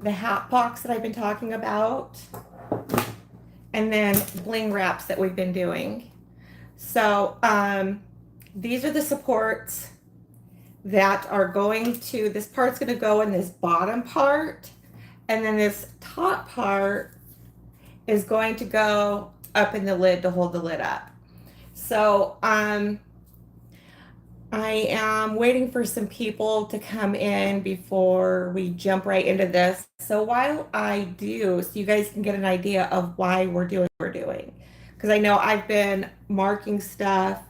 the hat box that I've been talking about, and then bling wraps that we've been doing. So these are the supports that are going to, this part's going to go in this bottom part, and then this top part is going to go up in the lid to hold the lid up. So I am waiting for some people to come in before we jump right into this. So while I do, so you guys can get an idea of why we're doing what we're doing, because I know I've been marking stuff,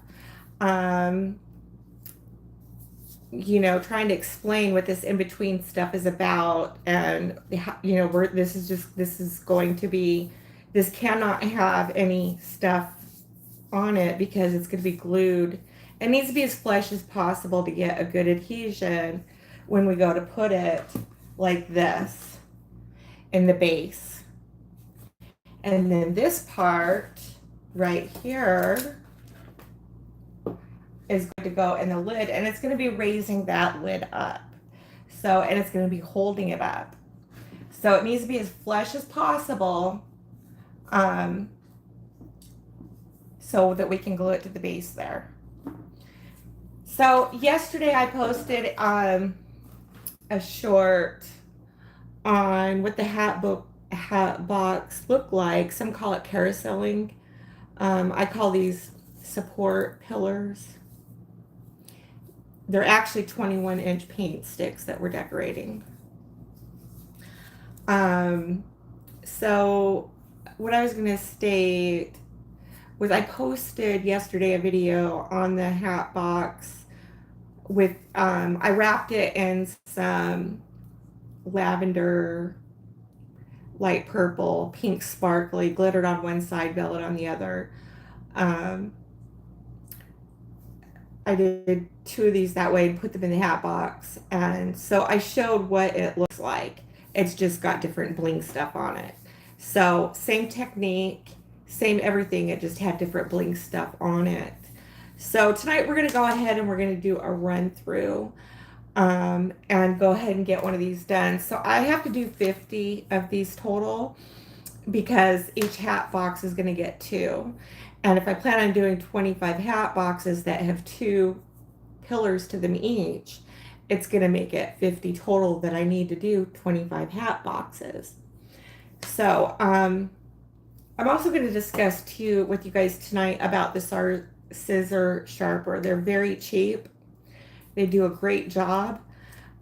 you know, trying to explain what this in-between stuff is about, and you know, this is going to be, this cannot have any stuff on it because it's going to be glued. It needs to be as flush as possible to get a good adhesion when we go to put it like this in the base. And then this part right here is going to go in the lid, and it's going to be raising that lid up. So, and it's going to be holding it up. So it needs to be as flush as possible, so that we can glue it to the base there. So yesterday I posted a short on what the hat box looked like. Some call it carouseling. I call these support pillars. They're actually 21-inch paint sticks that we're decorating. So what I was going to state was I posted yesterday a video on the hat box with, I wrapped it in some lavender, light purple, pink sparkly, glittered on one side, velvet on the other. I did 2 of these that way and put them in the hat box. And so I showed what it looks like. It's just got different bling stuff on it. So same technique, same everything, it just had different bling stuff on it. So tonight we're going to go ahead and we're going to do a run through and go ahead and get one of these done. So I have to do 50 of these total because each hat box is going to get 2. And if I plan on doing 25 hat boxes that have 2 pillars to them each, it's going to make it 50 total that I need to do 25 hat boxes. So I'm also going to discuss too with you guys tonight about the scissor sharper. They're very cheap. They do a great job.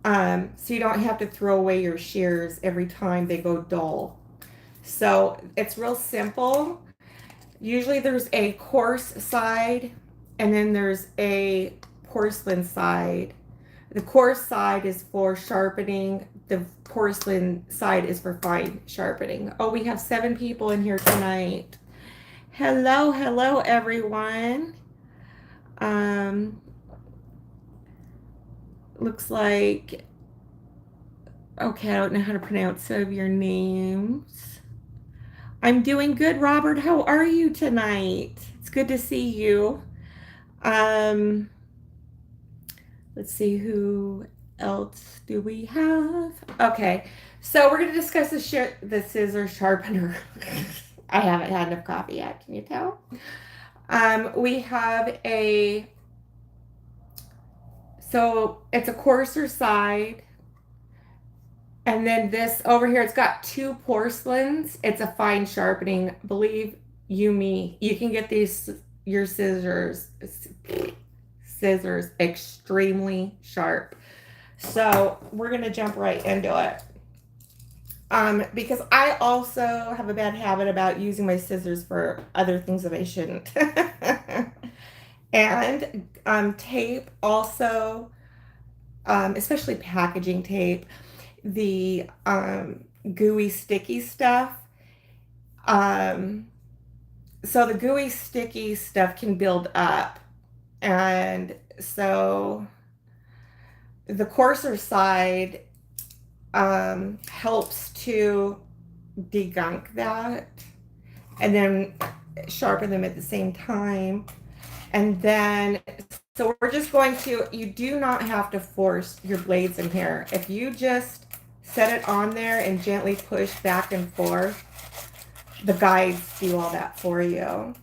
So you don't have to throw away your shears every time they go dull. So it's real simple. Usually there's a coarse side and then there's a porcelain side. The coarse side is for sharpening. The porcelain side is for fine sharpening. Oh, we have 7 people in here tonight. Hello, hello, everyone. Looks like, okay, I don't know how to pronounce some of your names. I'm doing good, Robert. How are you tonight? It's good to see you. Let's see, who else do we have? Okay, so we're going to discuss the scissor sharpener. I haven't had enough coffee yet, can you tell? We have so it's a coarser side. And then this over here, it's got 2 porcelains. It's a fine sharpening. Believe you me, you can get your scissors extremely sharp. So we're going to jump right into it. Because I also have a bad habit about using my scissors for other things that I shouldn't. And tape also, especially packaging tape, the gooey sticky stuff. So the gooey sticky stuff can build up, and so the coarser side helps to degunk that and then sharpen them at the same time. And then, so we're just going to, you do not have to force your blades in here. If you just set it on there and gently push back and forth. The guides do all that for you.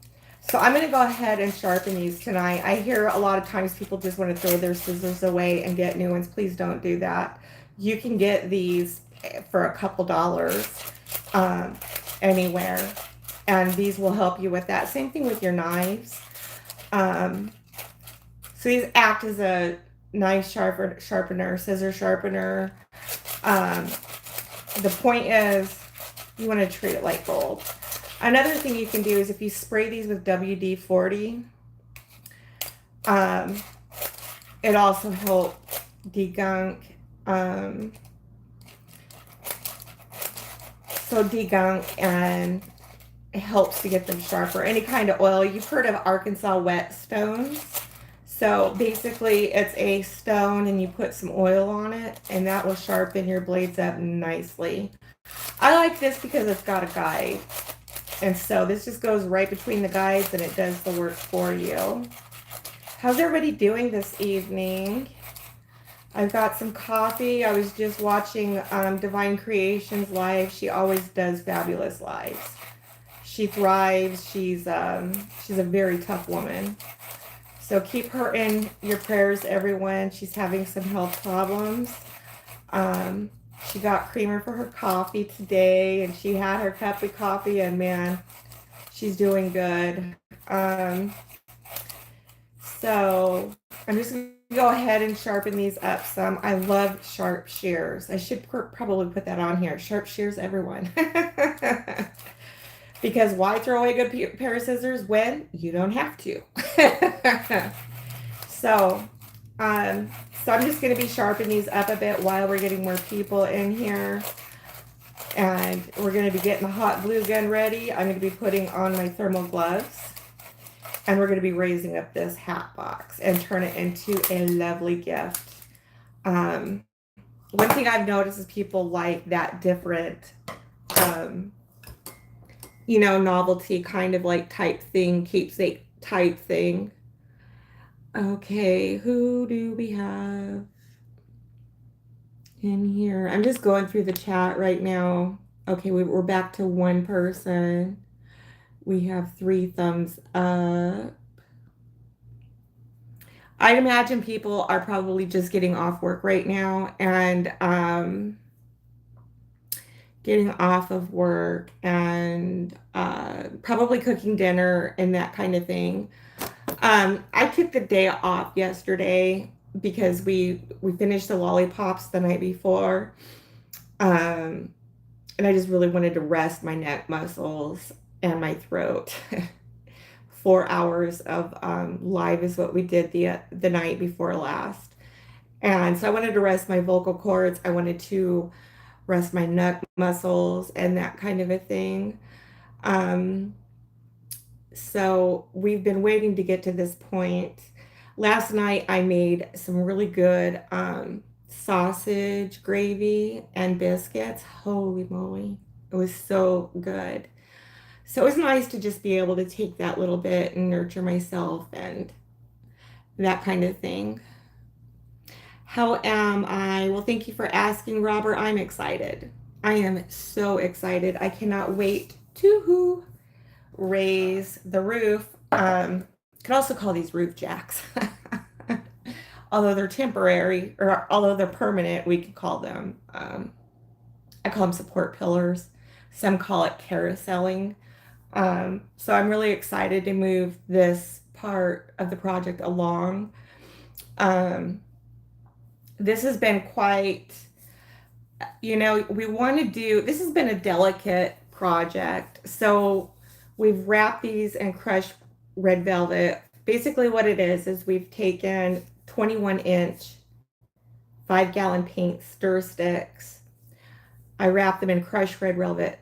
So I'm going to go ahead and sharpen these tonight. I hear a lot of times people just want to throw their scissors away and get new ones. Please don't do that. You can get these for a couple dollars anywhere, and these will help you with that. Same thing with your knives. So these act as a knife sharpener, scissor sharpener. The point is you want to treat it like gold. Another thing you can do is if you spray these with WD-40, it also helps degunk. Degunk, and it helps to get them sharper. Any kind of oil. You've heard of Arkansas whetstones. So basically it's a stone and you put some oil on it and that will sharpen your blades up nicely. I like this because it's got a guide. And so this just goes right between the guides and it does the work for you. How's everybody doing this evening? I've got some coffee. I was just watching Divine Creations live. She always does fabulous lives. She thrives. She's a very tough woman. So keep her in your prayers, everyone. She's having some health problems. She got creamer for her coffee today, and she had her cup of coffee, and man, she's doing good. So I'm just going to go ahead and sharpen these up some. I love sharp shears. I should probably put that on here. Sharp shears, everyone. Because why throw away a good pair of scissors when you don't have to? So I'm just going to be sharpening these up a bit while we're getting more people in here. And we're going to be getting the hot glue gun ready. I'm going to be putting on my thermal gloves. And we're going to be raising up this hat box and turn it into a lovely gift. One thing I've noticed is people like that different, novelty kind of like type thing, keepsake type thing. Okay, who do we have in here? I'm just going through the chat right now. Okay, we're back to one person. We have 3 thumbs up. I'd imagine people are probably just getting off work right now and getting off of work and probably cooking dinner and that kind of thing. I took the day off yesterday because we finished the lollipops the night before. And I just really wanted to rest my neck muscles and my throat. 4 hours of live is what we did the night before last. And so I wanted to rest my vocal cords. I wanted to rest my neck muscles and that kind of a thing. So we've been waiting to get to this point. Last night I made some really good sausage gravy and biscuits. Holy moly. It was so good. So it was nice to just be able to take that little bit and nurture myself and that kind of thing. How am I? Well, thank you for asking, Robert. I'm excited. I am so excited. I cannot wait to raise the roof. Could also call these roof jacks. Although they're temporary, or although they're permanent, we could call them, I call them support pillars. Some call it carouseling. So I'm really excited to move this part of the project along. This has been quite, we want to do, this has been a delicate project. So we've wrapped these in crushed red velvet. Basically what it is we've taken 21-inch 5-gallon paint stir sticks. I wrapped them in crushed red velvet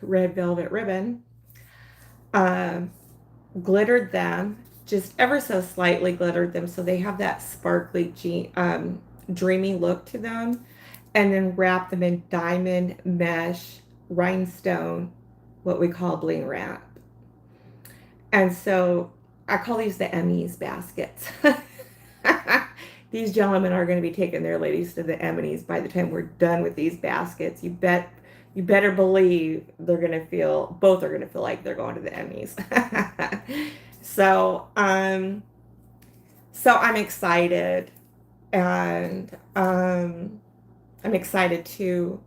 ribbon, glittered them, just ever so slightly glittered them so they have that sparkly, dreamy look to them, and then wrapped them in diamond mesh rhinestone, what we call bling wrap. And so I call these the Emmys baskets. These gentlemen are going to be taking their ladies to the Emmys by the time we're done with these baskets. You better believe both are gonna feel like they're going to the Emmys. so, so I'm excited, and I'm excited to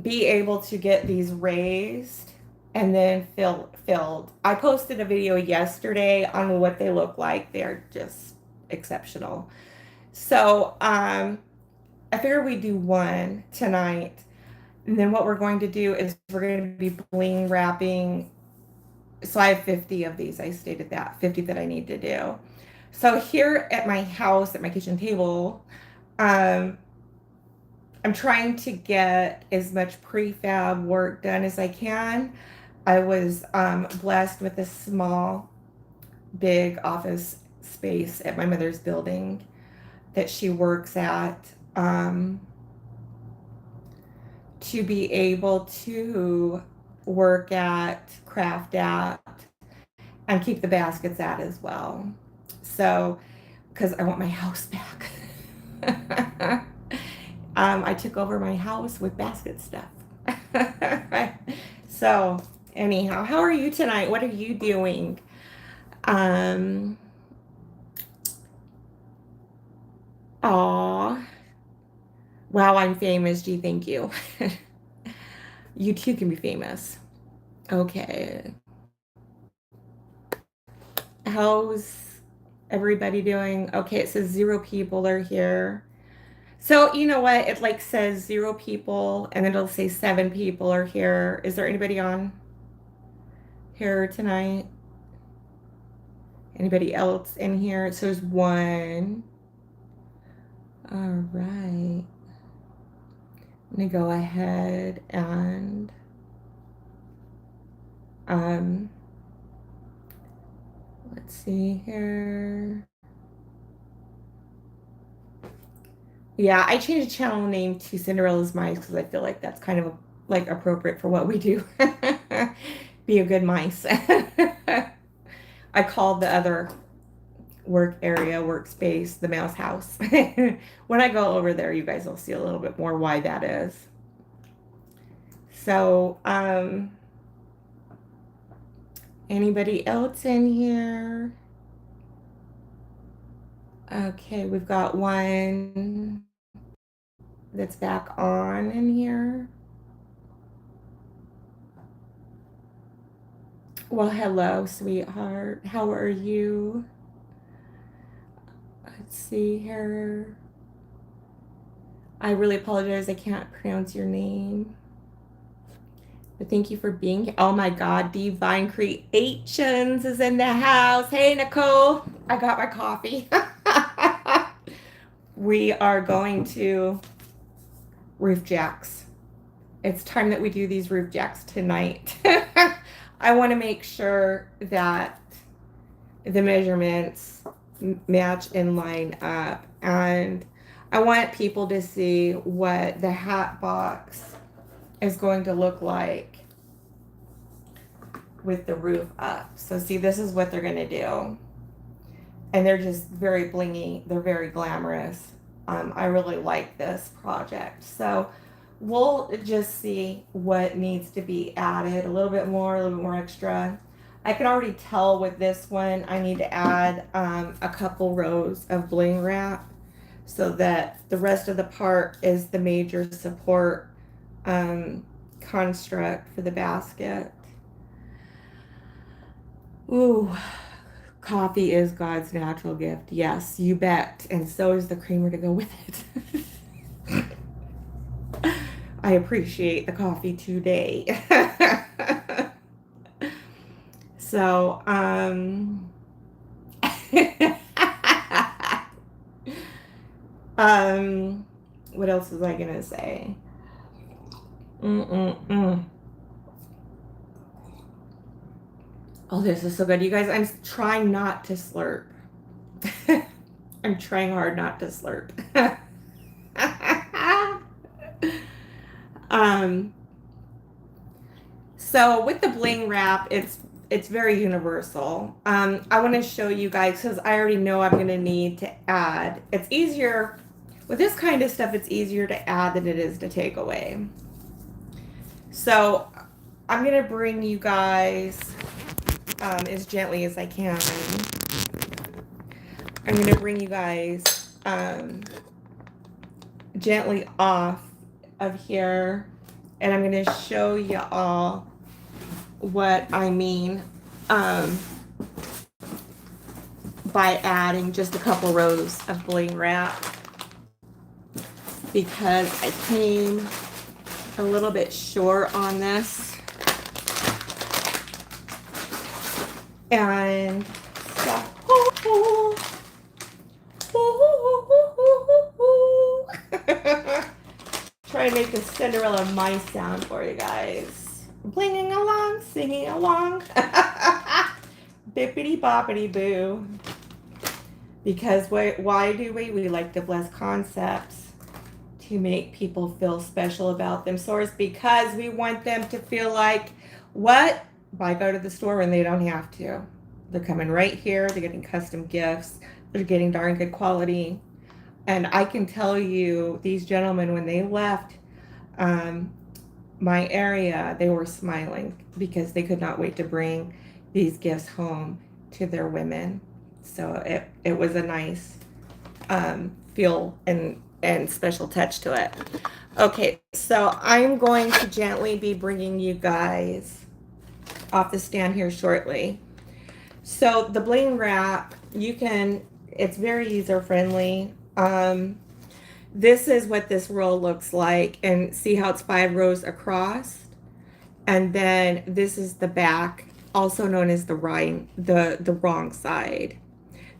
be able to get these raised and then filled. I posted a video yesterday on what they look like. They're just exceptional. So I figured we'd do one tonight. And then what we're going to do is we're going to be bling wrapping. So I have 50 of these. I stated that 50 that I need to do. So here at my house, at my kitchen table, I'm trying to get as much prefab work done as I can. I was blessed with a small, big office space at my mother's building that she works at, to be able to work at, craft at, and keep the baskets at as well. So, because I want my house back. I took over my house with basket stuff. So, anyhow, how are you tonight? What are you doing? Aw. Wow, I'm famous. Gee, thank you. You too can be famous. Okay. How's everybody doing? Okay, it says 0 people are here. So you know what? It like says 0 people and then it'll say 7 people are here. Is there anybody on here tonight? Anybody else in here? It says 1. All right. I'm gonna go ahead and let's see here. Yeah, I changed the channel name to Cinderella's Mice because I feel like that's kind of like appropriate for what we do. Be a good mice. I called the other workspace, the mouse house. When I go over there, you guys will see a little bit more why that is. So, anybody else in here? Okay, we've got one that's back on in here. Well, hello, sweetheart. How are you? Let's see here. I really apologize. I can't pronounce your name. But thank you for being here. Oh my God, Divine Creations is in the house. Hey, Nicole. I got my coffee. We are going to roof jacks. It's time that we do these roof jacks tonight. I want to make sure that the measurements match and line up. And I want people to see what the hat box is going to look like with the roof up. So see, this is what they're going to do. And they're just very blingy. They're very glamorous. I really like this project. So we'll just see what needs to be added. A little bit more extra. I can already tell with this one, I need to add a couple rows of bling wrap so that the rest of the part is the major support construct for the basket. Ooh, coffee is God's natural gift. Yes, you bet. And so is the creamer to go with it. I appreciate the coffee today. So, what else was I gonna say? Oh, this is so good. You guys, I'm trying not to slurp. I'm trying hard not to slurp. So with the bling wrap, it's it's very universal. I want to show you guys because I already know I'm going to need to add. It's easier with this kind of stuff. It's easier to add than it is to take away. So I'm going to bring you guys as gently as I can. I'm going to bring you guys gently off of here, and I'm going to show you all what I mean by adding just a couple rows of bling wrap, because I came a little bit short on this. And so, try to make a Cinderella mice sound for you guys. Blinging along, singing along. Bippity boppity boo. Because why do we? We like to bless concepts to make people feel special about them. So it's because we want them to feel like, what? Why go to the store when they don't have to? They're coming right here. They're getting custom gifts. They're getting darn good quality. And I can tell you, these gentlemen, when they left my area, they were smiling because they could not wait to bring these gifts home to their women. So it was a nice feel and special touch to it. Okay, so I'm going to gently be bringing you guys off the stand here shortly. So the bling wrap, it's very user friendly. This is what this roll looks like, and see how it's 5 rows across, and then this is the back, also known as the wrong side.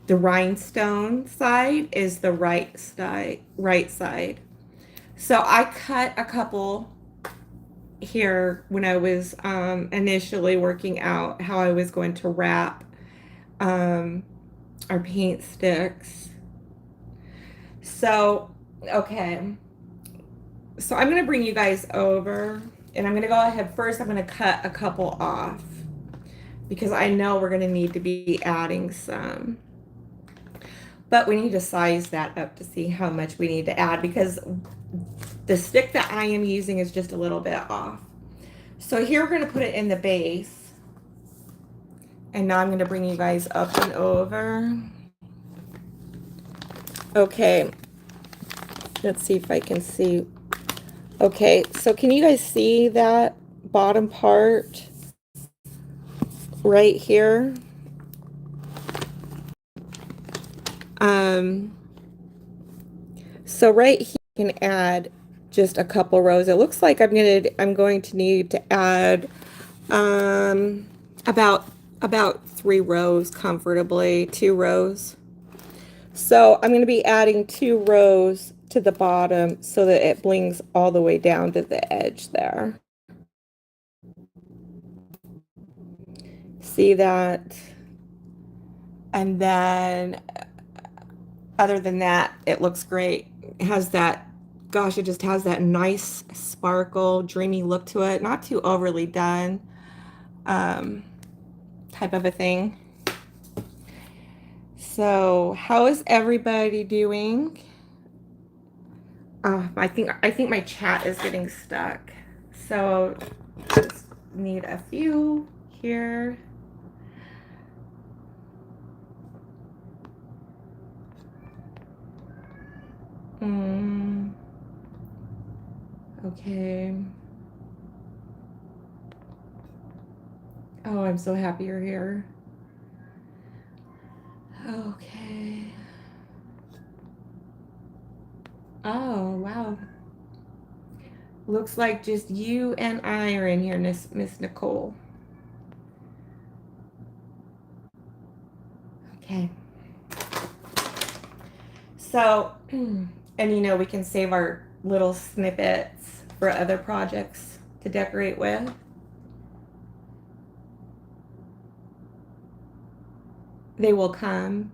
The rhinestone side is the right side. So I cut a couple here when I was initially working out how I was going to wrap our paint sticks. So, okay. So I'm going to bring you guys over, and I'm going to go ahead first. I'm going to cut a couple off because I know we're going to need to be adding some. But we need to size that up to see how much we need to add, because the stick that I am using is just a little bit off. So here we're going to put it in the base. And now I'm going to bring you guys up and over. Okay. Let's see if I can see. Okay, so can you guys see that bottom part right here? So right here you can add just a couple rows. It looks like I'm going to need to add about 3 rows comfortably, 2 rows. So I'm going to be adding 2 rows to the bottom so that it blings all the way down to the edge there. See that? And then other than that, it looks great. It has that, gosh, it just has that nice sparkle, dreamy look to it. Not too overly done type of a thing. So how is everybody doing? I think my chat is getting stuck. So just need a few here. Okay. Oh, I'm so happy you're here. Okay. Oh, wow. Looks like just you and I are in here, Miss Nicole. Okay. So, and you know, we can save our little snippets for other projects to decorate with. They will come.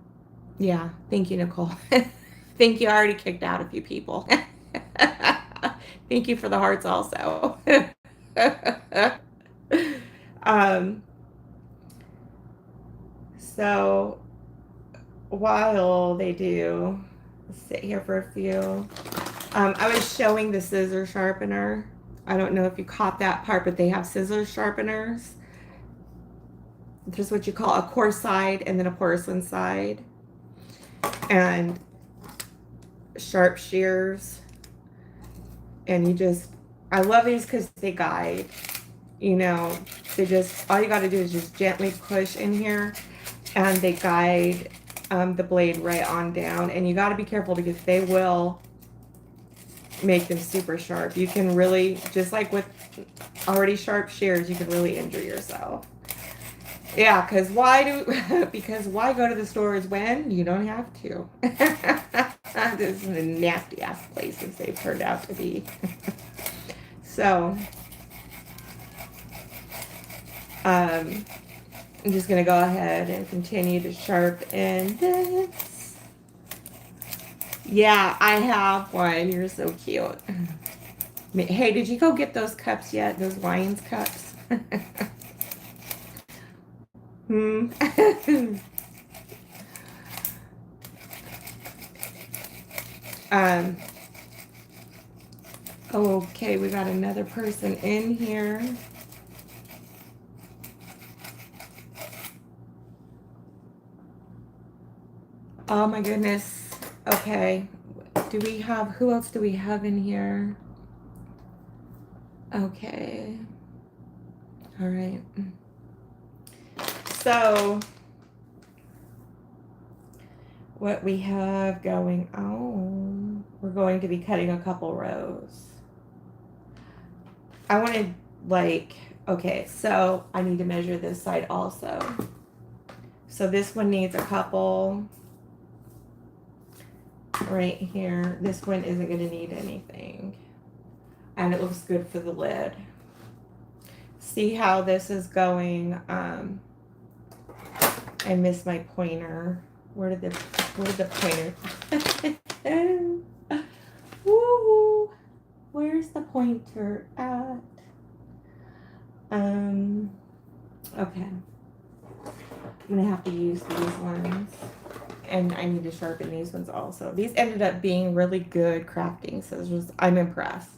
Yeah, thank you, Nicole. Thank you. I already kicked out a few people. Thank you for the hearts also. So while they do, sit here for a few. I was showing the scissor sharpener. I don't know if you caught that part, but they have scissor sharpeners. There's what you call a coarse side and then a porcelain side. And sharp shears. And you just, I love these because they guide. You know, they just, all you got to do is just gently push in here and they guide the blade right on down. And you got to be careful because they will make them super sharp. You can really, just like with already sharp shears, you can really injure yourself. Yeah, because because why go to the stores when you don't have to? This is a nasty ass places they've turned out to be. So, I'm just going to go ahead and continue to sharpen this. Yeah, I have one. You're so cute. Hey, did you go get those cups yet? Those Lions cups? Okay, we got another person in here. Oh my goodness. Okay. Who else do we have in here? Okay. All right. So, what we have going on, we're going to be cutting a couple rows. I wanted okay, so I need to measure this side also. So this one needs a couple right here. This one isn't going to need anything. And it looks good for the lid. See how this is going. I missed my pointer. Where did the pointer? Woo! Where's the pointer at? Okay. I'm gonna have to use these ones. And I need to sharpen these ones also. These ended up being really good crafting scissors. I'm impressed.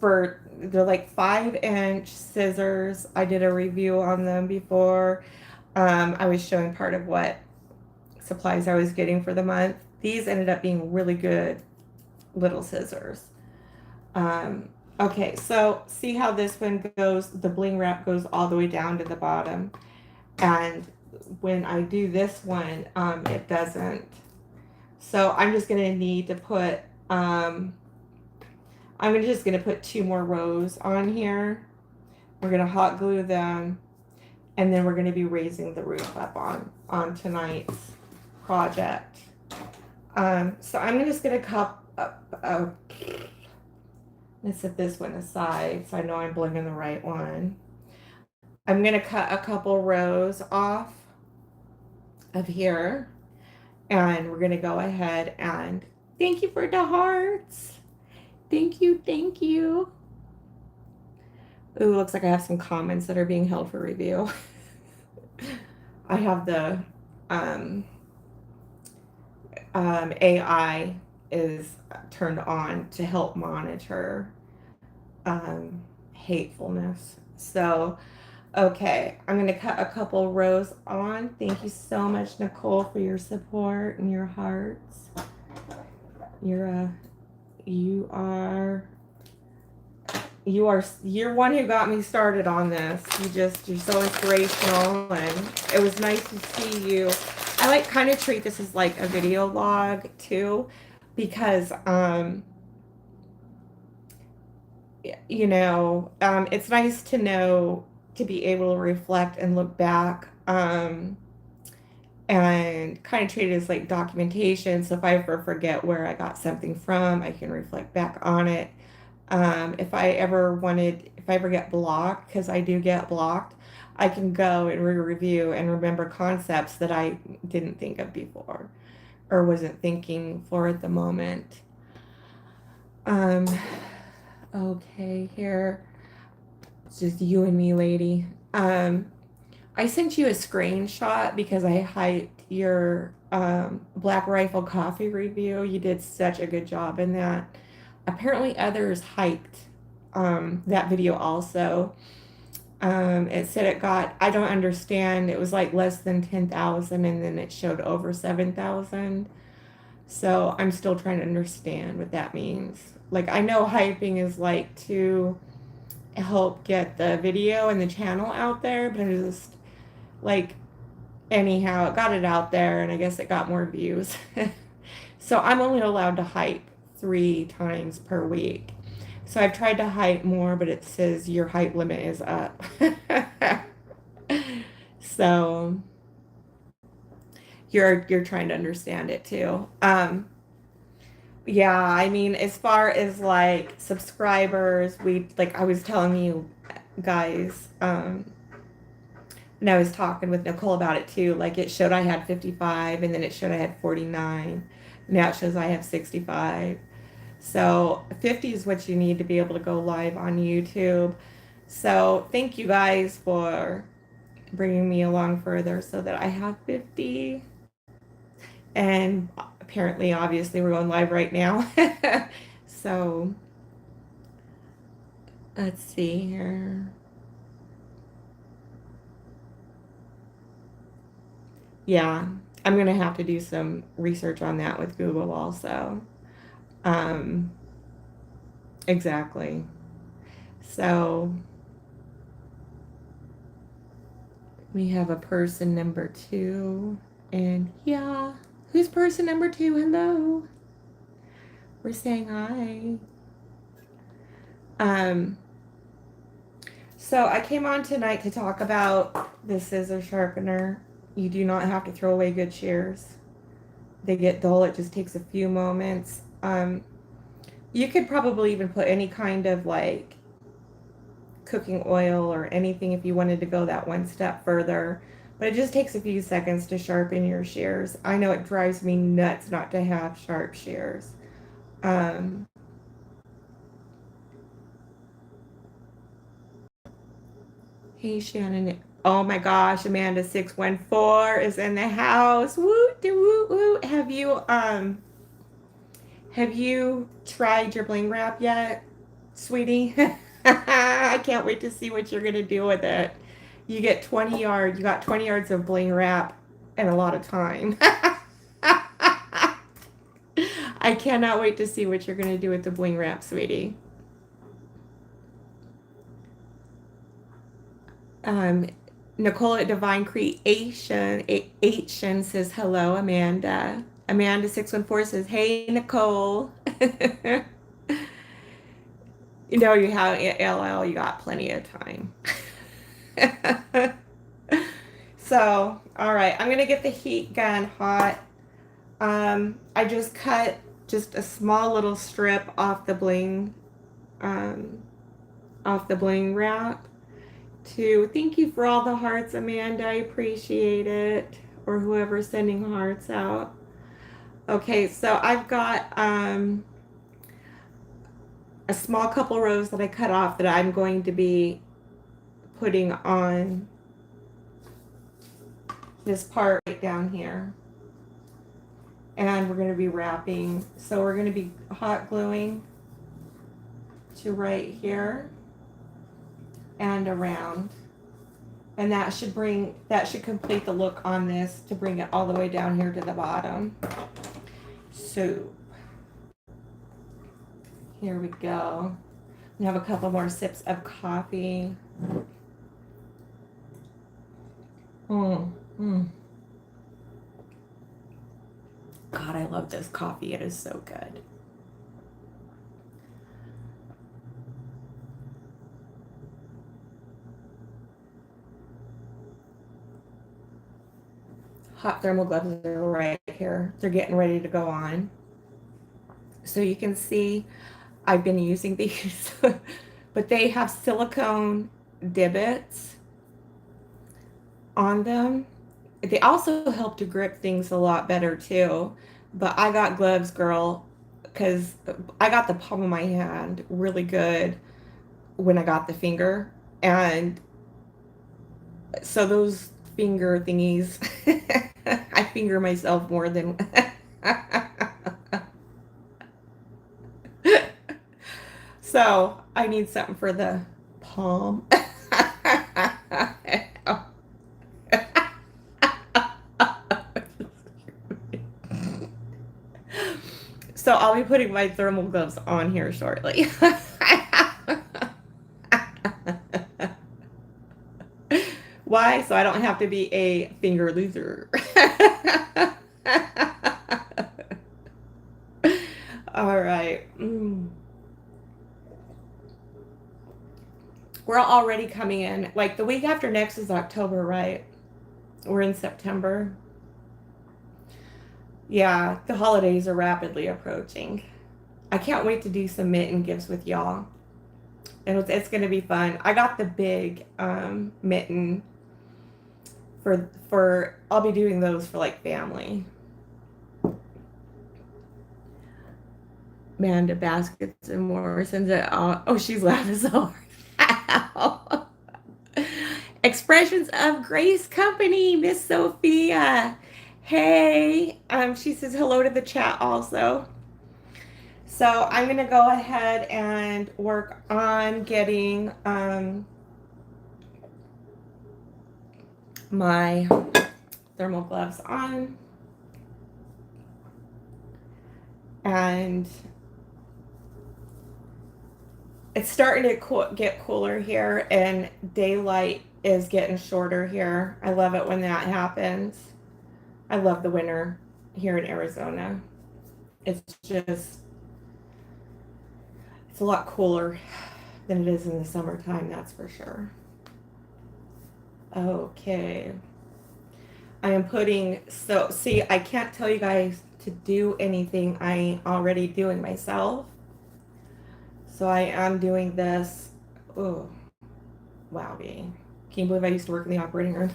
They're like 5-inch scissors. I did a review on them before. I was showing part of what supplies I was getting for the month. These ended up being really good little scissors. Okay, so see how this one goes, the bling wrap goes all the way down to the bottom. And when I do this one, it doesn't. So I'm just gonna need to put, I'm just gonna put 2 more rows on here. We're gonna hot glue them, and then we're gonna be raising the roof up on tonight's project. So I'm just gonna let's set this one aside so I know I'm blinging the right one. I'm gonna cut a couple rows off of here, and we're gonna go ahead and thank you for the hearts. Thank you, thank you. Ooh, looks like I have some comments that are being held for review. I have the AI is turned on to help monitor hatefulness. So, okay, I'm going to cut a couple rows on. Thank you so much, Nicole, for your support and your hearts. You're one who got me started on this. You're so inspirational, and it was nice to see you. I kind of treat this as like a video log too, because it's nice to know, to be able to reflect and look back, and kind of treat it as like documentation. So if I ever forget where I got something from, I can reflect back on it. If I ever get blocked, because I do get blocked, I can go and review and remember concepts that I didn't think of before or wasn't thinking for at the moment. Okay, here. It's just you and me, lady. I sent you a screenshot because I hyped your Black Rifle coffee review. You did such a good job in that. Apparently, others hyped that video also. It said it got, I don't understand, it was like less than 10,000 and then it showed over 7,000. So I'm still trying to understand what that means. Like, I know hyping is like to help get the video and the channel out there, but it just like, anyhow, it got it out there and I guess it got more views. So I'm only allowed to hype 3 times per week. So I've tried to hype more, but it says your hype limit is up. So you're trying to understand it too. Yeah, I mean, as far as like subscribers, we like I was telling you guys, and I was talking with Nicole about it too. Like it showed I had 55 and then it showed I had 49. Now it shows I have 65. So 50 is what you need to be able to go live on YouTube. So thank you guys for bringing me along further so that I have 50. And apparently, obviously, we're going live right now. So let's see here. Yeah, I'm going to have to do some research on that with Google also. Um, exactly. So we have a person number 2. And yeah, who's person number 2? Hello. We're saying hi. So I came on tonight to talk about the scissor sharpener. You do not have to throw away good shears. They get dull. It just takes a few moments. You could probably even put any kind of like cooking oil or anything if you wanted to go that one step further. But it just takes a few seconds to sharpen your shears. I know it drives me nuts not to have sharp shears. Hey, Shannon. Oh my gosh, Amanda 614 is in the house. Woo, woo, woo. Have you tried your bling wrap yet, sweetie? I can't wait to see what you're gonna do with it. You get 20 yards. You got 20 yards of bling wrap and a lot of time. I cannot wait to see what you're gonna do with the bling wrap, sweetie. Nicole at Divine Creation says hello, Amanda. Amanda 614 says, hey, Nicole. You know you have LL, you got plenty of time. So, all right, I'm gonna get the heat gun hot. I just cut just a small little strip off the bling wrap. To thank you for all the hearts, Amanda. I appreciate it. Or whoever's sending hearts out. Okay, so I've got a small couple rows that I cut off that I'm going to be putting on this part right down here. And we're going to be wrapping. So we're going to be hot gluing to right here and around. And that should complete the look on this to bring it all the way down here to the bottom. So here we go. We have a couple more sips of coffee. God, I love this coffee. It is so good. Hot thermal gloves are right here. They're getting ready to go on. So you can see I've been using these, but they have silicone divots on them. They also help to grip things a lot better too. But I got gloves, girl, because I got the palm of my hand really good when I got the finger. And So those finger thingies, I finger myself more than. So I need something for the palm. So I'll be putting my thermal gloves on here shortly. Why? So I don't have to be a finger loser. All right. We're already coming in. Like the week after next is October, right? We're in September. Yeah, the holidays are rapidly approaching. I can't wait to do some mitten gifts with y'all. And it's going to be fun. I got the big mitten for I'll be doing those for like family. Amanda Baskets and more sends it out. Oh, she's laughing so hard. Expressions of Grace Company, Miss Sophia. Hey, she says hello to the chat also. So I'm gonna go ahead and work on getting my thermal gloves on, and it's starting to get cooler here, and daylight is getting shorter here. I love it when that happens. I love the winter here in Arizona. It's a lot cooler than it is in the summertime, that's for sure. Okay. I am putting, so see, I can't tell you guys to do anything I ain't already doing myself. So I am doing this. Oh, wow, Can you believe I used to work in the operating room?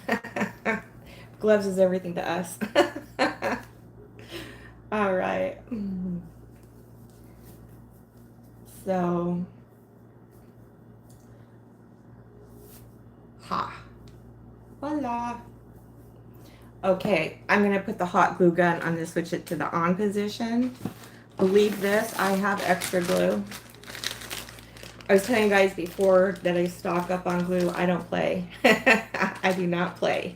Gloves is everything to us. All right. So, voila. Okay, I'm gonna put the hot glue gun. I'm gonna switch it to the on position. Believe this, I have extra glue. I was telling you guys before that I stock up on glue. I don't play. I do not play.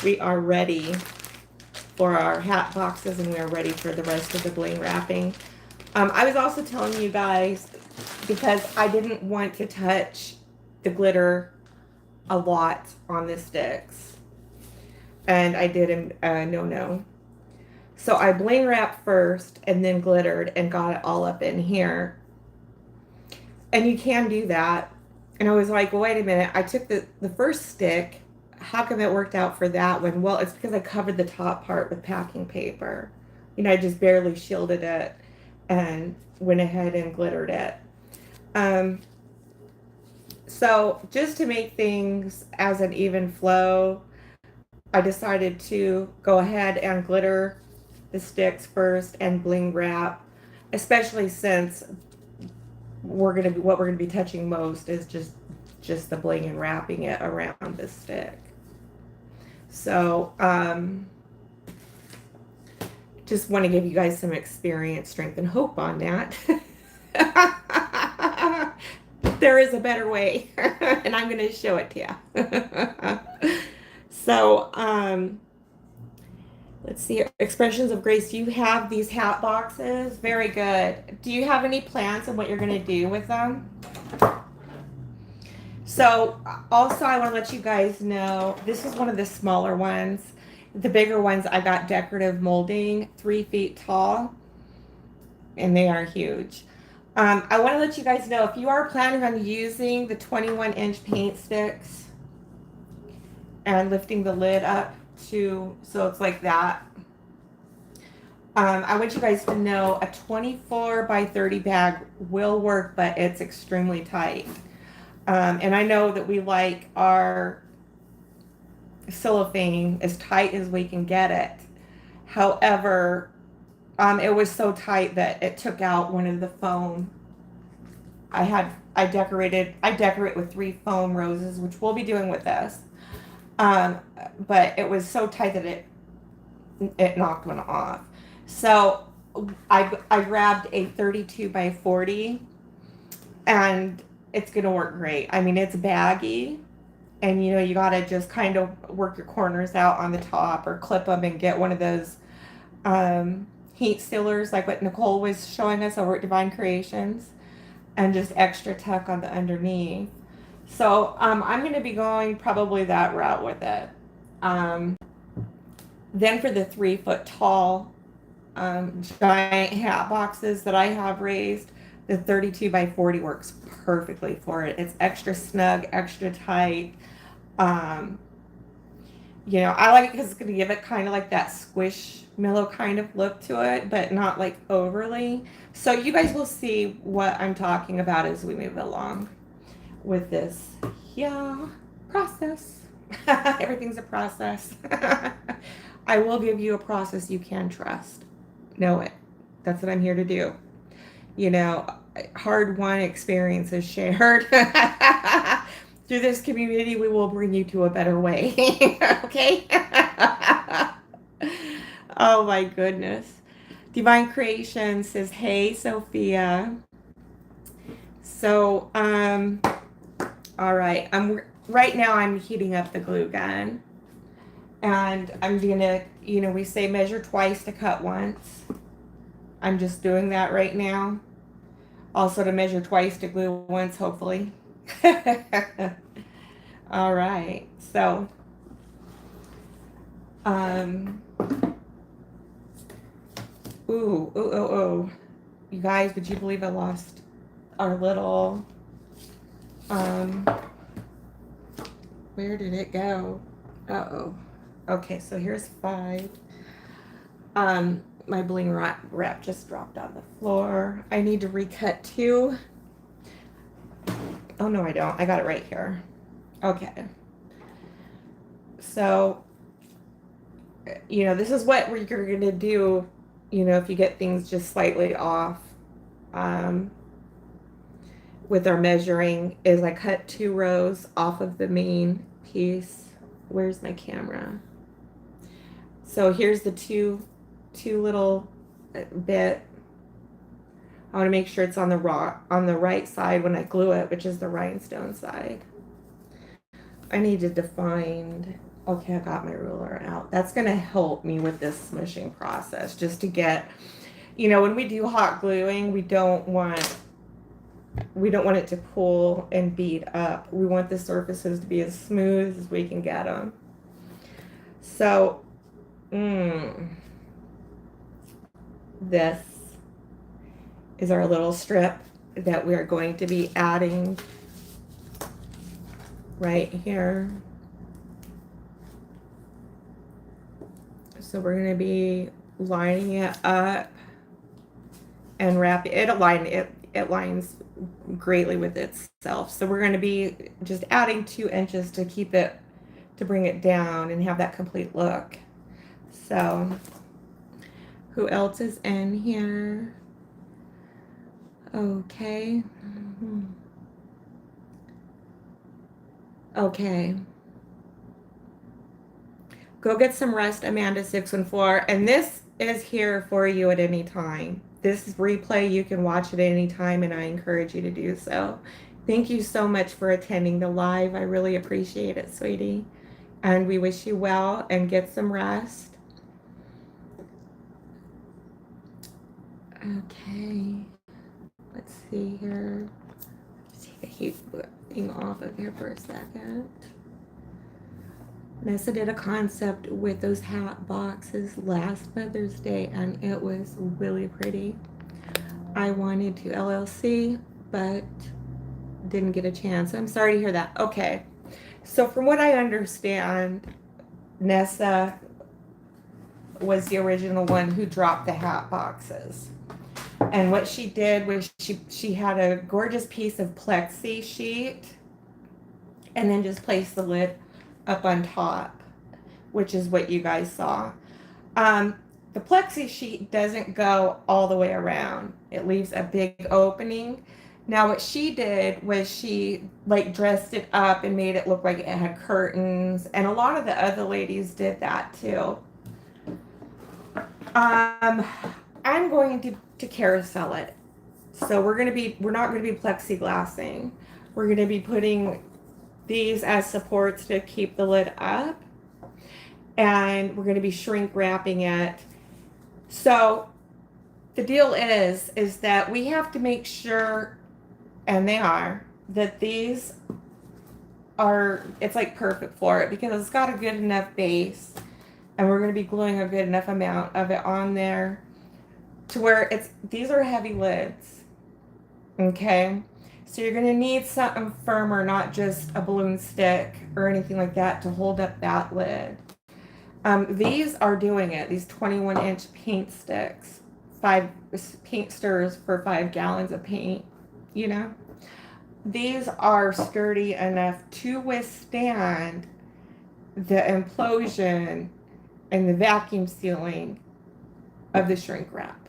We are ready for our hat boxes, and we are ready for the rest of the bling wrapping. I was also telling you guys, because I didn't want to touch the glitter a lot on the sticks, and I did a no-no. So I bling wrapped first and then glittered and got it all up in here. And you can do that. And I was like, well, wait a minute. I took the first stick. How come it worked out for that one? Well, it's because I covered the top part with packing paper. You know, I just barely shielded it and went ahead and glittered it. So just to make things as an even flow, I decided to go ahead and glitter the sticks first and bling wrap, especially since what we're gonna be touching most is just the bling and wrapping it around the stick. So just want to give you guys some experience, strength, and hope on that. There is a better way, and I'm going to show it to you. So let's see, expressions of grace. Do you have these hat boxes? Very good. Do you have any plans on what you're going to do with them? So also I want to let you guys know, this is one of the smaller ones. The bigger ones, I got decorative molding, 3 feet tall, and they are huge. I want to let you guys know, if you are planning on using the 21-inch paint sticks and lifting the lid up to, so it's like that, I want you guys to know a 24 by 30 bag will work, but it's extremely tight. And I know that we like our cellophane as tight as we can get it. However, it was so tight that it took out one of the foam I decorate with 3 foam roses, which we'll be doing with this. But it was so tight that it knocked one off. So I grabbed a 32 by 40, and it's gonna work great. I mean, it's baggy, and you gotta just kind of work your corners out on the top, or clip them and get one of those heat sealers like what Nicole was showing us over at Divine Creations, and just extra tuck on the underneath. So I'm going to be going probably that route with it. Then for the 3-foot tall giant hat boxes that I have raised, the 32 by 40 works perfectly for it. It's extra snug, extra tight. I like it because it's going to give it kind of like that squishmallow kind of look to it, but not like overly. So you guys will see what I'm talking about as we move along with this process. Everything's a process. I will give you a process you can trust. Know it. That's what I'm here to do. Hard-won experiences shared. Through this community, we will bring you to a better way. Okay? Oh my goodness. Divine Creation says, hey, Sophia. So, all right. Right now I'm heating up the glue gun. And I'm gonna, we say measure twice to cut once. I'm just doing that right now. Also to measure twice to glue once, hopefully. All right. So, ooh. You guys, would you believe I lost our little, where did it go? Uh-oh. Okay, so here's 5. My bling wrap just dropped on the floor. I need to recut 2. Oh, no, I don't. I got it right here. Okay. So, this is what you're going to do, if you get things just slightly off. With our measuring is I cut 2 rows off of the main piece. Where's my camera? So here's the two little bit. I want to make sure it's on the right side when I glue it, which is the rhinestone side. I need to define. Okay, I got my ruler out. That's going to help me with this smooshing process, just to get, when we do hot gluing, we don't want it to pull and bead up. We want the surfaces to be as smooth as we can get them. So, this is our little strip that we are going to be adding right here. So we're going to be lining it up and wrapping it. It lines greatly with itself. So we're going to be just adding 2 inches to bring it down and have that complete look. So who else is in here? Okay. Okay. Go get some rest, Amanda 614. And this is here for you at any time. This replay, you can watch it at any time, and I encourage you to do so. Thank you so much for attending the live. I really appreciate it, sweetie. And we wish you well and get some rest. Okay. Let's see here. Let's take the heat thing off of here for a second. Nessa did a concept with those hat boxes last Mother's Day, and it was really pretty. I wanted to LLC, but didn't get a chance. I'm sorry to hear that. Okay. So from what I understand, Nessa was the original one who dropped the hat boxes. And what she did was she had a gorgeous piece of plexi sheet and then just placed the lid up on top, which is what you guys saw. The plexi sheet doesn't go all the way around. It leaves a big opening, Now what she did was she like dressed it up and made it look like it had curtains, and a lot of the other ladies did that too. Um, I'm going to carousel it. So we're not gonna be plexiglassing. We're gonna be putting these as supports to keep the lid up, and we're gonna be shrink wrapping it. So the deal is that we have to make sure, and they are, that these are, it's like perfect for it because it's got a good enough base, and we're going to be gluing a good enough amount of it on there to where these are heavy lids. Okay, so you're going to need something firmer, not just a balloon stick or anything like that to hold up that lid. These are doing it. These 21-inch paint sticks, 5 paint stirrers for 5 gallons of paint, you know. These are sturdy enough to withstand the implosion and the vacuum sealing of the shrink wrap.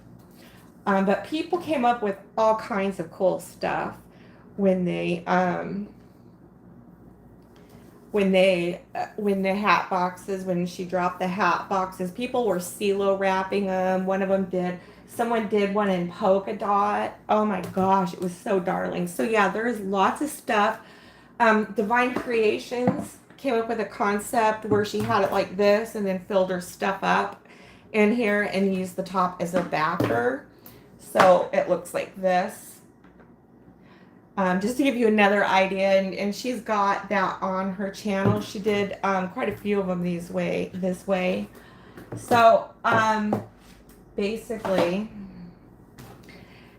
But people came up with all kinds of cool stuff when the hat boxes, when she dropped the hat boxes, people were CeeLo wrapping them. Someone did one in polka dot. Oh my gosh, it was so darling. So yeah, there's lots of stuff. Divine Creations came up with a concept where she had it like this and then filled her stuff up in here and used the top as a backer. So it looks like this. Just to give you another idea, and she's got that on her channel. She did quite a few of them this way. So basically,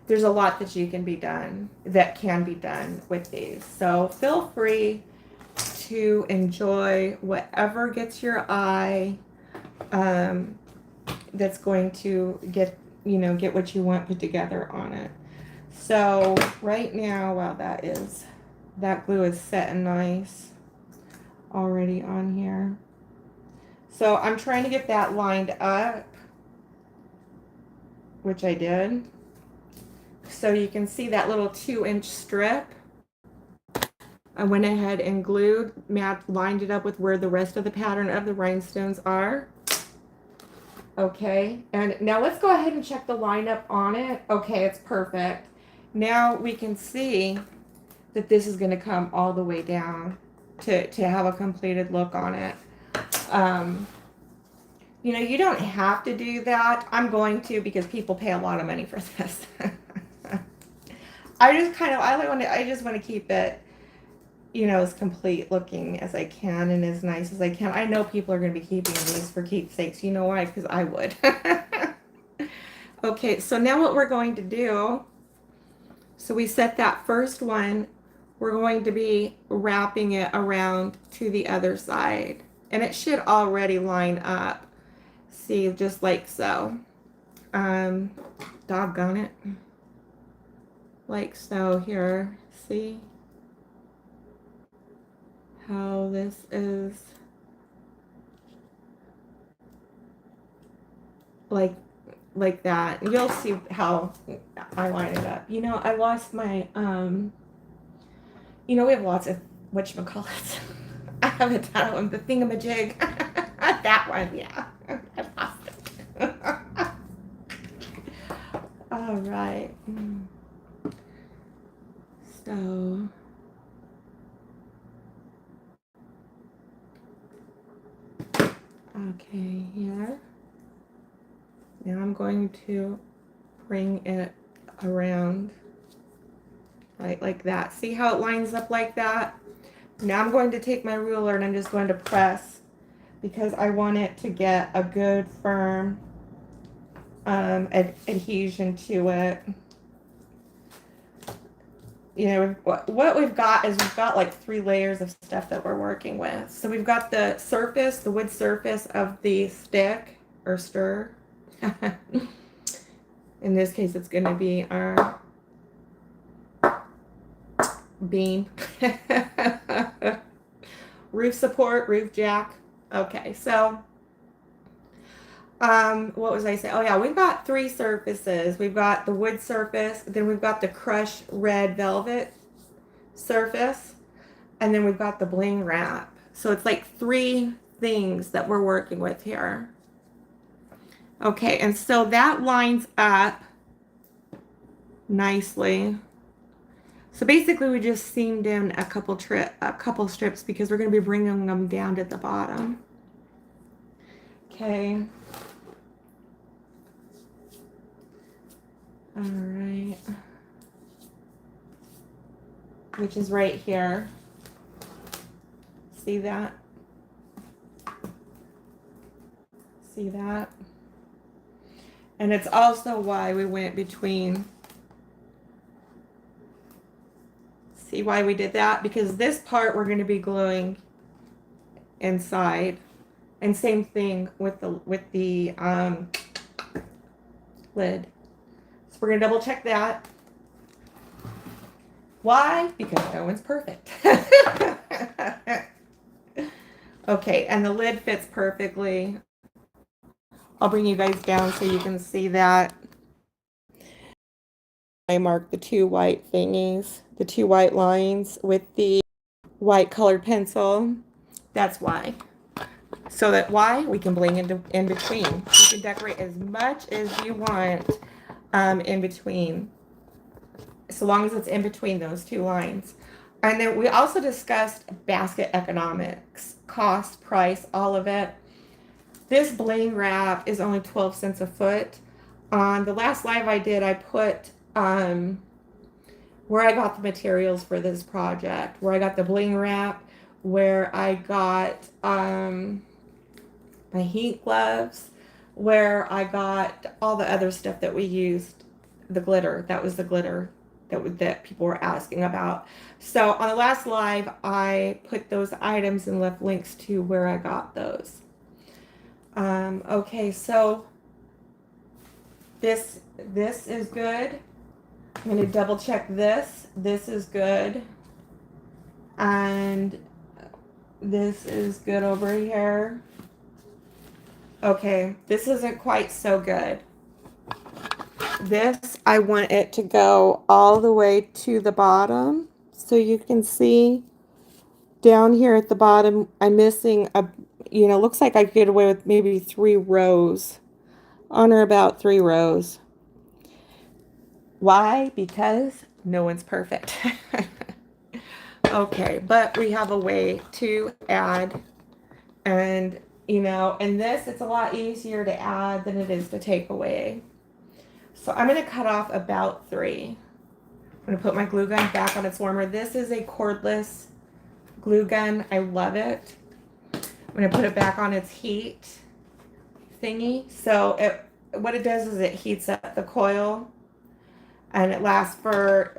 there's a lot that can be done with these. So feel free to enjoy whatever gets your eye. That's going to get what you want put together on it. So right now, wow, that glue is setting nice already on here. So I'm trying to get that lined up, which I did. So you can see that little 2-inch strip. I went ahead and lined it up with where the rest of the pattern of the rhinestones are. Okay, and now let's go ahead and check the lineup on it. Okay, it's perfect. Now we can see that this is going to come all the way down to have a completed look on it. You don't have to do that. I'm going to because people pay a lot of money for this. I just want to keep it, as complete looking as I can and as nice as I can. I know people are going to be keeping these for keepsakes. You know why? Because I would. Okay, so now what we're going to do, so we set that first one, we're going to be wrapping it around to the other side. And it should already line up. See, just like so. Doggone it. Like so here. See how this is like that. You'll see how I line it up. I lost my we have lots of whatchamacallits. I have a ton of them. The thingamajig. That one, yeah. I lost it. All right. So okay, here. Now I'm going to bring it around right like that. See how it lines up like that? Now I'm going to take my ruler and I'm just going to press because I want it to get a good firm adhesion to it. What we've got is we've got like 3 layers of stuff that we're working with. So we've got the wood surface of the stick or stir. In this case, it's going to be our beam. Roof support, roof jack. Okay, so What was I saying? Oh yeah, we've got 3 surfaces. We've got the wood surface, then we've got the crushed red velvet surface, and then we've got the bling wrap. So it's like 3 things that we're working with here. Okay, and so that lines up nicely. So basically we just seamed in a couple strips because we're going to be bringing them down to the bottom. Okay. All right. Which is right here. See that? See that? And it's also why we went between. See why we did that? Because this part we're going to be gluing inside. And same thing with the lid. So we're going to double check that. Why? Because no one's perfect. Okay, and the lid fits perfectly. I'll bring you guys down so you can see that. I marked the 2 white thingies, the 2 white lines with the white colored pencil. That's why. So that why we can bling in between. You can decorate as much as you want in between, so long as it's in between those 2 lines. And then we also discussed basket economics, cost, price, all of it. This bling wrap is only 12 cents a foot. On the last live I did, I put where I got the materials for this project, where I got the bling wrap, where I got my heat gloves, where I got all the other stuff that we used, the glitter. That was the glitter that people were asking about. So on the last live, I put those items and left links to where I got those. Okay, so this is good. I'm going to double check this. This is good. And this is good over here. Okay, this isn't quite so good. This, I want it to go all the way to the bottom. So you can see down here at the bottom, I'm missing looks like I could get away with maybe 3 rows. On or about 3 rows. Why? Because no one's perfect. Okay, but we have a way to add, and in this, it's a lot easier to add than it is to take away. So I'm going to cut off about 3. I'm going to put my glue gun back on its warmer. This is a cordless glue gun. I love it. I'm going to put it back on its heat thingy. So what it does is it heats up the coil, and it lasts for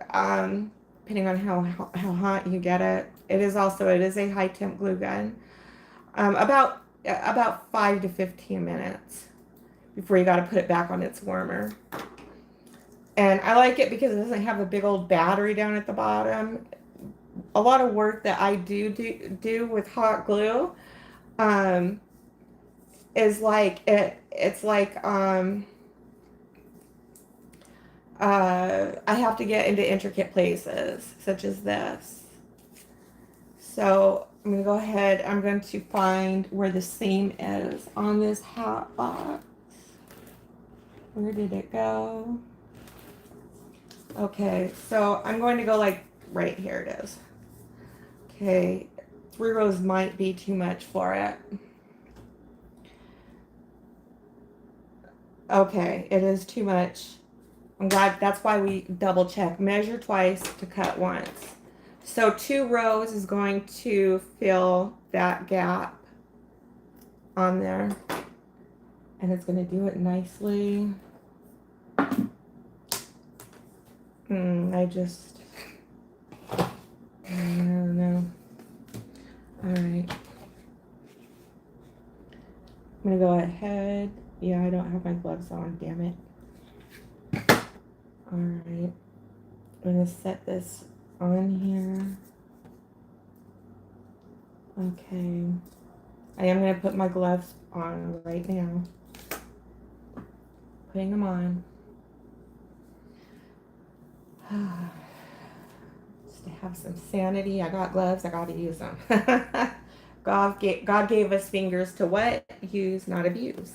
depending on how hot you get it. It is a high temp glue gun. About 5 to 15 minutes before you got to put it back on its warmer. And I like it because it doesn't have a big old battery down at the bottom. A lot of work that I do with hot glue is like it's like I have to get into intricate places such as this. So I'm going to go ahead. I'm going to find where the seam is on this hat box. Where did it go? Okay, so I'm going to go like right here it is. Okay, 3 rows might be too much for it. Okay, it is too much. I'm glad. That's why we double check. Measure twice to cut once. So 2 rows is going to fill that gap on there. And it's going to do it nicely. I don't know. All right. I'm going to go ahead. Yeah, I don't have my gloves on, damn it. All right. I'm going to set this on here. Okay. I am going to put my gloves on right now. putting them on. Just to have some sanity. I got gloves. I got to use them. God gave us fingers to what? Use, not abuse.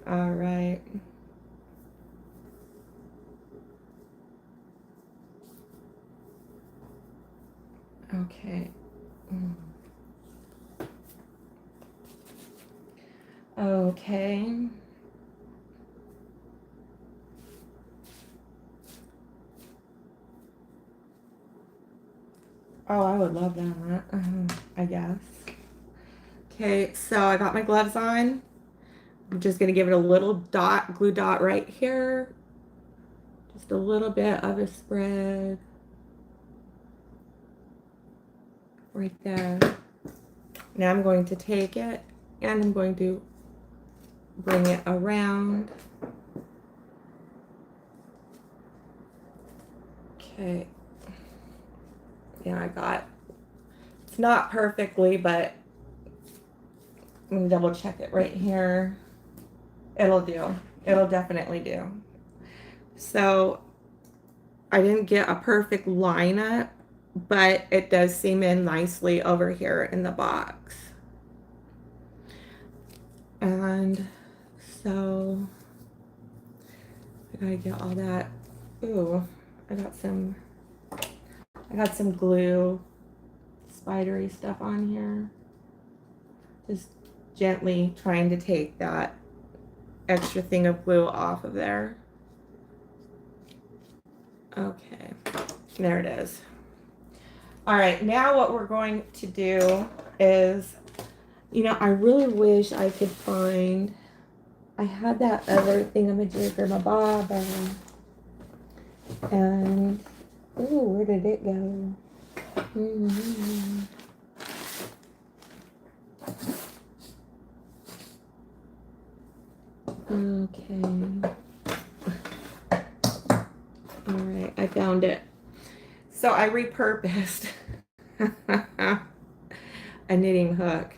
All right. Okay. Okay. Oh, I would love that. I guess. Okay, so I got my gloves on. I'm just going to give it a little dot, glue dot right here. Just a little bit of a spread. Right there. Now I'm going to take it and I'm going to bring it around. Okay. Yeah, I got, it's not perfectly, but I'm going to double check it right here. It'll do. It'll definitely do. So I didn't get a perfect lineup, but it does seam in nicely over here in the box. And so I gotta get all that. Ooh, I got some glue, spidery stuff on here. Just gently trying to take that extra thing of glue off of there. Okay, there it is. All right, now what we're going to do is, you know, I really wish I could find, I had that other thingamajig my bob, and, ooh, where did it go? Okay. All right, I found it. So I repurposed a knitting hook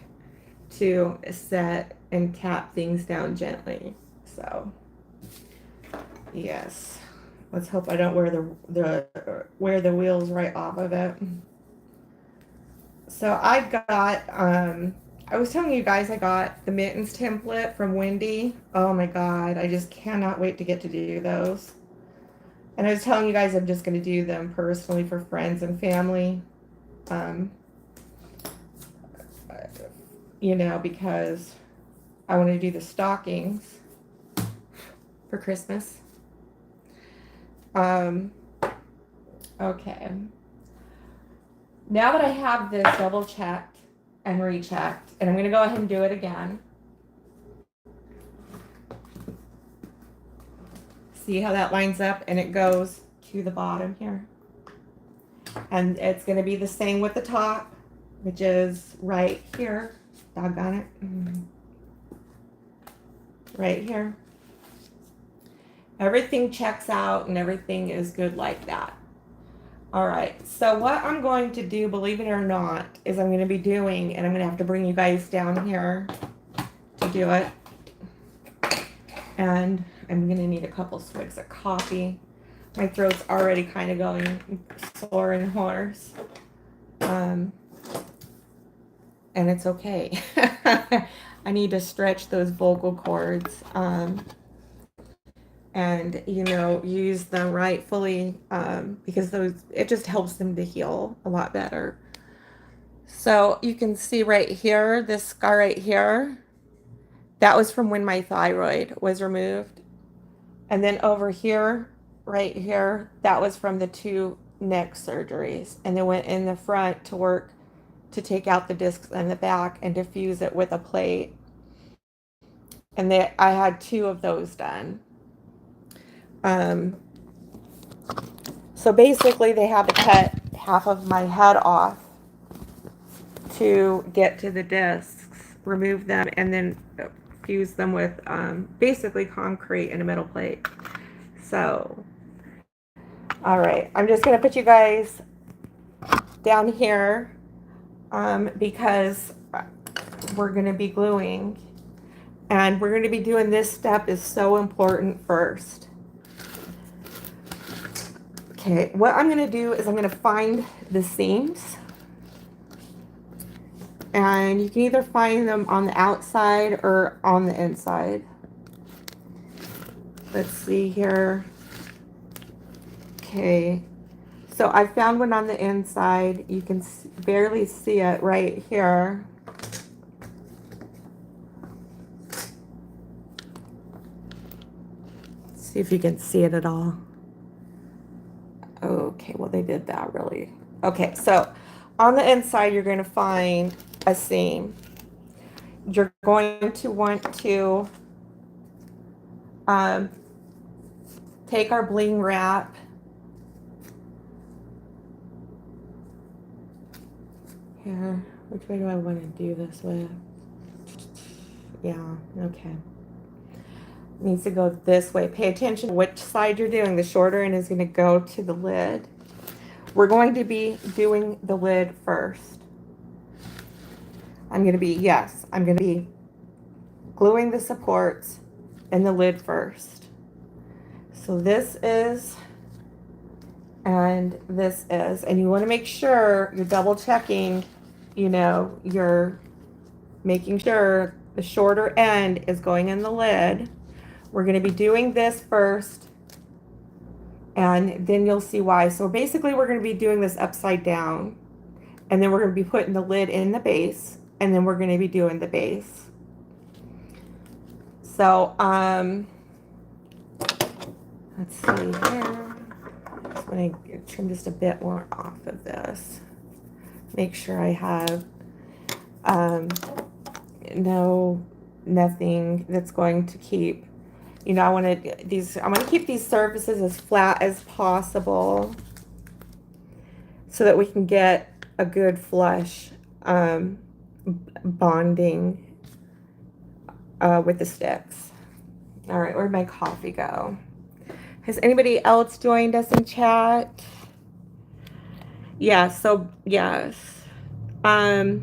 to set and tap things down gently. So yes, let's hope I don't wear the wheels right off of it. So I got I was telling you guys I got the mittens template from Wendy. Oh my god, I just cannot wait to get to do those. And I was telling you guys I'm just going to do them personally for friends and family. You know, because I want to do the stockings for Christmas. Okay. Now that I have this double checked and rechecked, and I'm going to go ahead and do it again. See how that lines up and it goes to the bottom here. And it's going to be the same with the top, which is right here. Doggone it. Right here. Everything checks out and everything is good like that. All right, so what I'm going to do, believe it or not, is I'm going to be doing, and I'm going to have to bring you guys down here to do it. And I'm going to need a couple swigs of coffee. My throat's already kind of going sore and hoarse. And it's okay. I need to stretch those vocal cords. And, you know, use them rightfully, because it just helps them to heal a lot better. So you can see right here, this scar right here, that was from when my thyroid was removed. And then over here, right here, that was from the 2 neck surgeries. And they went in the front to work to take out the discs in the back and to fuse it with a plate. And I had 2 of those done. So basically they had to cut half of my head off to get to the discs, remove them, and then fuse them with basically concrete and a metal plate. So, all right, I'm just going to put you guys down here because we're going to be gluing. And we're going to be doing this step is so important first. Okay, what I'm going to do is I'm going to find the seams. And you can either find them on the outside or on the inside. Let's see here. Okay, so I found one on the inside. You can barely see it right here. Let's see if you can see it at all. Okay, well, they did that really. Okay, so on the inside, you're going to find a seam. You're going to want to take our bling wrap. Here, which way do I want to do this with? Yeah, okay. It needs to go this way. Pay attention to which side you're doing. The shorter end is going to go to the lid. We're going to be doing the lid first. I'm going to be gluing the supports and the lid first. So this is, and this is, and you want to make sure you're double checking, you know, you're making sure the shorter end is going in the lid. We're going to be doing this first, and then you'll see why. So basically we're going to be doing this upside down, and then we're going to be putting the lid in the base, and then we're going to be doing the base. So let's see here. Just want to trim just a bit more off of this. Make sure I have nothing that's going to keep, you know, I want to keep these surfaces as flat as possible so that we can get a good flush bonding with the sticks. All right, where'd my coffee go? Has anybody else joined us in chat? Yeah, so yes. So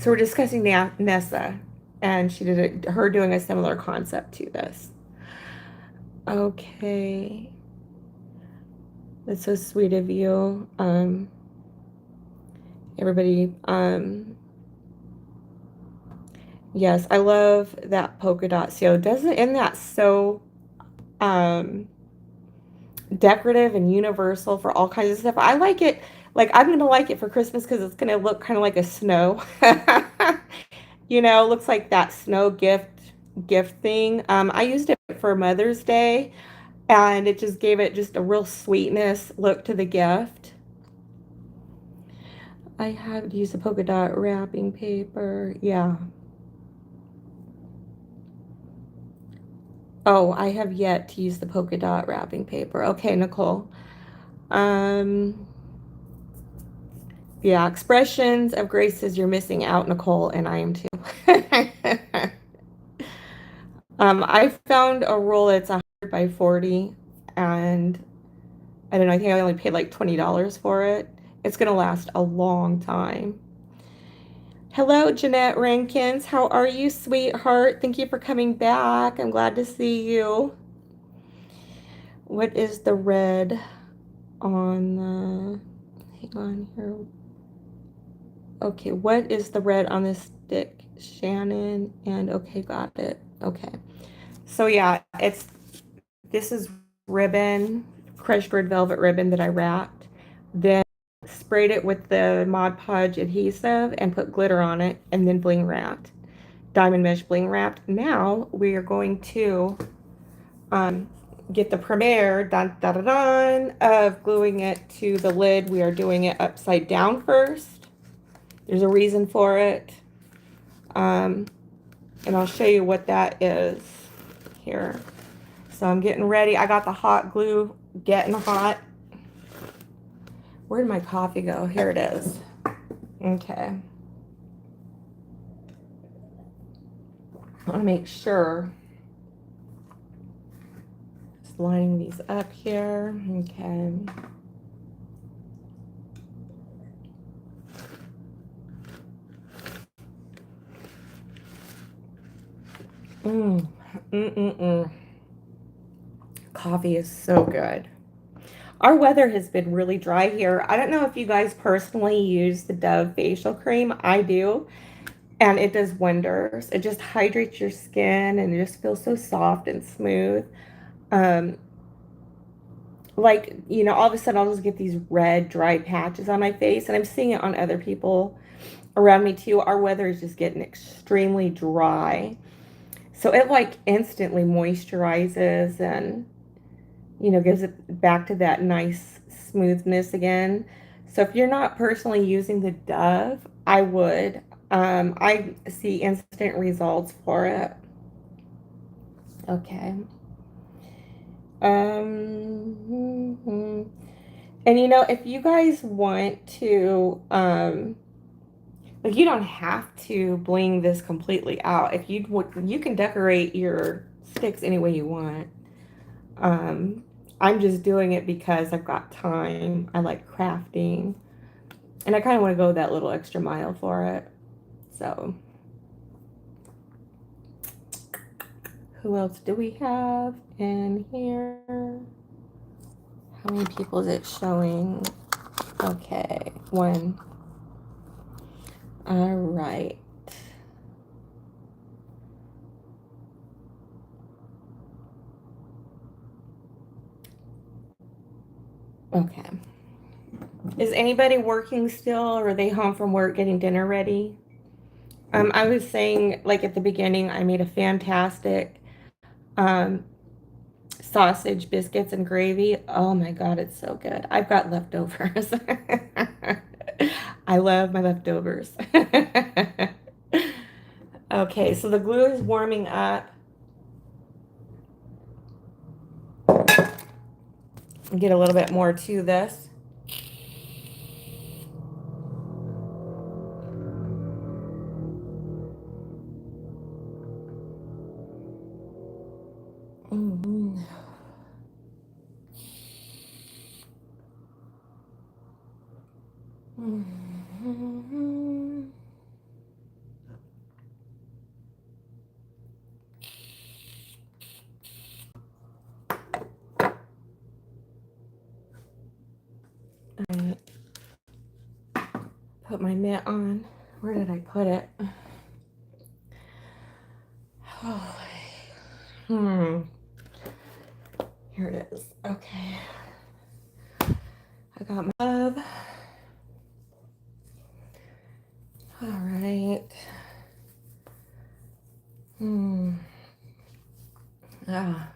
we're discussing Nessa, and she did her doing a similar concept to this. Okay. That's so sweet of you. Everybody, yes, I love that polka dot seal. Isn't that so decorative and universal for all kinds of stuff? I like it. Like, I'm gonna like it for Christmas because it's gonna look kind of like a snow. You know, looks like that snow gift thing. I used it for Mother's Day, and it just gave it just a real sweetness look to the gift. I have to use the polka dot wrapping paper. Yeah. Oh, I have yet to use the polka dot wrapping paper. Okay, Nicole. Yeah, expressions of grace says you're missing out, Nicole, and I am too. I found a roll that's 100 by 40, and I don't know, I think I only paid like $20 for it. It's gonna last a long time. Hello, Jeanette Rankins. How are you, sweetheart? Thank you for coming back. I'm glad to see you. What is the red on the, hang on here. Okay, what is the red on this stick, Shannon? And okay, got it. Okay. So yeah, this is ribbon, crushed red velvet ribbon that I wrapped. Then sprayed it with the Mod Podge adhesive and put glitter on it, and then bling wrapped. Diamond mesh bling wrapped. Now we are going to get the premiere of gluing it to the lid. We are doing it upside down first. There's a reason for it. And I'll show you what that is here. So I'm getting ready. I got the hot glue getting hot. Where did my coffee go? Here it is. Okay. I want to make sure. Just lining these up here. Okay. Mm, mm, mm, mm. Coffee is so good. Our weather has been really dry here. I don't know if you guys personally use the Dove facial cream. I do, and it does wonders. It just hydrates your skin and it just feels so soft and smooth. Um, like, you know, all of a sudden I'll just get these red, dry patches on my face, and I'm seeing it on other people around me too. Our weather is just getting extremely dry. So it like instantly moisturizes and, you know, gives it back to that nice smoothness again. So if you're not personally using the Dove, I would. I see instant results for it. Okay. Um, and you know, if you guys want to, like, you don't have to bling this completely out. If you would, you can decorate your sticks any way you want. Um, I'm just doing it because I've got time. I like crafting, and I kind of want to go that little extra mile for it. So, who else do we have in here? How many people is it showing? Okay, one. All right. Okay. Is anybody working still, or are they home from work getting dinner ready? I was saying, like at the beginning, I made a fantastic um, sausage, biscuits, and gravy. Oh my God, it's so good. I've got leftovers. I love my leftovers. Okay, so the glue is warming up. Get a little bit more to this. Mm-hmm. Mm-hmm. All right. Put my mitt on. Where did I put it? Oh. Here it is. Okay. I got my glove. All right. Ah.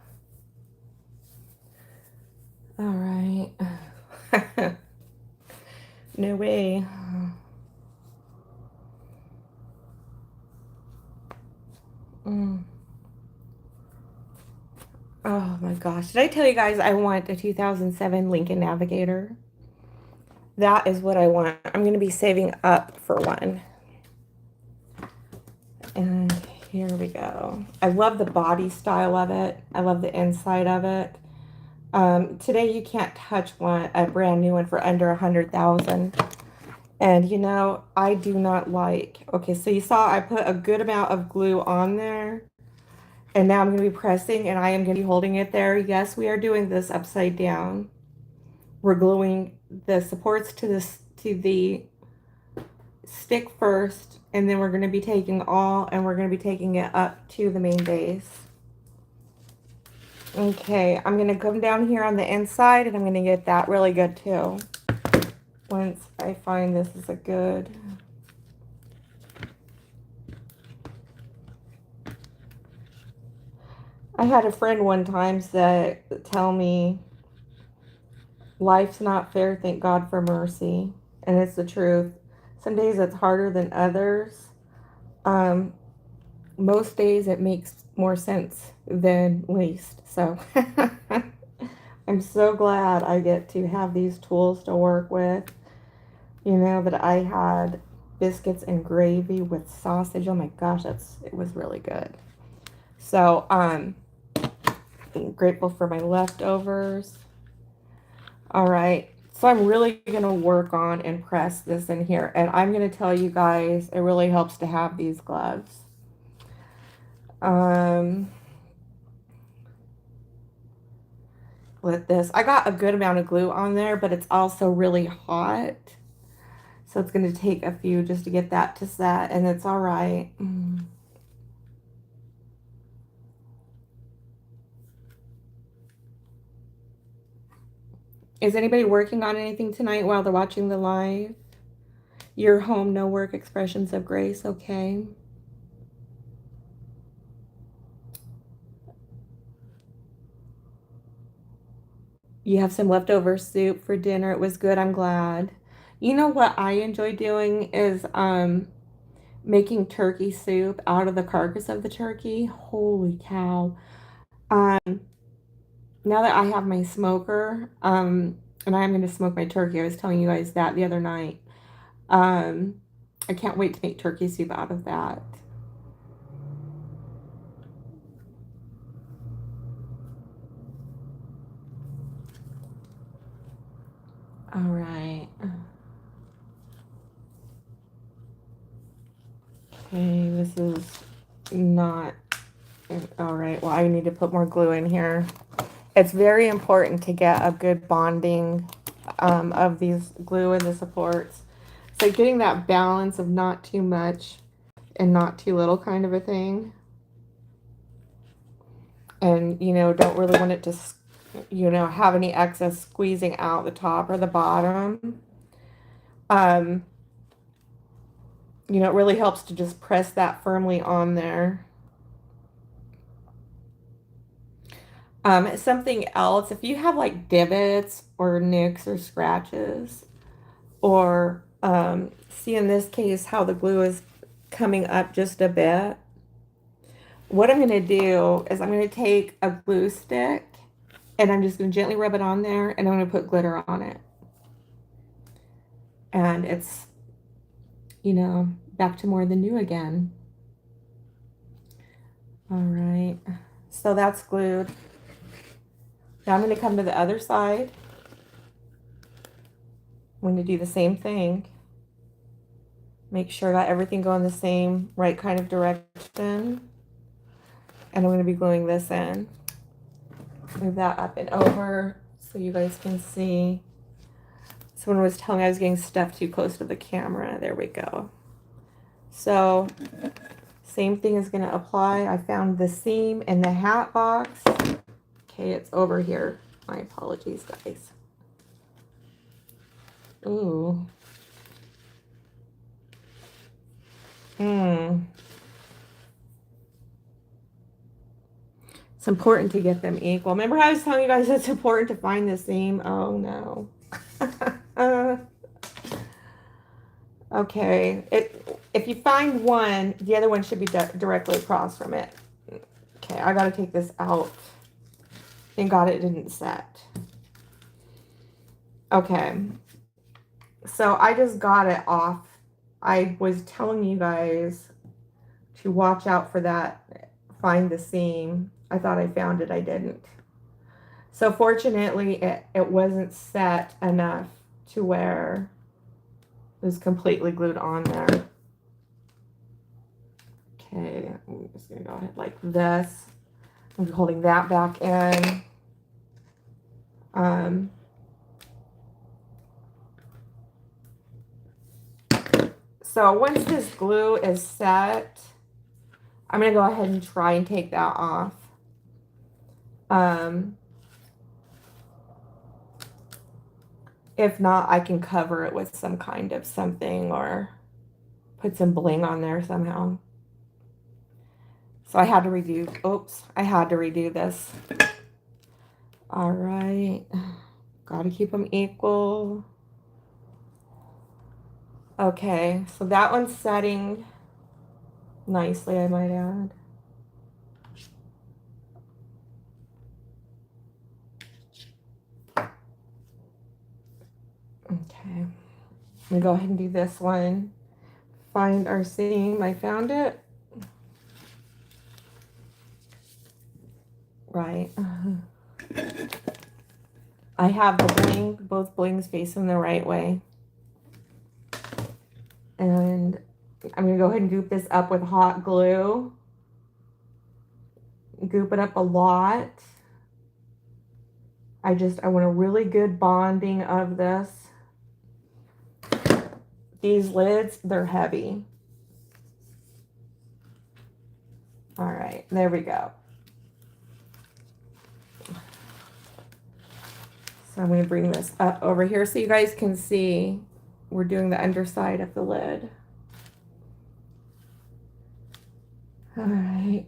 All right. No way. Mm. Oh my gosh. Did I tell you guys I want a 2007 Lincoln Navigator? That is what I want. I'm going to be saving up for one. And here we go. I love the body style of it. I love the inside of it. Today you can't touch a brand new one for under 100,000. And you know, I do not like, okay, so you saw I put a good amount of glue on there, and now I'm going to be pressing, and I am going to be holding it there. Yes, we are doing this upside down. We're gluing the supports to the stick first, and then we're going to be taking and we're going to be taking it up to the main base. Okay, I'm going to come down here on the inside, and I'm going to get that really good too. Once I find this is a good... I had a friend one time tell me, life's not fair, thank God for mercy. And it's the truth. Some days it's harder than others. Most days it makes more sense than least. So I'm so glad I get to have these tools to work with. You know, that I had biscuits and gravy with sausage. Oh my gosh, it was really good. So I'm grateful for my leftovers. All right, so I'm really gonna work on and press this in here, and I'm gonna tell you guys, it really helps to have these gloves. Um, with this, I got a good amount of glue on there, but it's also really hot. So it's going to take a few just to get that to set, and it's all right. Is anybody working on anything tonight while they're watching the live? Your home, no work, expressions of grace, okay. You have some leftover soup for dinner. It was good, I'm glad. You know what I enjoy doing is making turkey soup out of the carcass of the turkey. Holy cow. Um, now that I have my smoker, and I'm going to smoke my turkey, I was telling you guys that the other night. Um, I can't wait to make turkey soup out of that. All right. Okay, this is not all right. Well, I need to put more glue in here. It's very important to get a good bonding of these glue and the supports. So getting that balance of not too much and not too little kind of a thing. And, you know, don't really want it to, you know, have any excess squeezing out the top or the bottom. You know, it really helps to just press that firmly on there. Something else, if you have like divots or nicks or scratches, or see in this case how the glue is coming up just a bit, what I'm going to do is I'm going to take a glue stick and I'm just going to gently rub it on there, and I'm going to put glitter on it. And it's, you know, back to more than new again. All right. So that's glued. Now I'm going to come to the other side. I'm going to do the same thing. Make sure I got everything going the same right kind of direction. And I'm going to be gluing this in. Move that up and over so you guys can see. Someone was telling me I was getting stuff too close to the camera. There we go. So same thing is going to apply. I found the seam in the hat box. Okay, it's over here. My apologies, guys. Ooh. It's important to get them equal. Remember how I was telling you guys it's important to find the seam? Oh, no. Okay. If you find one, the other one should be directly across from it. Okay, I got to take this out. Thank God it didn't set. Okay. So I just got it off. I was telling you guys to watch out for that. Find the seam. I thought I found it. I didn't. So fortunately, it wasn't set enough to where it was completely glued on there. Okay, I'm just going to go ahead like this. I'm holding that back in. So once this glue is set, I'm going to go ahead and try and take that off. If not, I can cover it with some kind of something or put some bling on there somehow. So I had to redo, oops, I had to redo this. All right, got to keep them equal. Okay, so that one's setting nicely, I might add. Okay, I'm gonna go ahead and do this one. Find our seam, I found it. Right. I have the bling, both blings facing the right way. And I'm going to go ahead and goop this up with hot glue. goop it up a lot. I want a really good bonding of this. These lids, they're heavy. All right, there we go. So I'm going to bring this up over here so you guys can see we're doing the underside of the lid. All right.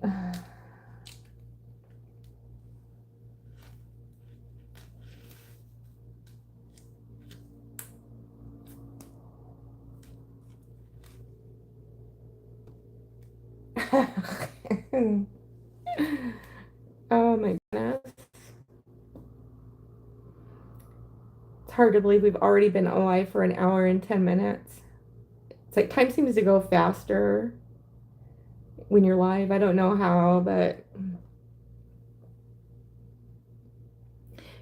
Oh my goodness. It's hard to believe we've already been alive for an hour and 10 minutes. It's like time seems to go faster when you're live. I don't know how, but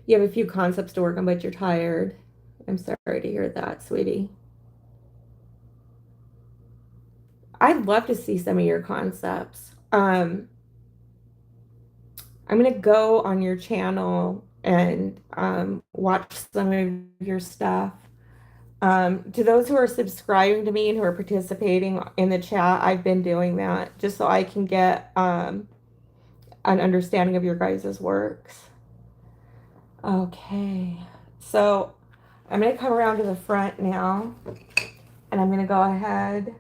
you have a few concepts to work on, but you're tired. I'm sorry to hear that, sweetie. I'd love to see some of your concepts. I'm going to go on your channel and watch some of your stuff. To those who are subscribing to me and who are participating in the chat, I've been doing that just so I can get an understanding of your guys' works. Okay, so I'm going to come around to the front now, and I'm going to go ahead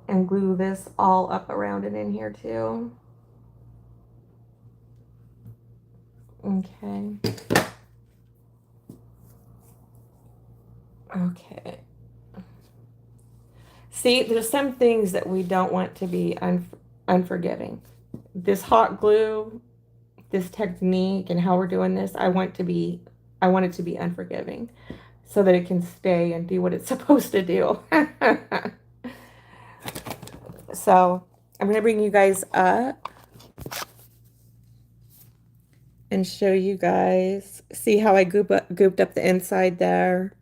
and glue this all up around and in here too. Okay. Okay. See, there's some things that we don't want to be unforgiving. This hot glue, this technique, and how we're doing this, I want it to be unforgiving so that it can stay and do what it's supposed to do. So I'm going to bring you guys up and show you guys. See how I gooped up the inside there?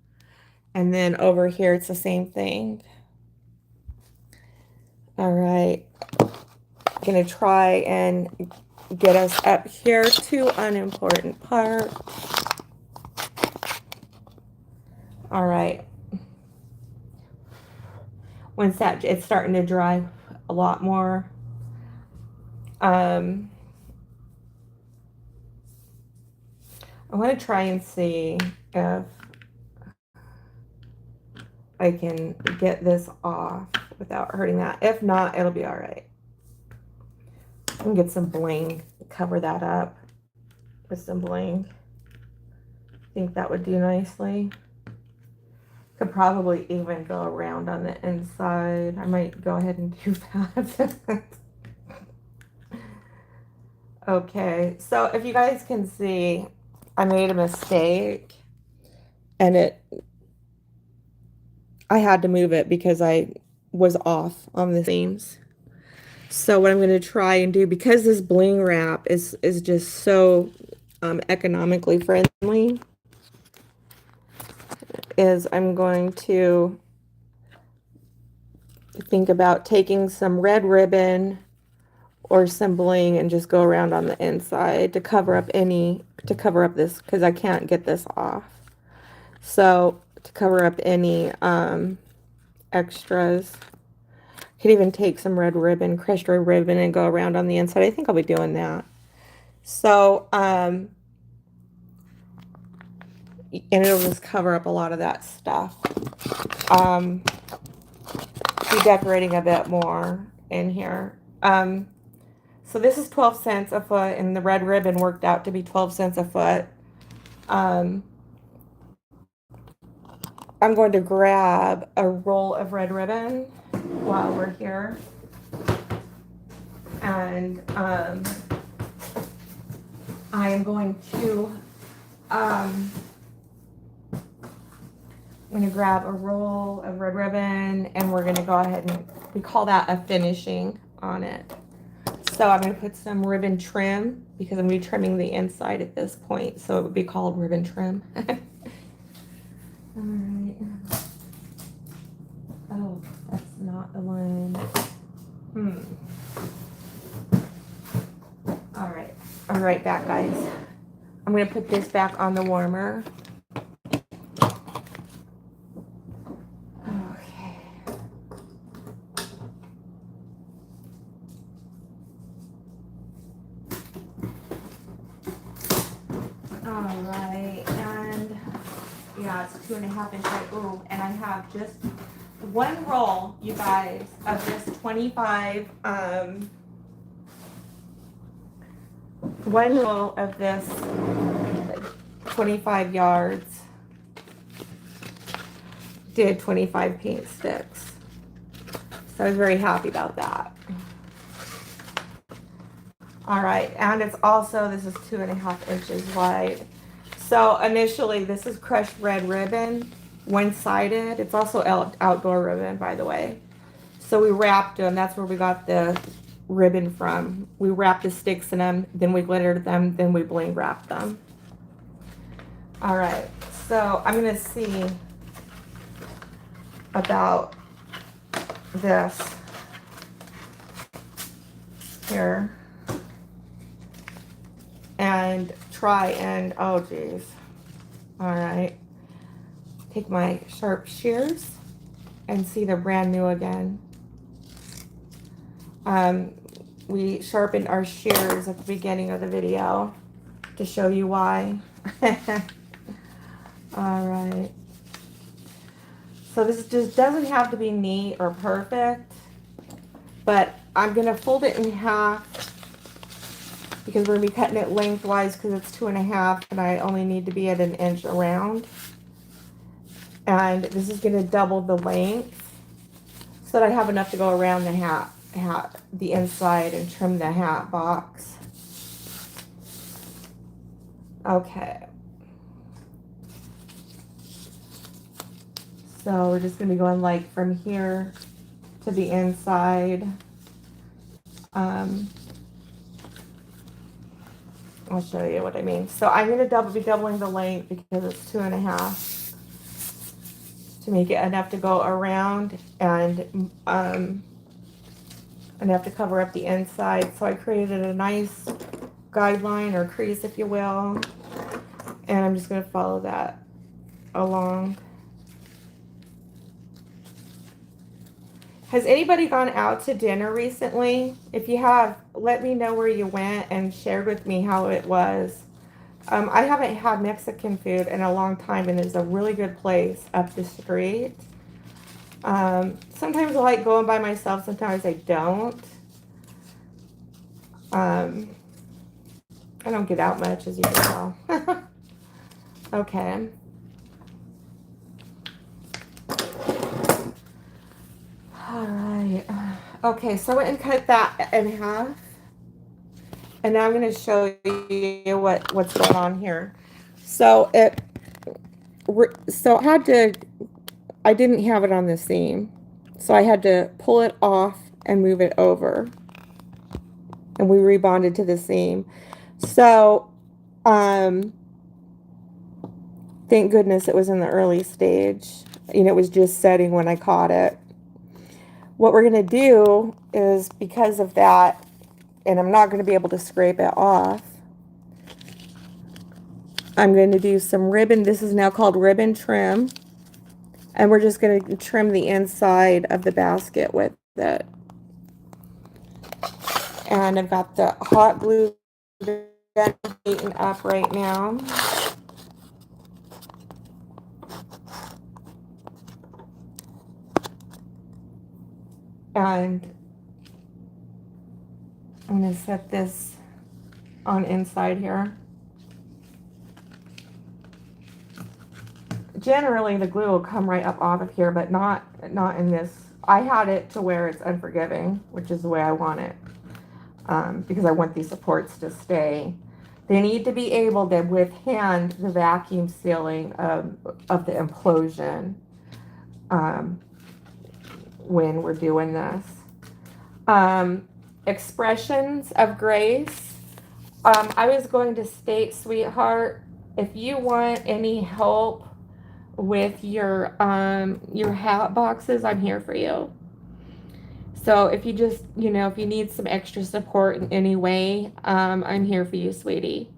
And then over here, it's the same thing. All right. I'm going to try and get us up here to unimportant part. All right. Once that it's starting to dry a lot more. I want to try and see if I can get this off without hurting that. If not, it'll be all right. I can get some bling to cover that up with some bling. I think that would do nicely. Could probably even go around on the inside. I might go ahead and do that. Okay, so if you guys can see, I made a mistake and I had to move it because I was off on the seams. So what I'm going to try and do, because this bling wrap is just so economically friendly, is I'm going to think about taking some red ribbon or some bling and just go around on the inside to cover up this, because I can't get this off. So to cover up any extras, could even take some red ribbon, crushed red ribbon, and go around on the inside. I think I'll be doing that. So and it'll just cover up a lot of that stuff. Be decorating a bit more in here. So this is 12 cents a foot, and the red ribbon worked out to be 12 cents a foot. I'm going to grab a roll of red ribbon while we're here. And I am going to I'm going to grab a roll of red ribbon, and we're going to go ahead and we call that a finishing on it. So I'm going to put some ribbon trim because I'm going to be trimming the inside at this point. So it would be called ribbon trim. All right. Oh, that's not the one. be right back, guys. I'm going to put this back on the warmer. Okay. All right, and yeah, it's 2.5 inch. Ooh, and I have just one roll, you guys, of this 25, one roll of this 25 yards did 25 paint sticks. So I was very happy about that. All right, and it's also, this is 2.5 inches wide. So initially, this is crushed red ribbon, one-sided. It's also outdoor ribbon, by the way. So we wrapped them. That's where we got the ribbon from. We wrapped the sticks in them, then we glittered them, then we bling wrapped them. All right, so I'm gonna see about this here and try and, oh geez. All right, take my sharp shears and see they're brand new again. We sharpened our shears at the beginning of the video to show you why. All right. So this just doesn't have to be neat or perfect, but I'm gonna fold it in half because we're gonna be cutting it lengthwise because it's 2.5 and I only need to be at 1 inch around. And this is gonna double the length so that I have enough to go around the hat, the inside, and trim the hat box. Okay. So we're just gonna be going like from here to the inside. I'll show you what I mean. So I'm gonna be doubling the length because it's 2.5 to make it enough to go around and enough to cover up the inside. So I created a nice guideline or crease, if you will, and I'm just gonna follow that along. Has anybody gone out to dinner recently? If you have, let me know where you went and shared with me how it was. I haven't had Mexican food in a long time, and it's a really good place up the street. Sometimes I like going by myself, sometimes I don't. I don't get out much, as you can tell. Okay. All right. Okay, so I went and cut that in half. And now I'm going to show you what's going on here. So I didn't have it on the seam. So I had to pull it off and move it over. And we rebonded to the seam. So, thank goodness it was in the early stage. You know, it was just setting when I caught it. What we're going to do is, because of that, and I'm not going to be able to scrape it off, I'm going to do some ribbon. This is now called ribbon trim. And we're just going to trim the inside of the basket with it. And I've got the hot glue gun heating up right now. And I'm going to set this on inside here. Generally, the glue will come right up off of here, but not in this. I had it to where it's unforgiving, which is the way I want it, because I want these supports to stay. They need to be able to withstand the vacuum sealing of the implosion when we're doing this. Expressions of grace. I was going to state, sweetheart, if you want any help with your hat boxes, I'm here for you. So if you just, you know, if you need some extra support in any way, I'm here for you, sweetie.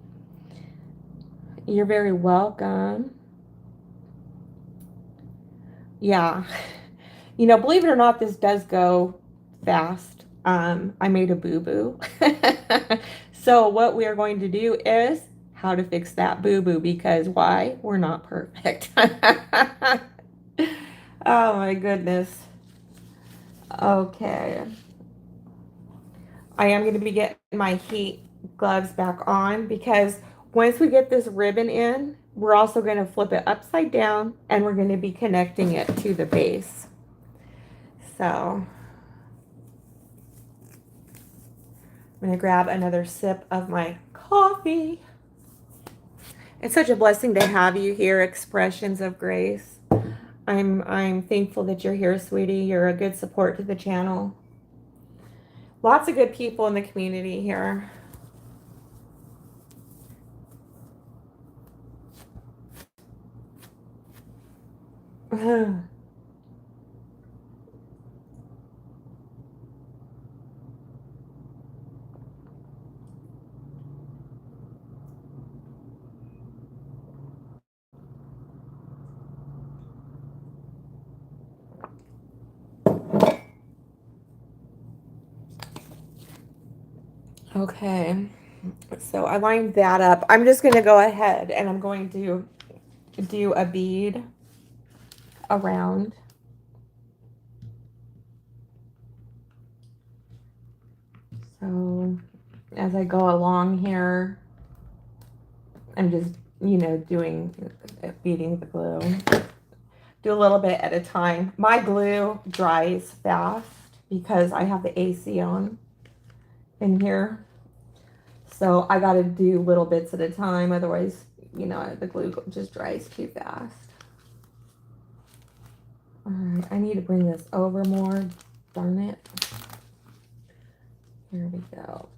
You're very welcome. Yeah. You know, believe it or not, this does go fast. I made a boo-boo. So what we are going to do is how to fix that boo-boo, because why? We're not perfect. Oh my goodness. Okay. I am going to be getting my heat gloves back on, because once we get this ribbon in, we're also going to flip it upside down and we're going to be connecting it to the base. So I'm going to grab another sip of my coffee. It's such a blessing to have you here, Expressions of Grace. I'm thankful that you're here, sweetie. You're a good support to the channel. Lots of good people in the community here. Okay, so I lined that up. I'm just going to go ahead and I'm going to do a bead around. So as I go along here, I'm just, you know, beating the glue. Do a little bit at a time. My glue dries fast because I have the AC on in here. So I got to do little bits at a time. Otherwise, you know, the glue just dries too fast. All right, I need to bring this over more. Darn it. Here we go.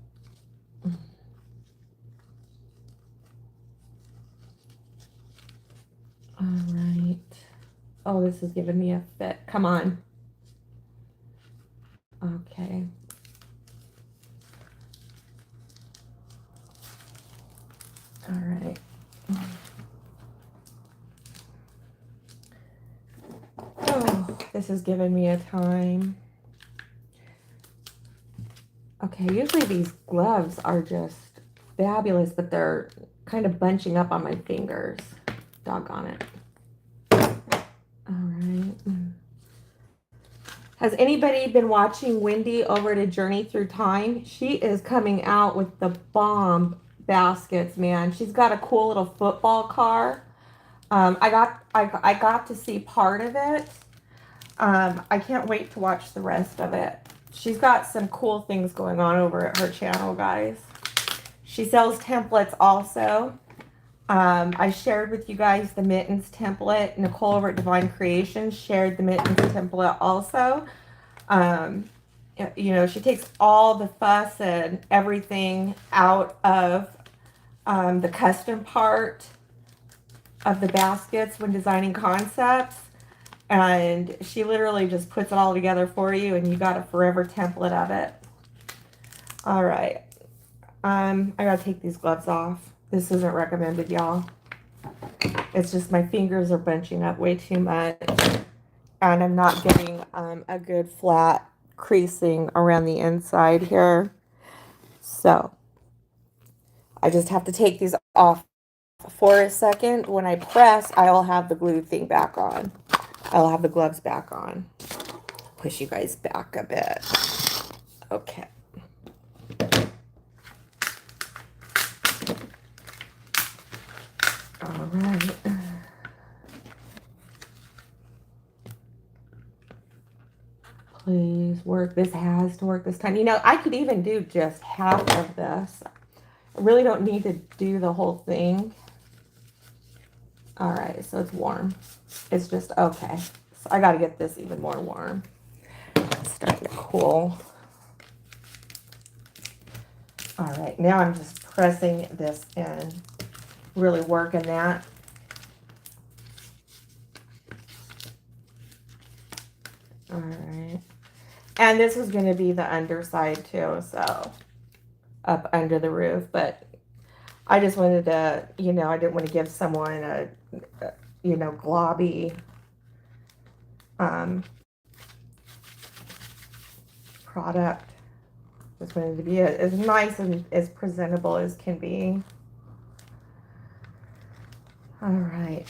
All right. Oh, this is giving me a fit. Come on. Okay. All right. Oh, this is giving me a time. Okay, usually these gloves are just fabulous, but they're kind of bunching up on my fingers. Doggone it. All right. Has anybody been watching Wendy over at A Journey Through Time? She is coming out with the bomb baskets, man. She's got a cool little football car. I got to see part of it. I can't wait to watch the rest of it. She's got some cool things going on over at her channel, guys. She sells templates also. I shared with you guys the mittens template. Nicole over at Divine Creations shared the mittens template also. You know, she takes all the fuss and everything out of the custom part of the baskets when designing concepts. And she literally just puts it all together for you, and you got a forever template of it. All right. I gotta take these gloves off. This isn't recommended, y'all. It's just my fingers are bunching up way too much, and I'm not getting a good flat creasing around the inside here. So I just have to take these off for a second. When I press, I will have the glue thing back on. I'll have the gloves back on. Push you guys back a bit. Okay. All right. Please work. This has to work this time. You know, I could even do just half of this. I really don't need to do the whole thing. All right, so it's warm. It's just okay. So I got to get this even more warm. It's starting to cool. All right, now I'm just pressing this in, really working that. All right. And this was going to be the underside too, so up under the roof. But I just wanted to, you know, I didn't want to give someone a you know, globby um, product. Just wanted to be as nice and as presentable as can be. All right.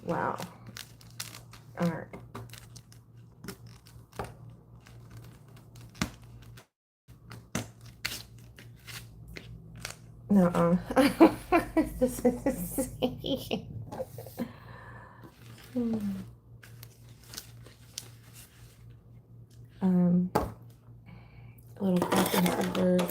Wow. All right. No. This is little packing scissors.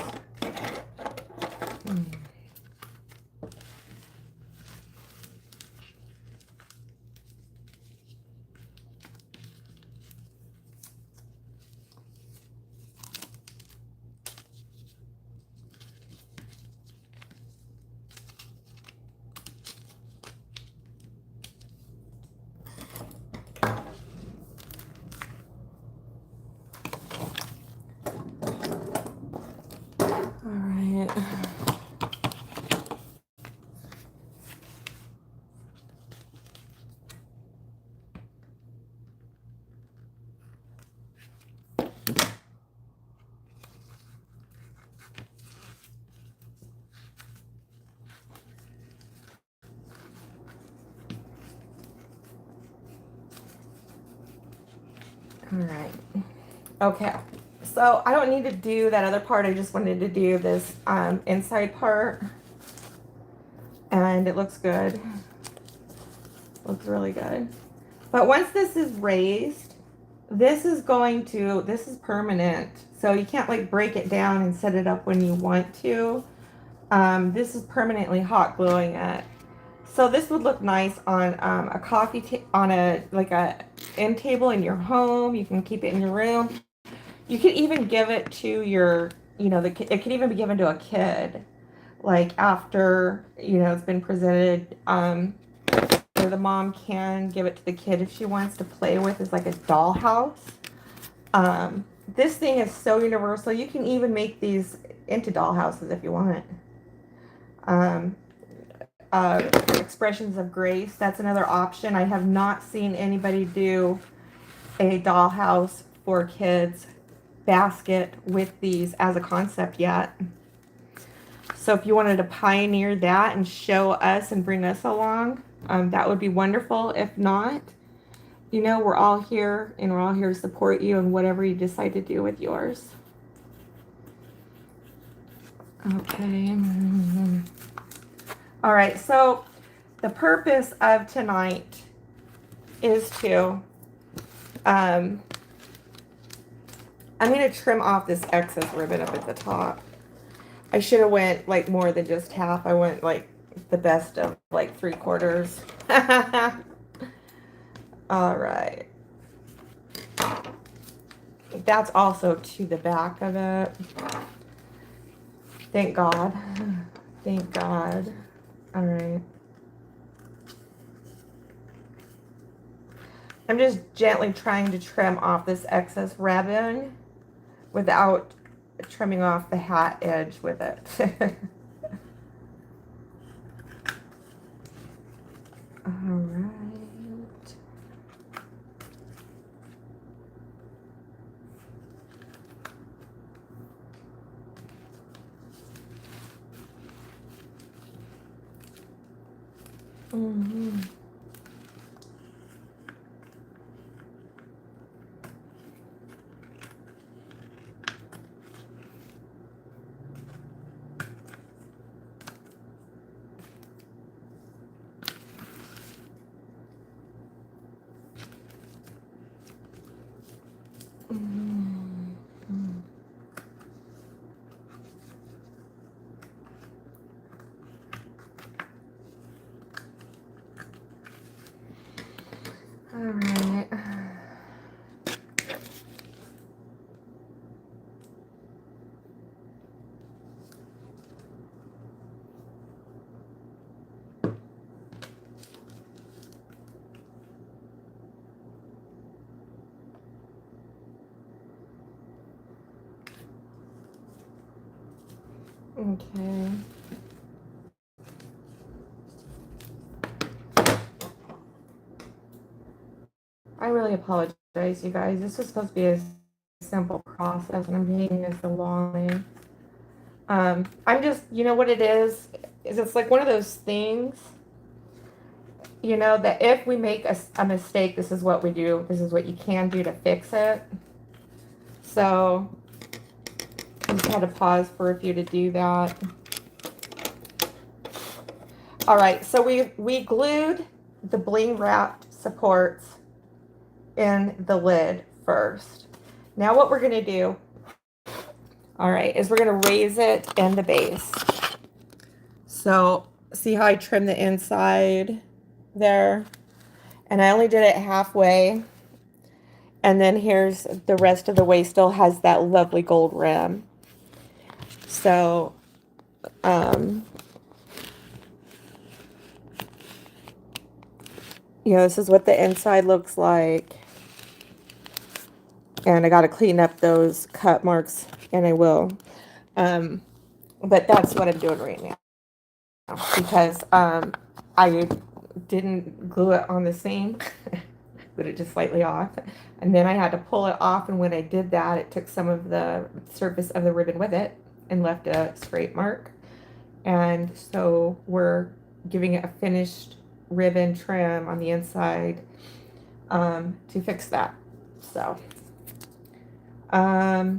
All right. All right. Okay. So I don't need to do that other part. I just wanted to do this inside part. And it looks good. Looks really good. But once this is raised, this is permanent. So you can't like break it down and set it up when you want to. This is permanently hot gluing it. So this would look nice on a on a end table in your home. You can keep it in your room. You could even give it to your, you know, it could even be given to a kid, like after, you know, it's been presented. Or the mom can give it to the kid if she wants to play with as like a dollhouse. This thing is so universal. You can even make these into dollhouses if you want. Expressions of grace, that's another option. I have not seen anybody do a dollhouse for kids basket with these as a concept yet. So if you wanted to pioneer that and show us and bring us along, that would be wonderful. If not, you know, we're all here and we're all here to support you in whatever you decide to do with yours. Okay. All right, so the purpose of tonight is to, I'm going to trim off this excess ribbon up at the top. I should have went like more than just half. I went like the best of like 3/4. All right. That's also to the back of it. Thank God. Thank God. All right. I'm just gently trying to trim off this excess ribbon without trimming off the hat edge with it. All right. Mm-hmm. All right. Okay. I really apologize, you guys. This was supposed to be a simple process, and I'm taking this a long way. I'm just, you know what it is it's like one of those things, you know, that if we make a mistake, this is what we do. This is what you can do to fix it. So I just had to pause for a few to do that. All right, so we glued the bling wrapped supports in the lid first. Now what we're gonna do, all right, is we're gonna raise it in the base. So see how I trimmed the inside there? And I only did it halfway. And then here's the rest of the way still has that lovely gold rim. So, you know, this is what the inside looks like. And I got to clean up those cut marks, and I will. But that's what I'm doing right now. Because I didn't glue it on the seam. Put it just slightly off. And then I had to pull it off, and when I did that, it took some of the surface of the ribbon with it and left a scrape mark. And so we're giving it a finished ribbon trim on the inside to fix that. So I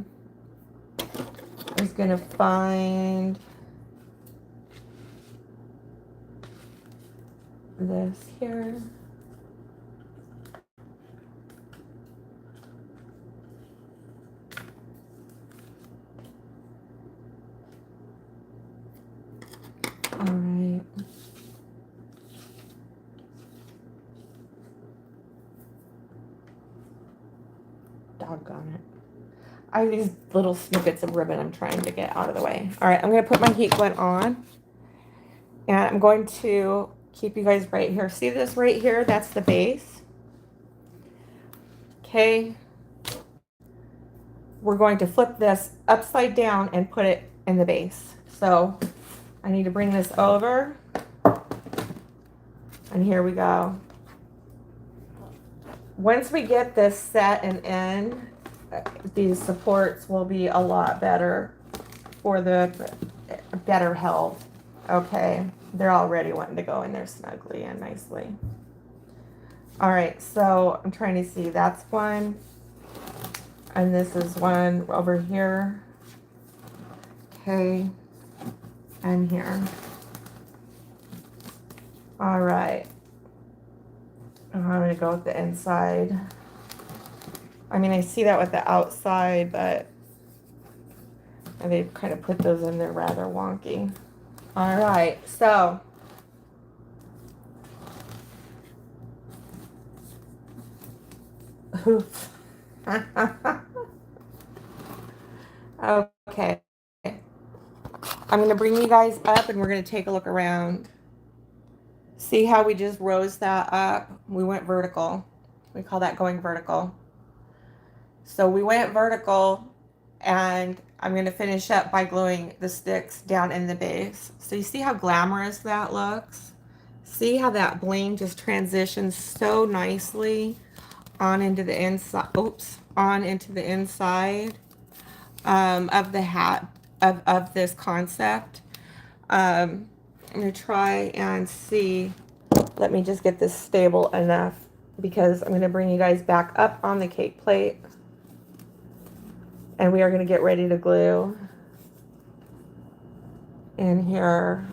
was gonna find this here. All right. Doggone it. I have these little snippets of ribbon I'm trying to get out of the way. All right, I'm going to put my heat gun on. And I'm going to keep you guys right here. See this right here? That's the base. Okay. We're going to flip this upside down and put it in the base. So I need to bring this over. And here we go. Once we get this set and in, these supports will be a lot better for the better health. Okay, they're already wanting to go in there snugly and nicely. All right, so I'm trying to see, that's one, and this is one over here. Okay, and here. All right, I'm gonna go with the inside. I mean, I see that with the outside, but they've kind of put those in there rather wonky. All right, so okay. I'm going to bring you guys up and we're going to take a look around. See how we just rose that up? We went vertical. We call that going vertical. So we went vertical, and I'm going to finish up by gluing the sticks down in the base. So you see how glamorous that looks? See how that bling just transitions so nicely on into the inside, on into the inside of the hat of this concept. I'm going to try and see, let me just get this stable enough, because I'm going to bring you guys back up on the cake plate, and we are going to get ready to glue in here.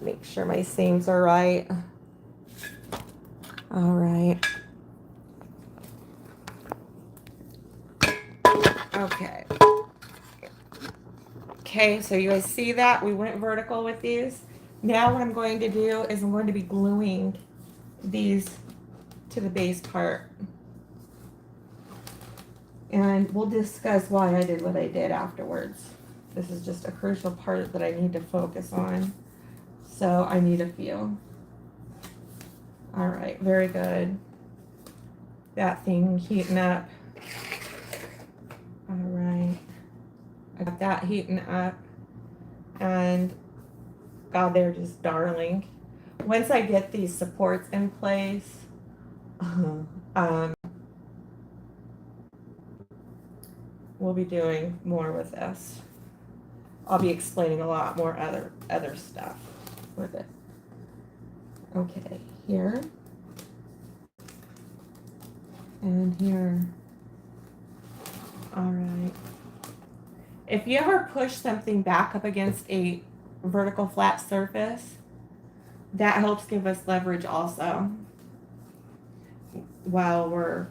Make sure my seams are right. All right. Okay. Okay, so you guys see that? We went vertical with these. Now what I'm going to do is I'm going to be gluing these to the base part. And we'll discuss why I did what I did afterwards. This is just a crucial part that I need to focus on. So I need a few. All right, very good. That thing heating up. All right. I got that heating up. And God, they're just darling. Once I get these supports in place, we'll be doing more with this. I'll be explaining a lot more other stuff with it. Okay, here and here. All right. If you ever push something back up against a vertical flat surface, that helps give us leverage also while we're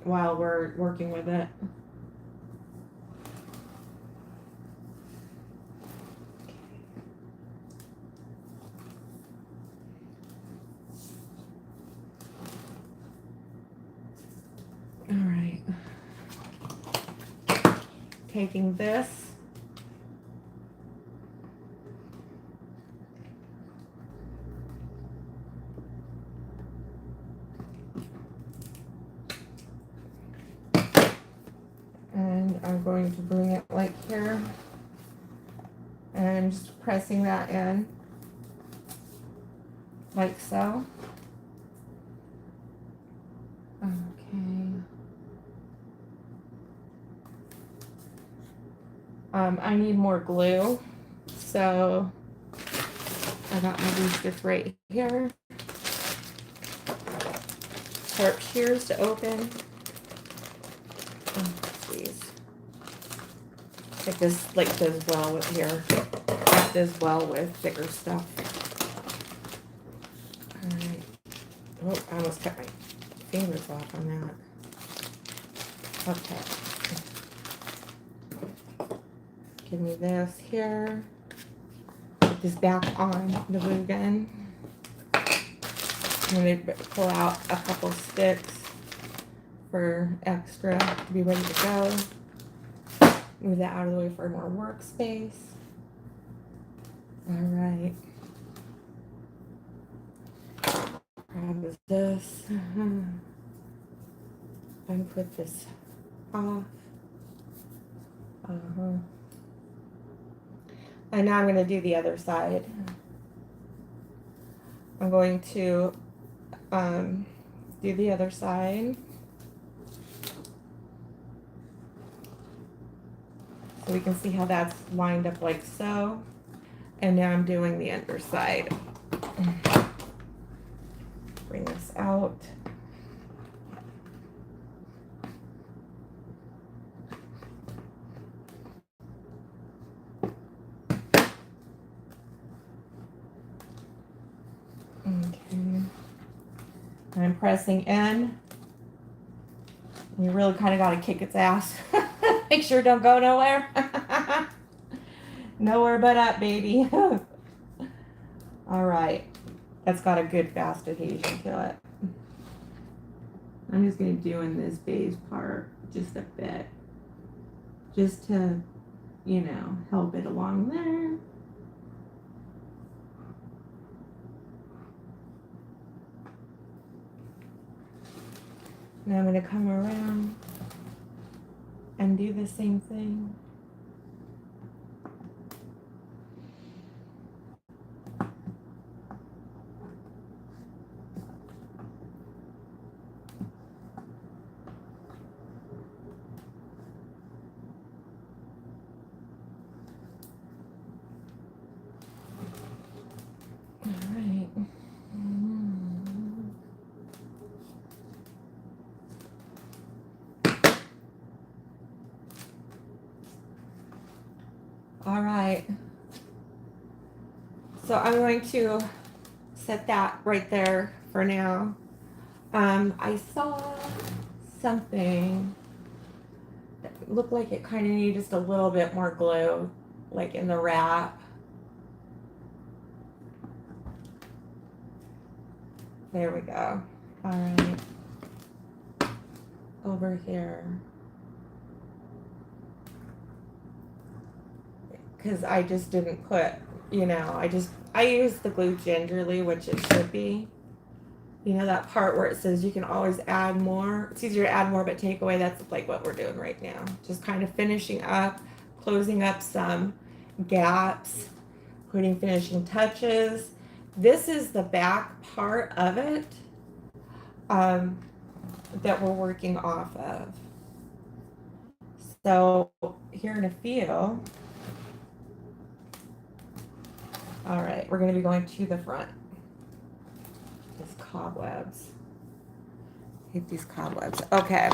while we're working with it. All right. Taking this, and I'm going to bring it like here, and I'm just pressing that in like so. Okay. I need more glue, so I got my glue stick right here. Sharp shears to open. Oh, jeez. Like this, like does well with here. That does well with thicker stuff. All right. Oh, I almost cut my fingers off on that. Okay. Give me this here. Put this back on the glue gun. I'm going to pull out a couple sticks for extra to be ready to go. Move that out of the way for more workspace. All right. Grab this. And put this off. And now I'm going to do the other side. I'm going to do the other side. So we can see how that's lined up like so. And now I'm doing the underside. Bring this out. Okay. I'm pressing in. You really kind of got to kick its ass. Make sure it don't go nowhere. Nowhere but up, baby. All right. That's got a good fast adhesion to it. I'm just going to do in this beige part just a bit. Just to, you know, help it along there. Now I'm going to come around and do the same thing. All right. All right, so I'm going to set that right there for now. I saw something that looked like it kind of needed just a little bit more glue, like in the wrap. There we go. All right, over here. Because I just didn't put, you know, I use the glue gingerly, which it should be. You know, that part where it says you can always add more. It's easier to add more, but take away. That's like what we're doing right now. Just kind of finishing up, closing up some gaps, putting finishing touches. This is the back part of it that we're working off of. So here in a few, all right, we're going to be going to the front. These cobwebs. I hate these cobwebs. Okay.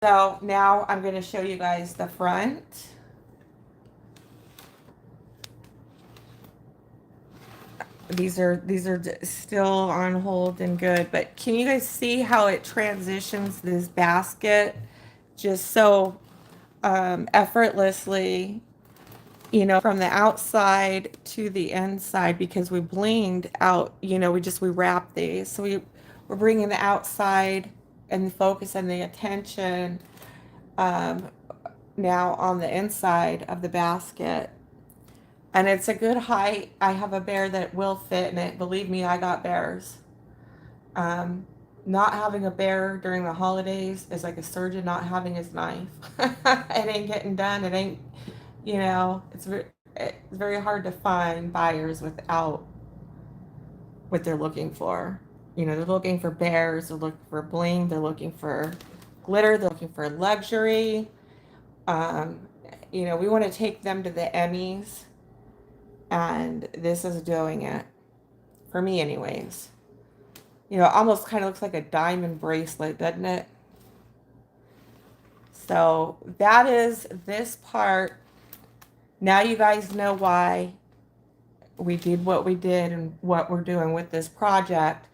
So now I'm going to show you guys the front. These are still on hold and good, but can you guys see how it transitions this basket just so effortlessly, you know, from the outside to the inside, because we blinged out, you know, we wrap these. So we're bringing the outside and the focus and the attention now on the inside of the basket. And it's a good height. I have a bear that will fit in it. Believe me, I got bears. Not having a bear during the holidays is like a surgeon not having his knife. It ain't getting done. It ain't, you know, it's very hard to find buyers without what they're looking for. You know, they're looking for bears, they're looking for bling, they're looking for glitter, they're looking for luxury. You know, we want to take them to the Emmys, and this is doing it. For me, anyways. You know, it almost kind of looks like a diamond bracelet, doesn't it? So that is this part. Now you guys know why we did what we did and what we're doing with this project.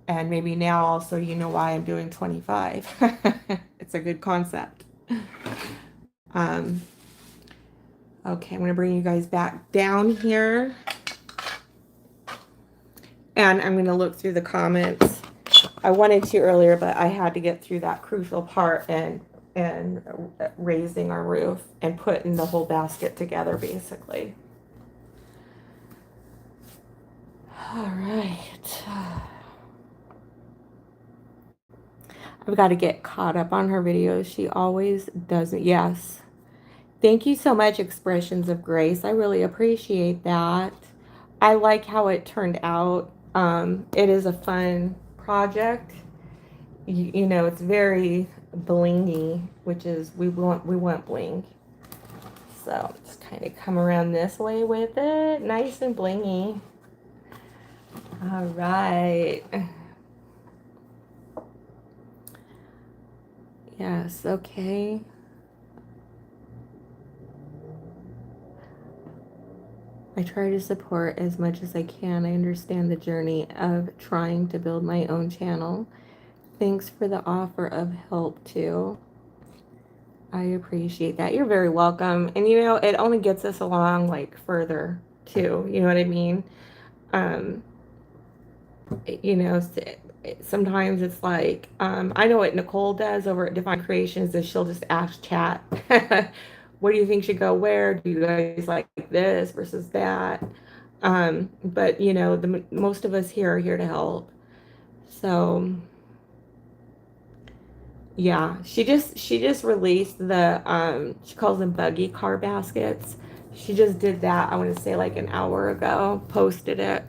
And maybe now also you know why I'm doing 25. It's a good concept. Okay, I'm going to bring you guys back down here. And I'm going to look through the comments. I wanted to earlier, but I had to get through that crucial part and raising our roof and putting the whole basket together, basically. All right. I've got to get caught up on her videos. She always doesn't. Yes. Thank you so much, Expressions of Grace. I really appreciate that. I like how it turned out. It is a fun project. You know, it's very blingy, which is we want bling. So just kind of come around this way with it, nice and blingy. All right. Yes. Okay. I try to support as much as I can. I understand the journey of trying to build my own channel. Thanks for the offer of help too. I appreciate that. You're very welcome. And you know, it only gets us along like further too. You know what I mean? You know, sometimes it's like, I know what Nicole does over at Divine Creations is she'll just ask chat, what do you think should go where? Do you guys like this versus that? But you know, most of us here are here to help. So yeah, she just released the she calls them buggy car baskets. She just did that, I want to say like an hour ago, posted it.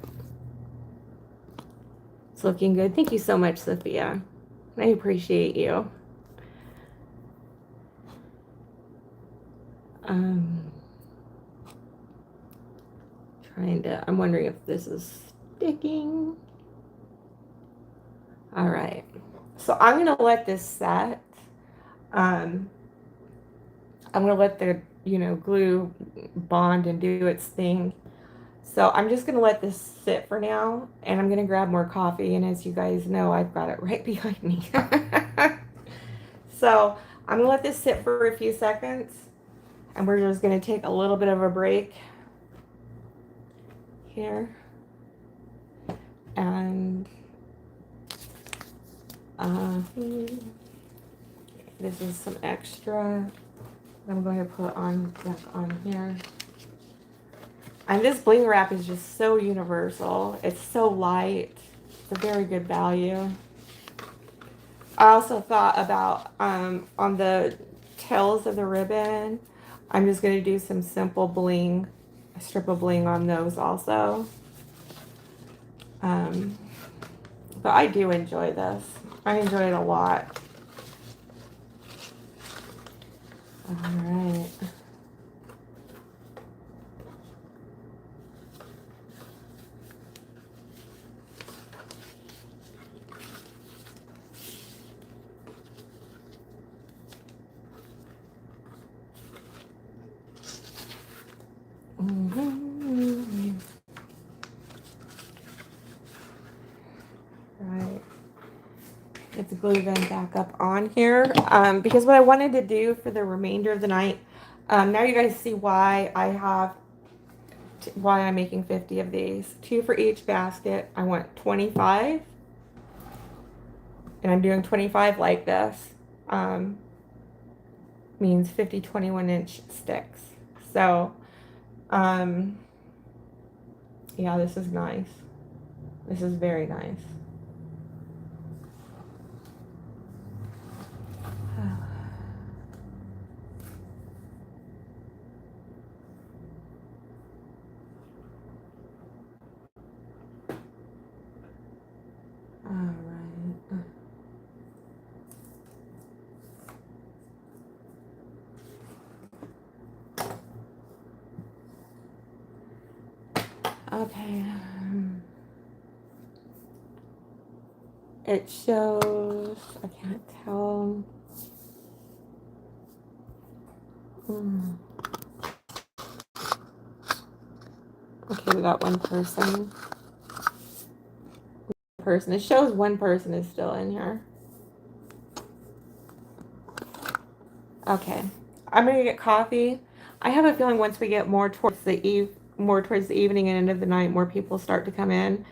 It's looking good. Thank you so much, Sophia. I appreciate you. I'm wondering if this is sticking. All right. So I'm going to let this set. I'm going to let the, you know, glue bond and do its thing. So I'm just going to let this sit for now, and I'm going to grab more coffee. And as you guys know, I've got it right behind me. So I'm going to let this sit for a few seconds, and we're just going to take a little bit of a break here. And this is some extra I'm going to put on back on here. And this bling wrap is just so universal. It's so light. It's a very good value. I also thought about on the tails of the ribbon, I'm just going to do some simple bling, a strip of bling on those also. But I do enjoy this. I enjoy it a lot. All right. Right. Get the glue gun back up on here. Because what I wanted to do for the remainder of the night, now you guys see why why I'm making 50 of these. 2 for each basket. I want 25. And I'm doing 25 like this. Means 50 21-inch sticks. So, yeah, this is nice. This is very nice. All right. Okay. It shows, I can't tell. Okay, we got one person. It shows one person is still in here. Okay. I'm gonna get coffee. I have a feeling once we get more towards the evening and end of the night, more people start to come in.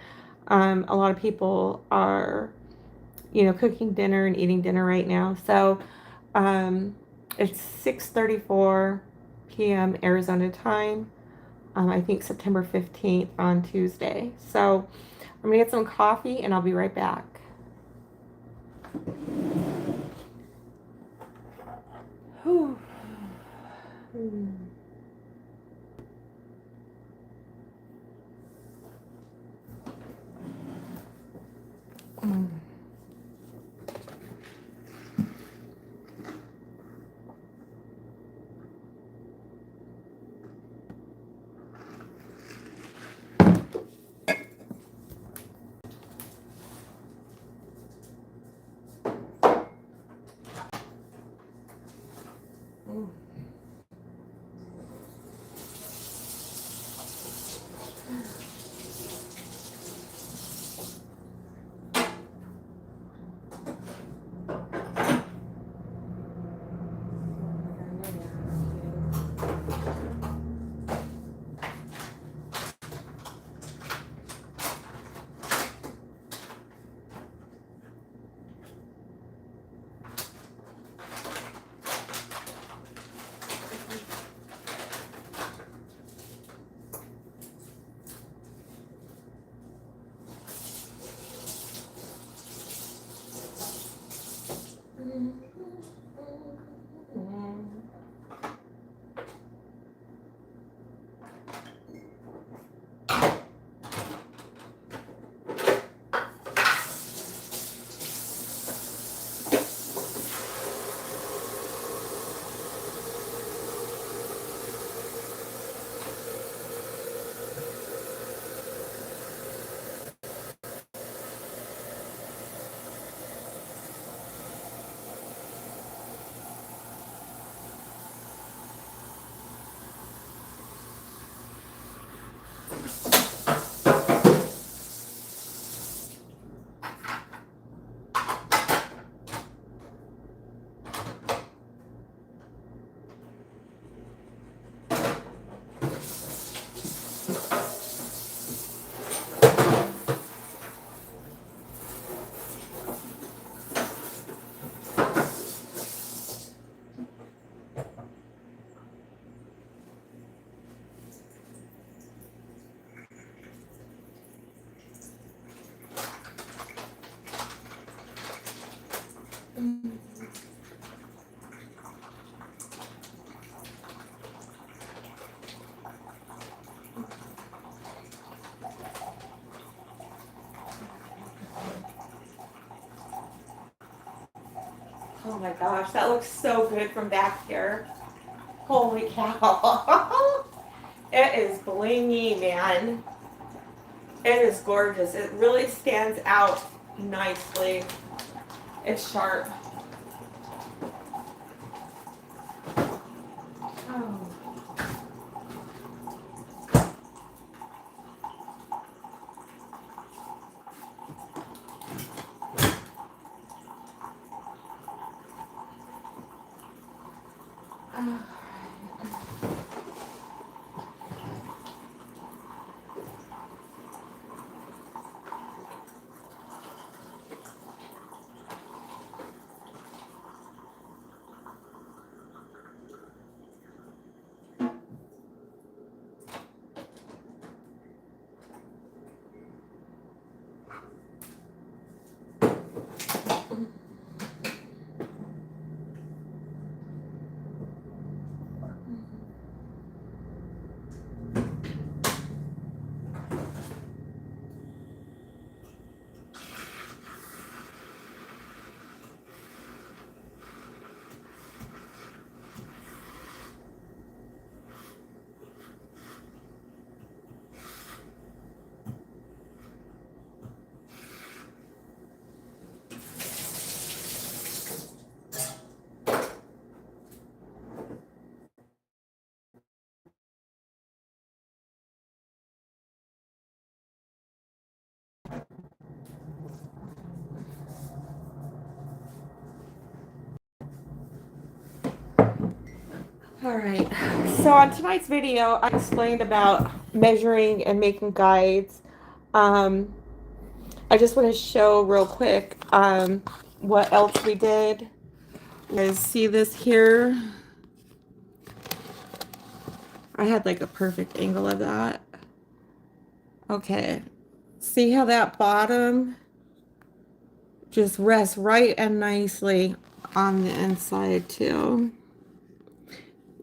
A lot of people are, cooking dinner and eating dinner right now. So, it's 6:34 p.m. Arizona time. I think September 15th on Tuesday. So, I'm gonna get some coffee and I'll be right back. Whew. Oh my gosh, that looks so good from back here. Holy cow. It is blingy, man. It is gorgeous. It really stands out nicely. It's sharp. Oh. All right, so on tonight's video, I explained about measuring and making guides. Um, I just want to show real quick what else we did. You guys see this here? I had like a perfect angle of that. Okay, see how that bottom just rests right and nicely on the inside too.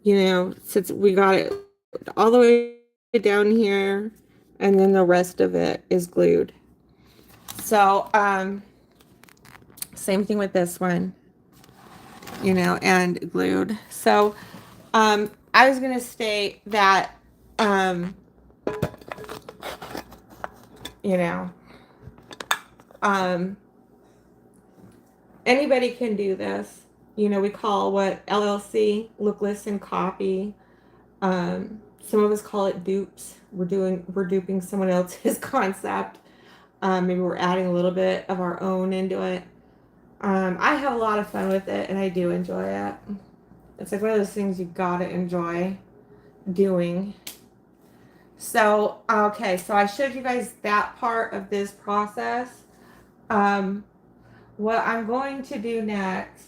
You know, since we got it all the way down here, and then the rest of it is glued. So, same thing with this one, you know, and glued. So, I was going to state that, you know, anybody can do this. You know, we call what LLC, look, listen, copy. Some of us call it dupes. We're duping someone else's concept. Maybe we're adding a little bit of our own into it. I have a lot of fun with it, and I do enjoy it. It's like one of those things you gotta enjoy doing. So, okay, so I showed you guys that part of this process. What I'm going to do next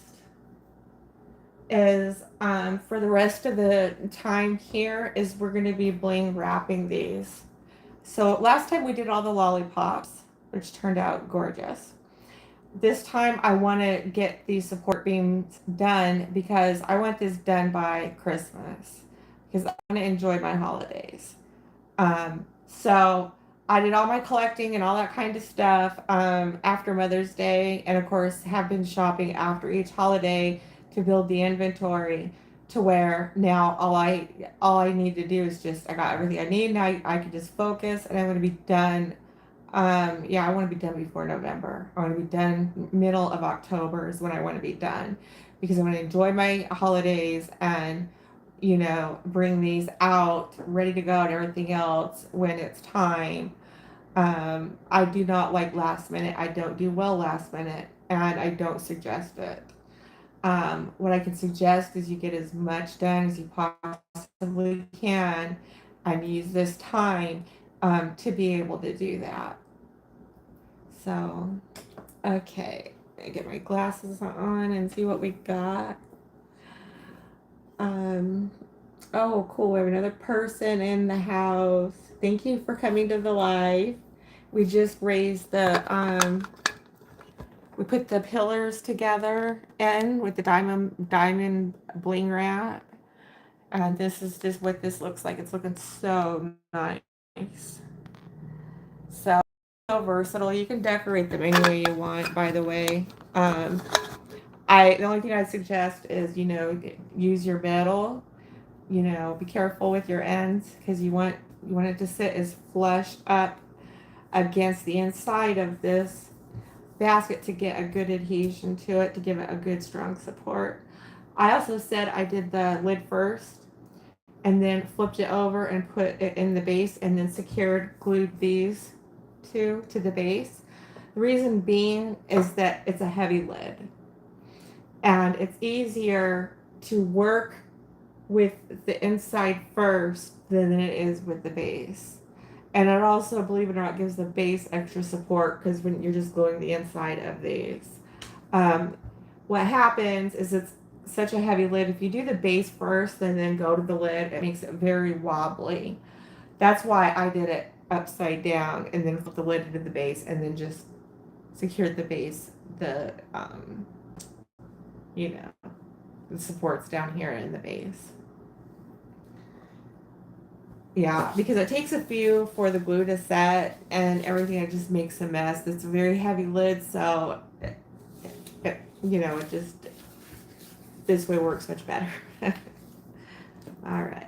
is, for the rest of the time here, is we're going to be bling wrapping these. So last time we did all the lollipops, which turned out gorgeous. This time I want to get these support beams done because I want this done by Christmas because I want to enjoy my holidays. So I did all my collecting and all that kind of stuff after Mother's Day, and of course have been shopping after each holiday to build the inventory to where now all I need to do is just I got everything I need. Now I can just focus and I'm going to be done. Yeah, I want to be done before November. I want to be done middle of October is when I want to be done because I want to enjoy my holidays and, you know, bring these out ready to go and everything else when it's time. I do not like last minute. I don't do well last minute, and I don't suggest it. What I can suggest is you get as much done as you possibly can and use this time to be able to do that. So, okay, I get my glasses on and see what we got. Oh, cool. We have another person in the house. Thank you for coming to the live. We just raised the, we put the pillars together in with the diamond bling wrap. And this is just what this looks like. It's looking so nice. So versatile. You can decorate them any way you want, by the way. The only thing I suggest is, use your metal. Be careful with your ends because you want it to sit as flush up against the inside of this basket to get a good adhesion to it, to give it a good strong support. I also said I did the lid first and then flipped it over and put it in the base and then glued these two to the base. The reason being is that it's a heavy lid and it's easier to work with the inside first than it is with the base. And it also, believe it or not, gives the base extra support because when you're just gluing the inside of these. Um, what happens is it's such a heavy lid. If you do the base first and then go to the lid, it makes it very wobbly. That's why I did it upside down and then put the lid into the base and then just secured the base, you know, the supports down here in the base. Yeah, because it takes a few for the glue to set and everything. It just makes a mess. It's a very heavy lid, so it just this way works much better. All right.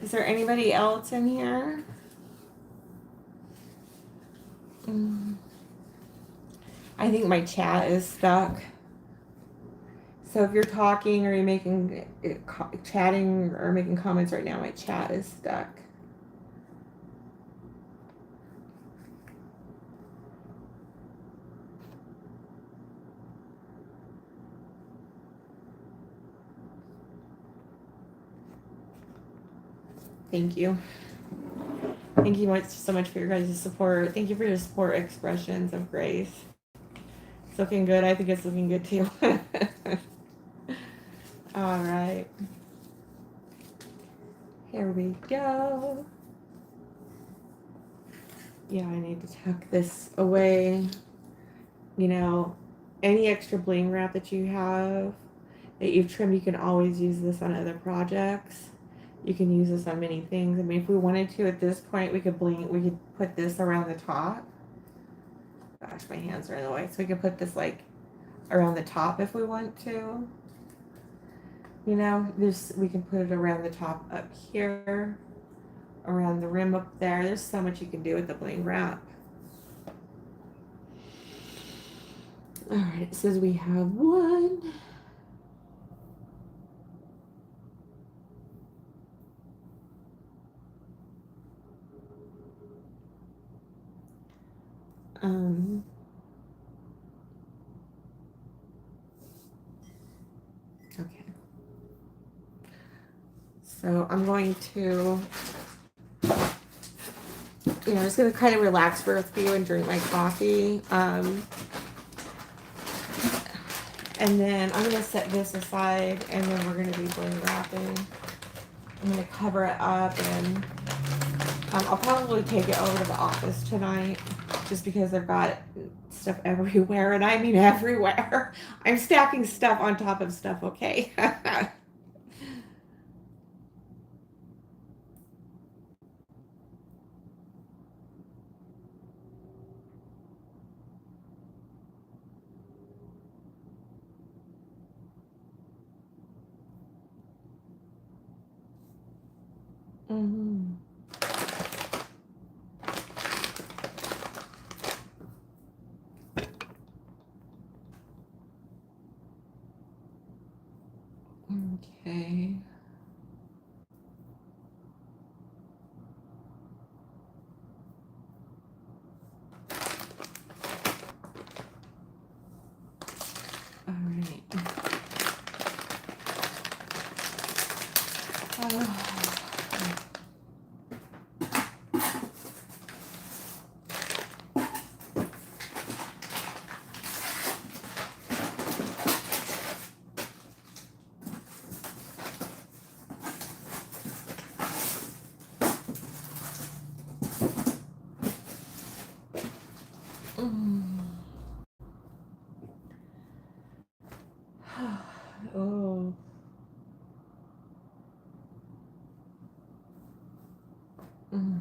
Is there anybody else in here? I think my chat is stuck. So if you're talking or you're chatting or making comments right now, my chat is stuck. Thank you. Thank you so much for your guys' support. Thank you for your support expressions of grace. It's looking good. I think it's looking good too. All right. Here we go. Yeah, I need to tuck this away. Any extra bling wrap that you have that you've trimmed, you can always use this on other projects. You can use this on many things. I mean, if we wanted to at this point, we could put this around the top. Gosh, my hands are in the way. So we could put this like around the top if we want to. We can put it around the top up here, around the rim up there. There's so much you can do with the bling wrap. All right, it says we have one. Okay. So I'm going to, I'm just going to kind of relax for a few and drink my coffee. And then I'm going to set this aside and then we're going to be bling wrapping. I'm going to cover it up and I'll probably take it over to the office tonight just because they've got stuff everywhere, and I mean everywhere. I'm stacking stuff on top of stuff, okay? Mm-hmm. Okay. All right. Oh. Mm.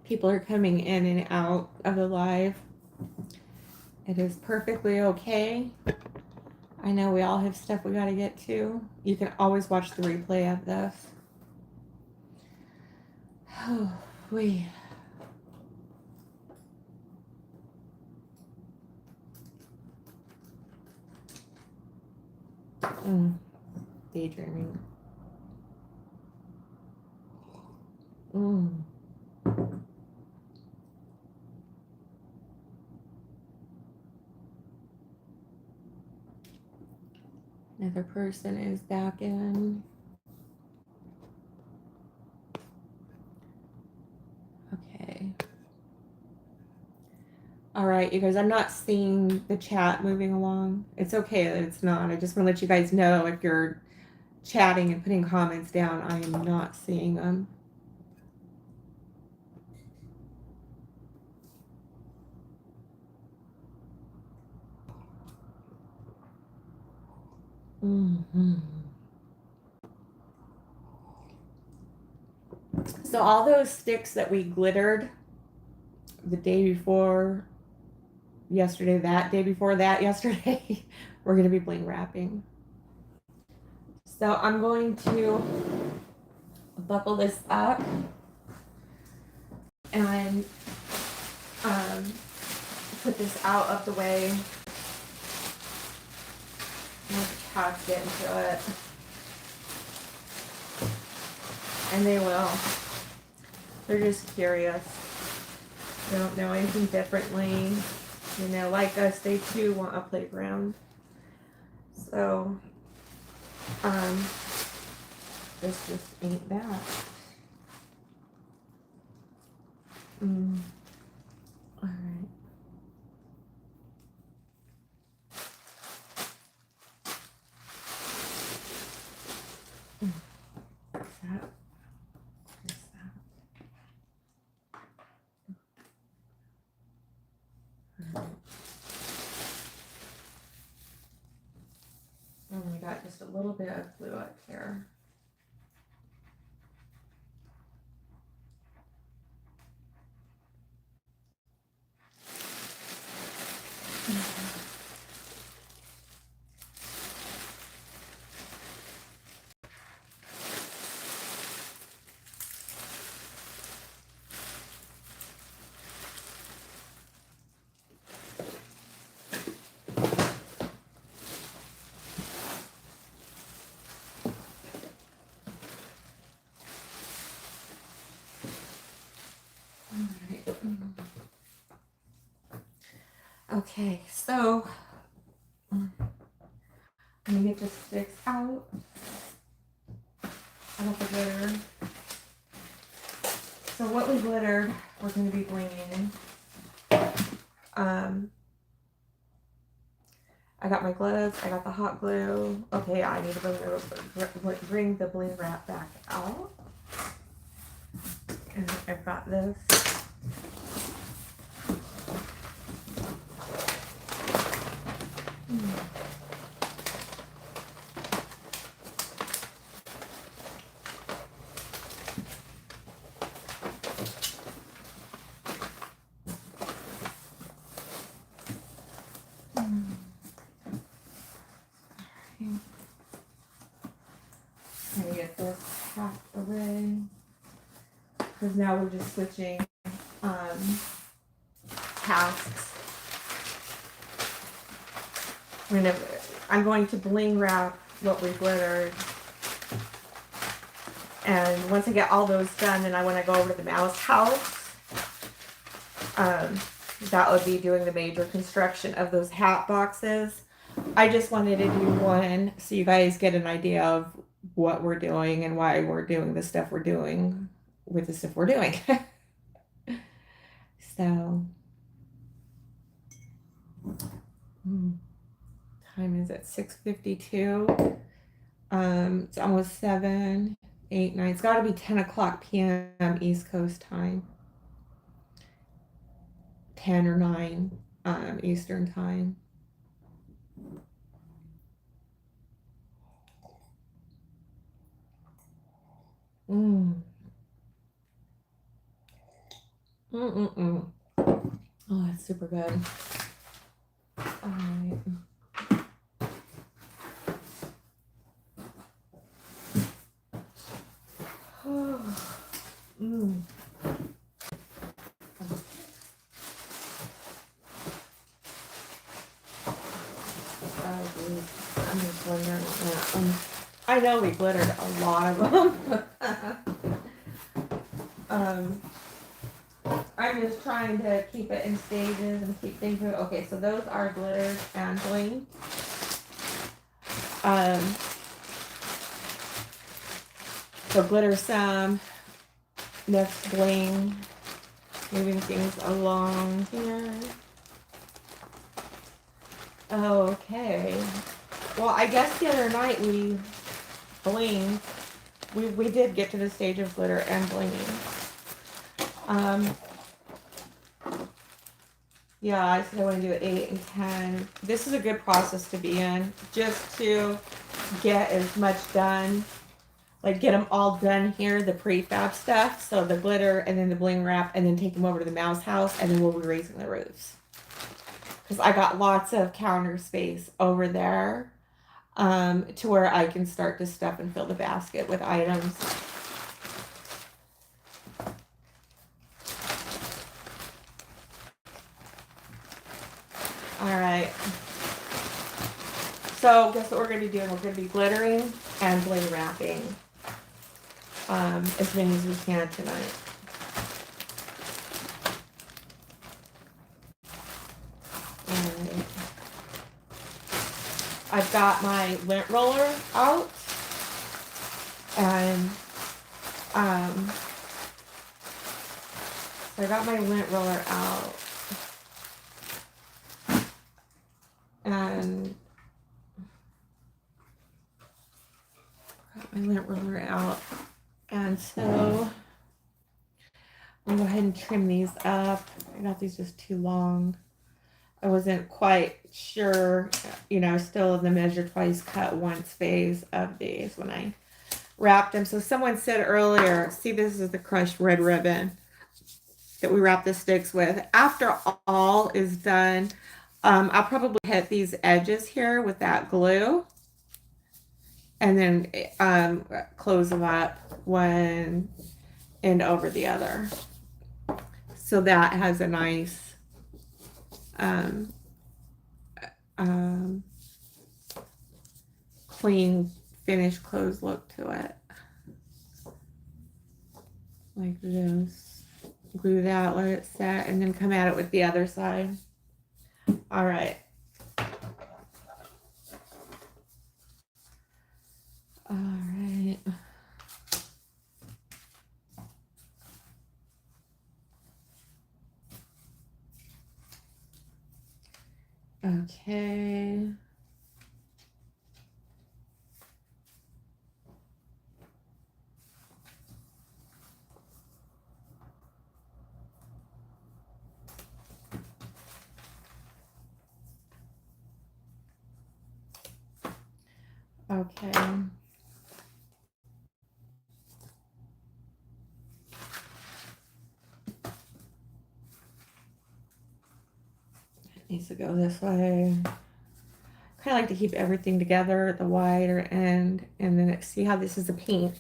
People are coming in and out of the live. It is perfectly okay. I know we all have stuff we got to get to. You can always watch the replay of this. Oh, we. Daydreaming. Another person is back in. Okay. All right, you guys, I'm not seeing the chat moving along. It's okay that it's not. I just want to let you guys know if you're chatting and putting comments down, I am not seeing them. So all those sticks that we glittered the day before yesterday, that day before that yesterday, we're going to be bling wrapping. So I'm going to buckle this up and put this out of the way. Let the cats get into it. And they will. They're just curious. They don't know anything differently. You know, like us, they too want a playground. So, this just ain't that. All right. That. Only got just a little bit of glue up here. Okay, so I'm gonna get the sticks out of the glitter. So what we glittered, we're gonna be blinging. I got my gloves, I got the hot glue. Okay, I need to bring the bling wrap back out. And I've got this. Let me get this half away. Because now we're just switching tasks. I'm going to bling wrap what we glittered. And once I get all those done, then I want to go over to the mouse house. That would be doing the major construction of those hat boxes. I just wanted to do one so you guys get an idea of what we're doing and why we're doing the stuff we're doing with the stuff we're doing. So, time is at 6:52. It's almost 7, 8, 9. It's got to be 10 o'clock p.m. East Coast time. 10 or 9 Eastern time. Mm-mm-mm. Oh, that's super good. All right. Mm. Oh, geez. I'm just wondering what I know we glittered a lot of them. I'm just trying to keep it in stages and keep things moving. Okay, so those are glittered and bling. So glitter some, next bling, moving things along here. Okay. Well, I guess the other night we bling. We did get to the stage of glitter and blinging. Yeah, I said I want to do 8 and 10. This is a good process to be in, just to get as much done, like get them all done here, the prefab stuff, so the glitter and then the bling wrap, and then take them over to the mouse house, and then we'll be raising the roofs. Because I got lots of counter space over there, to where I can start to stuff and fill the basket with items. All right. So guess what we're going to be doing? We're going to be glittering and bling wrapping as many as we can tonight. And I've got my lint roller out, and so I got my lint roller out, and got my lint roller out, and so I'm gonna go ahead and trim these up. I got these just too long. I wasn't quite sure, you know, still in the measure twice, cut once phase of these when I wrapped them. So someone said earlier, see, this is the crushed red ribbon that we wrap the sticks with. After all is done, I'll probably hit these edges here with that glue, and then close them up one end over the other. So that has a nice clean, finished, closed look to it. Like this. Glue that, let it set, and then come at it with the other side. All right. All right. Okay. Okay. It needs to go this way. Kind of like to keep everything together at the wider end, and then see how this is a paint.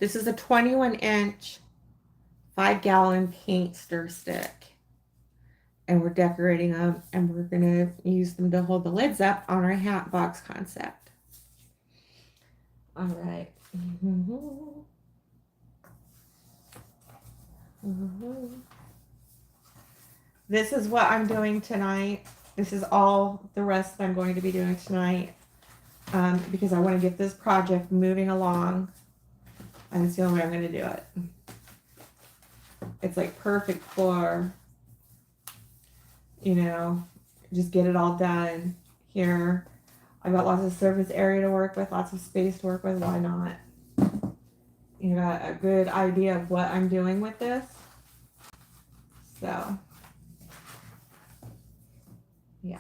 This is a 21-inch 5-gallon paint stir stick, and we're decorating them, and we're gonna use them to hold the lids up on our hat box concept. All right. This is what I'm doing tonight. This is all the rest that I'm going to be doing tonight, because I want to get this project moving along, and it's the only way I'm going to do it. It's like perfect for, you know, just get it all done here. I got lots of surface area to work with, lots of space to work with. Why not? You got a good idea of what I'm doing with this. So, yeah.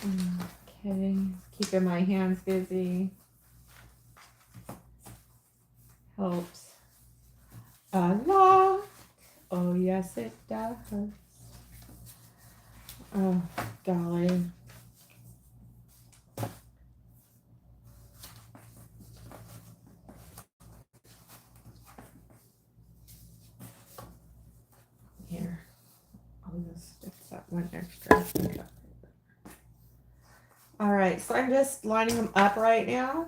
Okay, keeping my hands busy helps a lot. Oh, yes, it does. Oh, golly. Here, I'll just stick that one extra. All right, so I'm just lining them up right now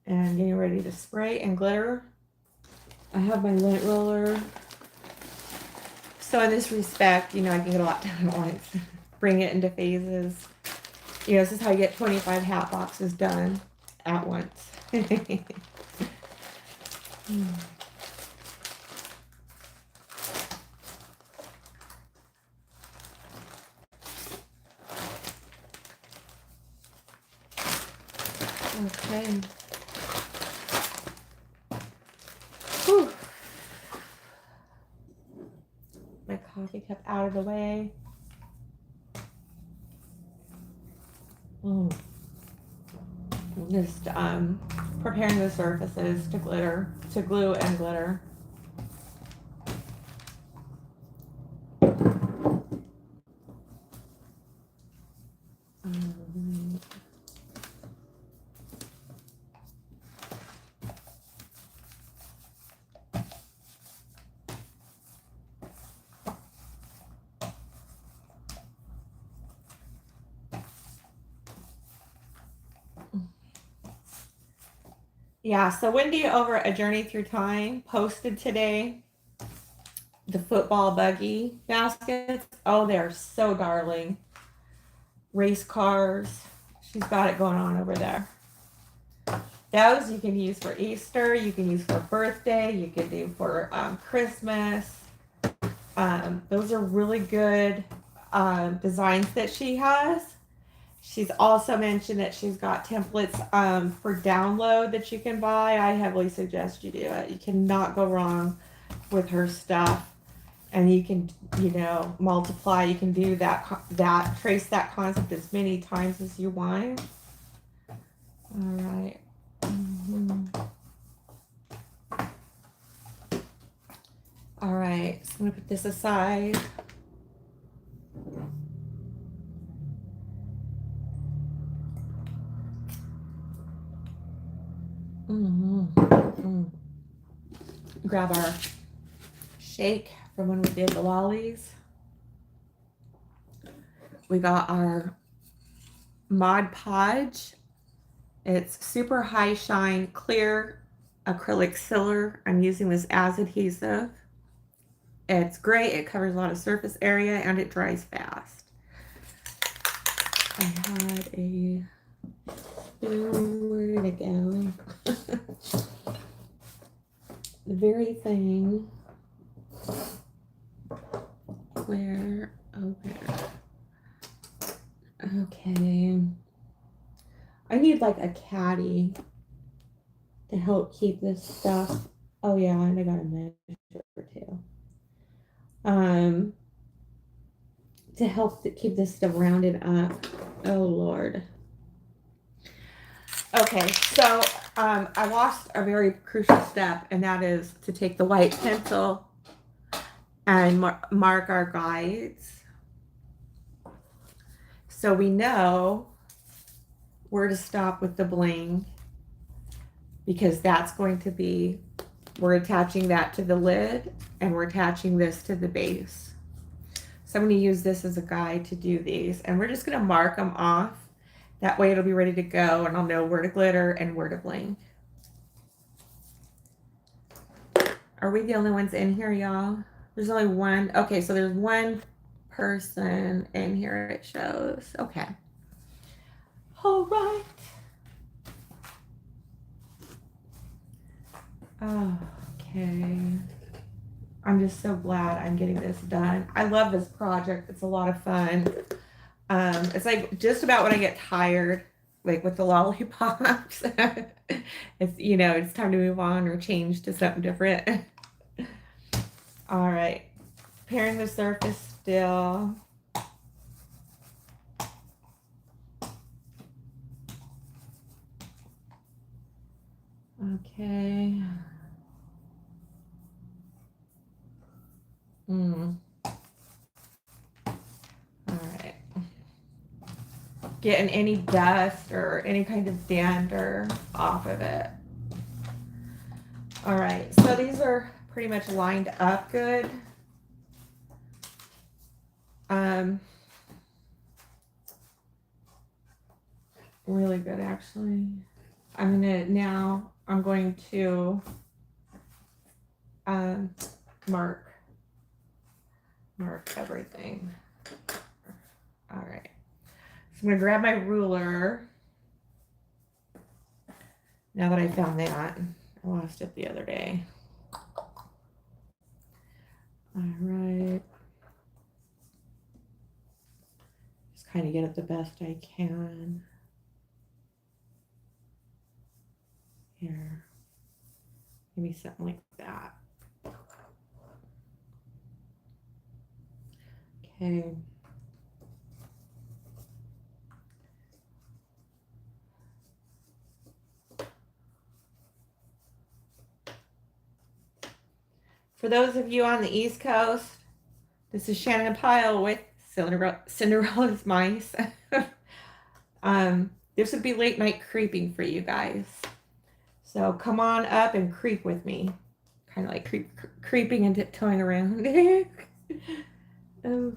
and getting ready to spray and glitter. I have my lint roller. So in this respect, you know, I can get a lot done at once. Bring it into phases. You know, this is how you get 25 hat boxes done at once. Okay. Whew. My coffee cup out of the way. Just preparing the surfaces to glitter, to glue and glitter. Yeah, so Wendy over A Journey Through Time posted today the football buggy baskets. Oh, they're so darling. Race cars. She's got it going on over there. Those you can use for Easter. You can use for birthday. You can do for Christmas. Those are really good designs that she has. She's also mentioned that she's got templates for download that you can buy. I heavily suggest you do it. You cannot go wrong with her stuff. And you can, you know, multiply. You can do that trace that concept as many times as you want. All right. All right, so I'm gonna put this aside. Grab our shake from when we did the lollies. We got our Mod Podge. It's super high shine, clear acrylic sealer. I'm using this as adhesive. It's great. It covers a lot of surface area and it dries fast. I had a spoon. Where did it go? The very thing where, okay. I need like a caddy to help keep this stuff. Oh yeah, and I got a measure too. To help keep this stuff rounded up. Oh Lord. Okay, so I lost a very crucial step, and that is to take the white pencil and mark our guides. So we know where to stop with the bling, because that's going to be, we're attaching that to the lid and we're attaching this to the base. So I'm going to use this as a guide to do these, and we're just going to mark them off. That way it'll be ready to go and I'll know where to glitter and where to bling. Are we the only ones in here, y'all? There's only one. Okay, so there's one person in here, it shows. Okay. All right. Okay. I'm just so glad I'm getting this done. I love this project. It's a lot of fun. It's like just about when I get tired, like with the lollipops, it's, you know, it's time to move on or change to something different. All right. Preparing the surface still. Okay. All right. Getting any dust or any kind of dander off of it. All right, so these are pretty much lined up good. Really good, actually. I'm going to mark everything. All right. So I'm gonna grab my ruler. Now that I found that, I lost it the other day. All right. Just kind of get it the best I can. Here. Maybe something like that. Okay. For those of you on the East Coast, this is Shannon Pyle with Cinderella's Mice. This would be late night creeping for you guys. So come on up and creep with me. Kind of like creeping and tiptoeing around. Oh.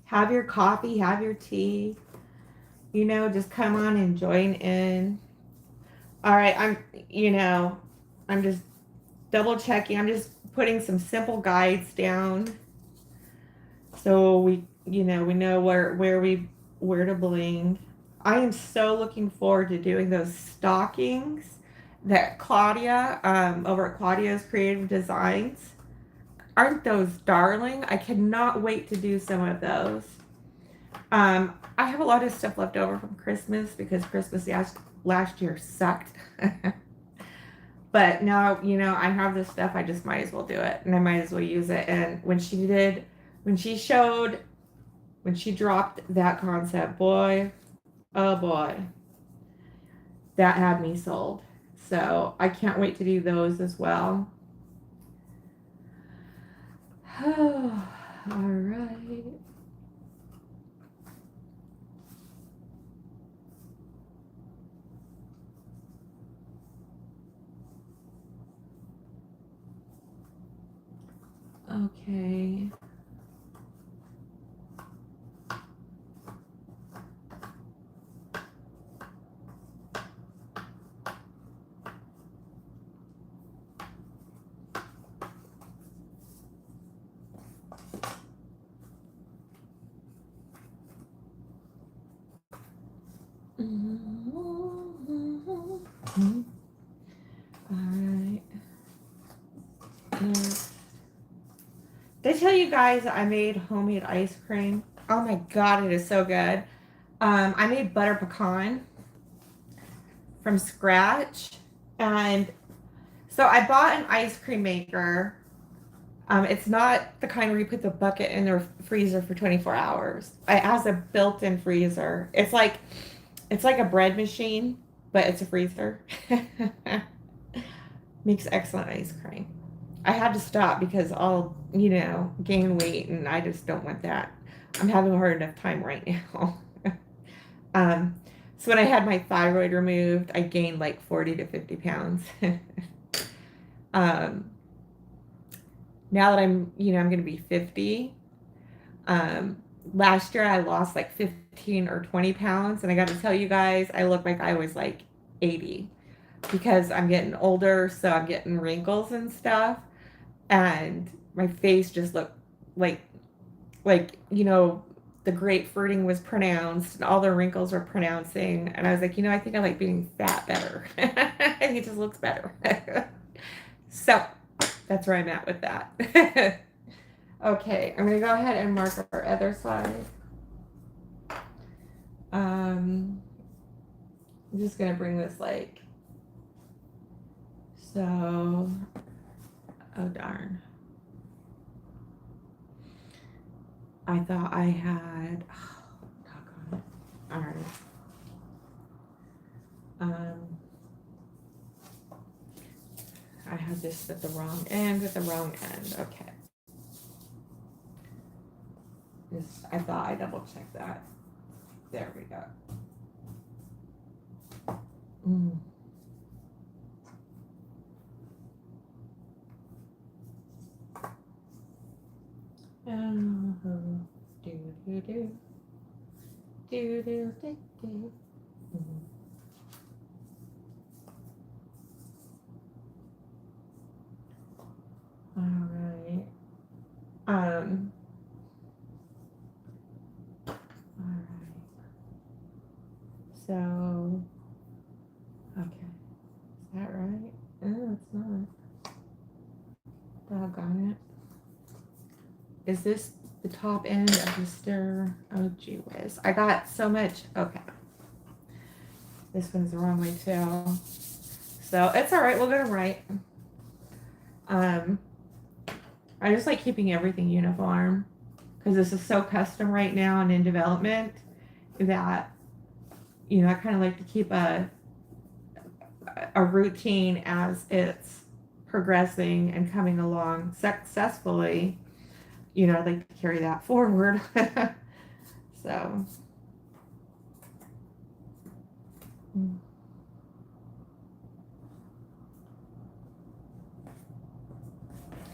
Have your coffee, have your tea. You know, just come on and join in. All right, I'm just double checking. I'm just putting some simple guides down so we know where to bling. I am so looking forward to doing those stockings that Claudia over at Claudia's Creative Designs. Aren't those darling? I cannot wait to do some of those. I have a lot of stuff left over from Christmas because Christmas last year sucked. But now, I have this stuff, I just might as well do it. And I might as well use it. And when she dropped that concept, boy, oh boy, that had me sold. So I can't wait to do those as well. Oh, all right. Okay. All right. Did I tell you guys I made homemade ice cream? Oh my god, it is so good. I made butter pecan from scratch, and so I bought an ice cream maker. It's not the kind where you put the bucket in the freezer for 24 hours. It has a built-in freezer. It's like a bread machine, but it's a freezer. Makes excellent ice cream. I had to stop because I'll, gain weight, and I just don't want that. I'm having a hard enough time right now. So when I had my thyroid removed, I gained like 40 to 50 pounds. Now that I'm going to be 50, last year I lost like 15 or 20 pounds, and I got to tell you guys, I look like I was like 80 because I'm getting older, so I'm getting wrinkles and stuff, and my face just looked like the grapefruiting was pronounced and all the wrinkles were pronouncing, and I was like, I think I like being fat better. I think it just looks better. So that's where I'm at with that. Okay, I'm gonna go ahead and mark our other side. I'm just gonna bring this so. Oh darn! I thought I had. Oh, doggone it! All right. had this at the wrong end, Okay. I thought I double checked that. There we go. All right. All right. So, okay. Is that right? Oh, it's not. Doggone it. Is this the top end of the stir? Oh, gee whiz. I got so much. Okay. This one's the wrong way too. So it's all right. We'll get it right. I just like keeping everything uniform because this is so custom right now and in development that, you know, I kind of like to keep a routine as it's progressing and coming along successfully. You know, I'd like to carry that forward. So.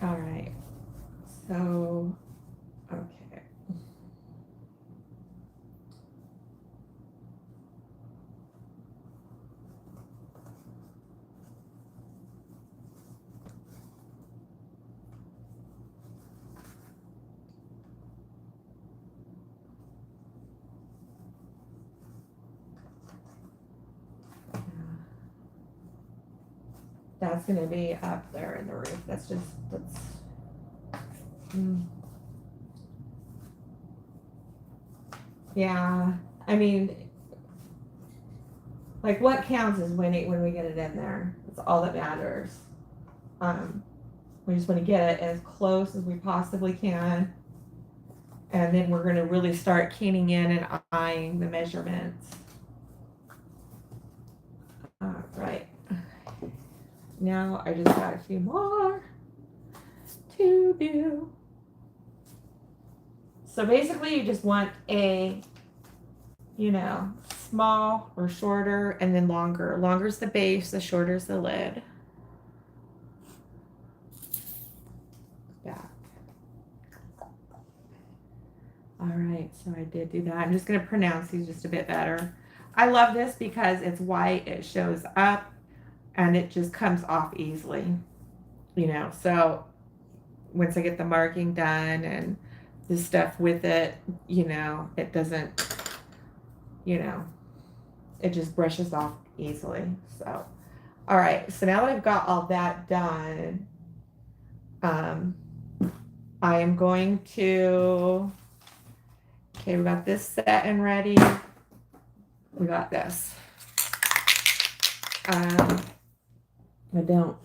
All right. So, okay. That's going to be up there in the roof. That's. Yeah, I mean, like what counts is when we get it in there. That's all that matters. We just want to get it as close as we possibly can. And then we're going to really start keying in and eyeing the measurements. All right. Now I just got a few more to do. So basically you just want a, you know, small or shorter and then longer. Longer is the base, the shorter is the lid. Back. All right, so I did do that. I'm just going to pronounce these just a bit better. I love this because it's white, it shows up, and it just comes off easily, you know. So once I get the marking done and the stuff with it, you know, it doesn't, you know, it just brushes off easily. So, all right, so now that I've got all that done, I am going to, okay, we got this set and ready. We got this. I don't.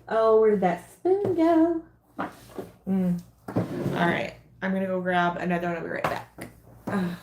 Oh, where did that spoon go? All right, I'm gonna go grab another one. I'll be right back. Oh.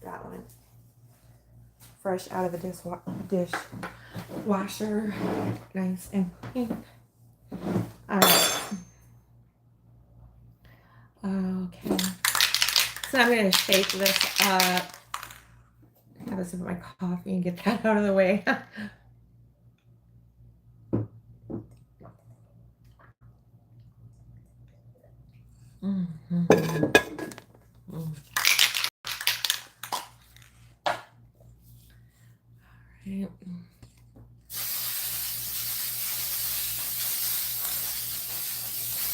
That one. Fresh out of the dishwasher. Nice and clean. Alright. Okay. So I'm going to shake this up. Have a sip of my coffee and get that out of the way. Right.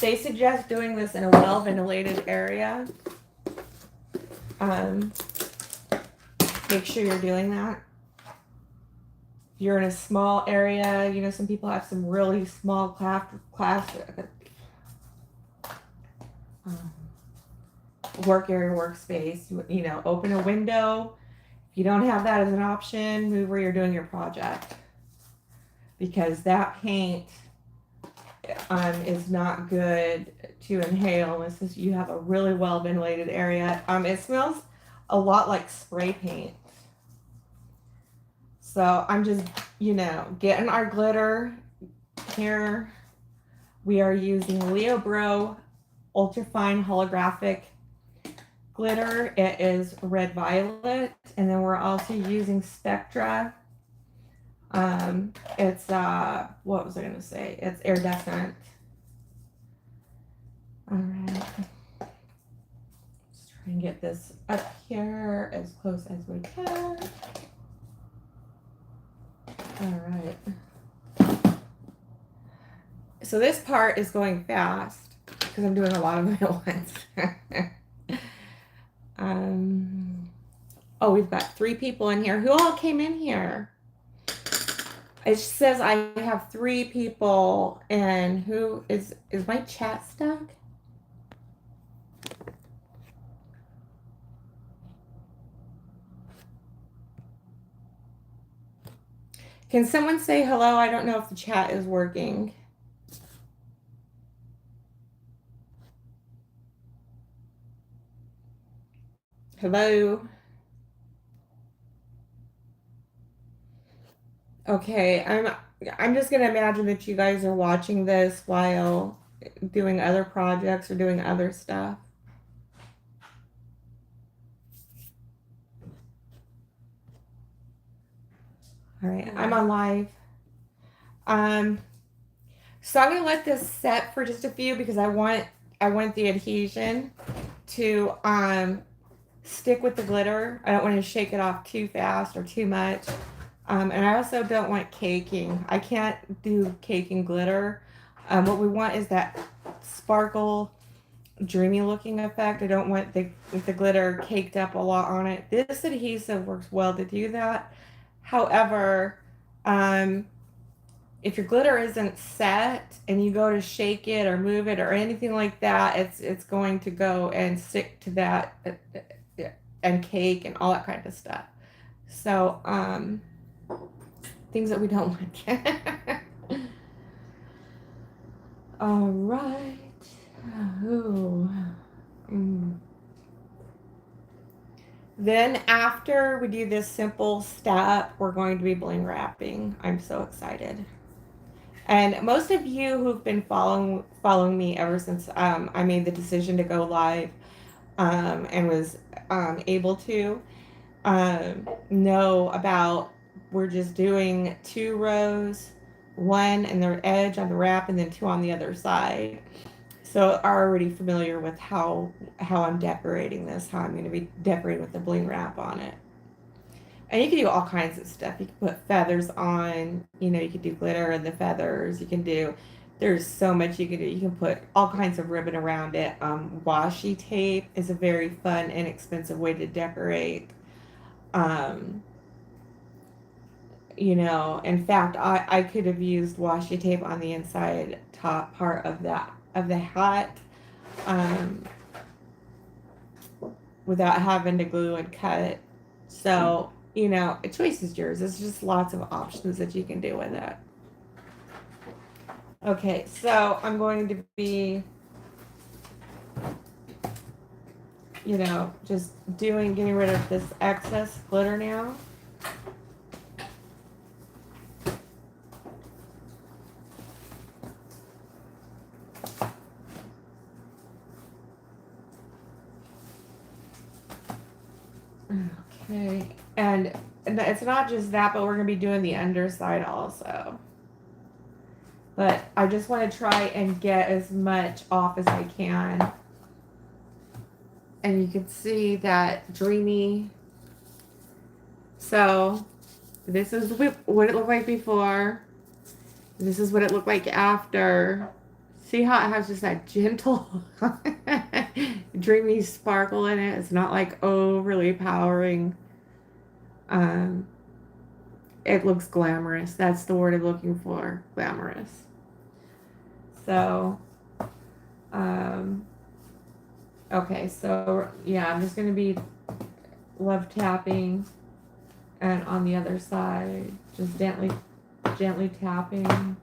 They suggest doing this in a well-ventilated area make sure you're doing that. If you're in a small area, you know, some people have some really small work area, workspace. You know, open a window. If you don't have that as an option, move where you're doing your project, because that paint is not good to inhale unless you have a really well ventilated area. It smells a lot like spray paint. So I'm just, you know, getting our glitter here. We are using Leo Bro Ultrafine Holographic glitter. It is red violet, and then we're also using Spectra. It's what was I gonna say? It's iridescent. All right, let's try and get this up here as close as we can. All right. So this part is going fast because I'm doing a lot of them at once. Oh, we've got 3 people in here. Who all came in here? It says I have 3 people, and who is my chat stuck? Can someone say hello? I don't know if the chat is working. Hello. Okay, I'm just gonna imagine that you guys are watching this while doing other projects or doing other stuff. All right, I'm on live. So I'm gonna let this set for just a few because I want the adhesion to stick with the glitter. I don't want to shake it off too fast or too much. And I also don't want caking. I can't do caking glitter. What we want is that sparkle, dreamy looking effect. I don't want the glitter caked up a lot on it. This adhesive works well to do that. However, if your glitter isn't set and you go to shake it or move it or anything like that, it's going to go and stick to that and cake and all that kind of stuff. So things that we don't want. All right. Ooh. Then after we do this simple step, we're going to be bling wrapping. I'm so excited. And most of you who've been following me ever since I made the decision to go live and was able to know about, we're just doing 2 rows, 1 in the edge on the wrap and then 2 on the other side. So are already familiar with how I'm decorating this, how I'm going to be decorating with the bling wrap on it. And you can do all kinds of stuff. You can put feathers on, you know, you can do glitter and the feathers. You can do, there's so much you can do. You can put all kinds of ribbon around it. Washi tape is a very fun, inexpensive way to decorate. You know, in fact, I could have used washi tape on the inside top part of the hat without having to glue and cut. So, you know, a choice is yours. There's just lots of options that you can do with it. Okay, so I'm going to be, you know, just getting rid of this excess glitter now. Okay, and it's not just that, but we're going to be doing the underside also. But I just want to try and get as much off as I can. And you can see that dreamy. So this is what it looked like before. This is what it looked like after. See how it has just that gentle, dreamy sparkle in it? It's not like overly powering. Um, it looks glamorous. That's the word I'm looking for, glamorous. So, um, okay, so yeah, I'm just going to be love tapping, and on the other side, just gently tapping,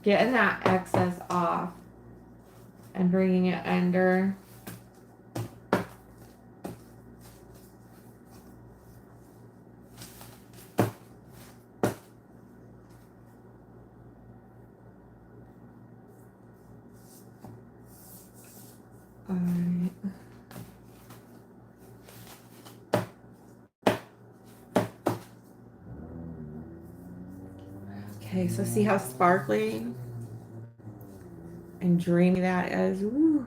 getting that excess off and bringing it under. Alright. Okay, so see how sparkly and dreamy that is? Woo.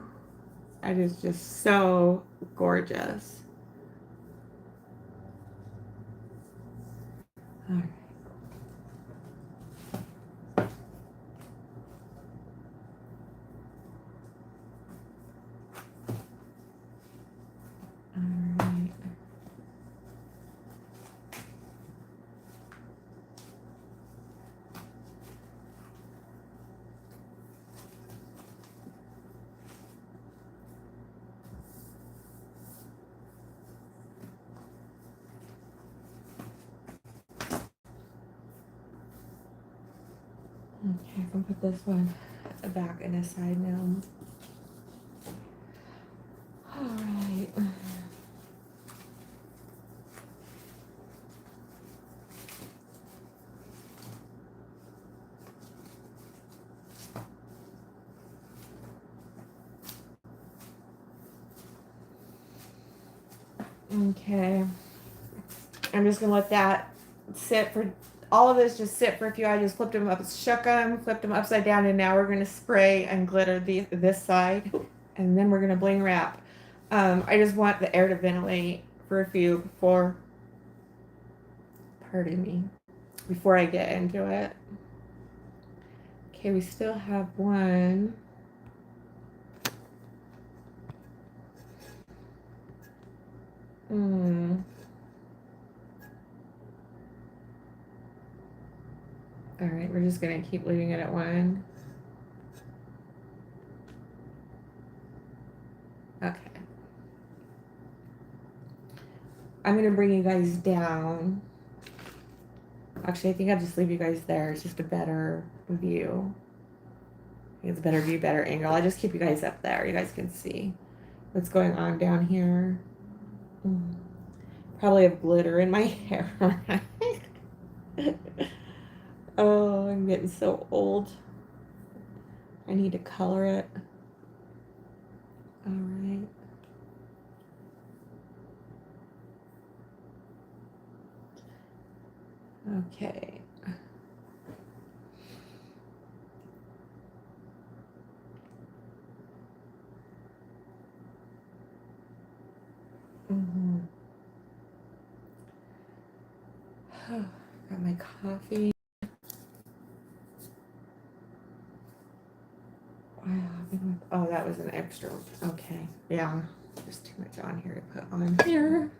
That is just so gorgeous. All right. All right. Okay, I can put this one back in a side now. All right. Okay. I'm just gonna let that sit for all of this. Just sit for a few. I just flipped them up, shook them, flipped them upside down, and now we're gonna spray and glitter this side, and then we're gonna bling wrap. I just want the air to ventilate for a few before. Pardon me. Before I get into it. Okay, we still have one. All right, we're just gonna keep leaving it at one. Okay. I'm gonna bring you guys down. Actually, I think I'll just leave you guys there. It's just a better view. It's a better view, better angle. I'll just keep you guys up there. You guys can see what's going on down here. Probably have glitter in my hair. Oh, I'm getting so old. I need to color it. All right. Okay. Got my coffee. Oh, that was an extra. Okay. Yeah. There's too much on here to put on here.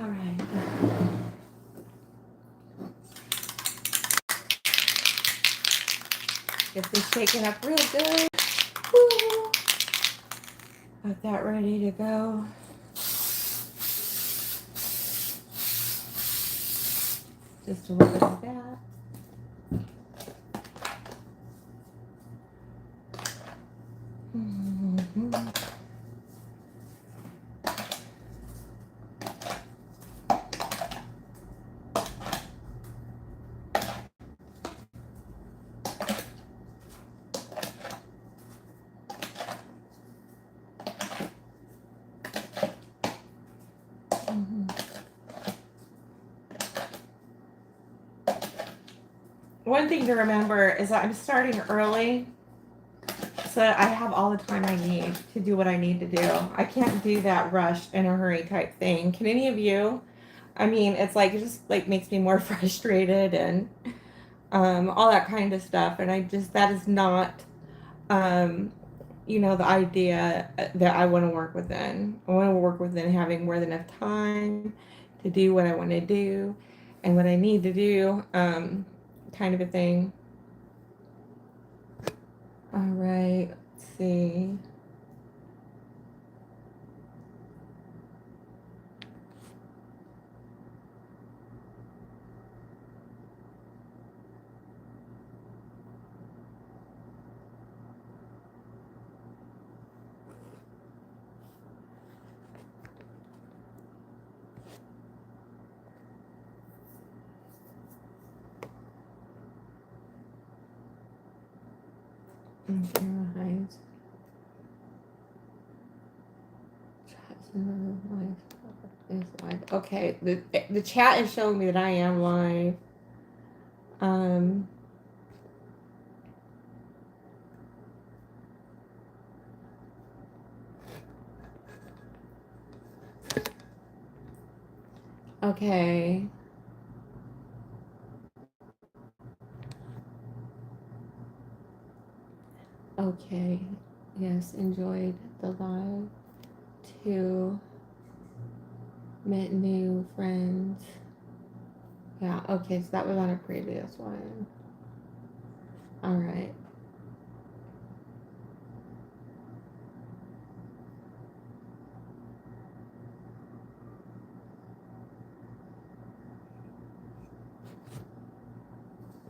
right. Get this shaken up real good. Woo. Got that ready to go. Just a little bit of that. Mm-hmm. One thing to remember is that I'm starting early so that I have all the time I need to do what I need to do. I can't do that rushed in a hurry type thing. Can any of you? I mean, it's like it just like makes me more frustrated and all that kind of stuff. And I just that is not um, the idea that I want to work within. I want to work within having more than enough time to do what I want to do and what I need to do, kind of a thing. All right, let's see. Okay, the chat is showing me that I am live. Okay. Okay. Yes, enjoyed the live. Too. Met new friends. Yeah, okay, so that was on a previous one. All right.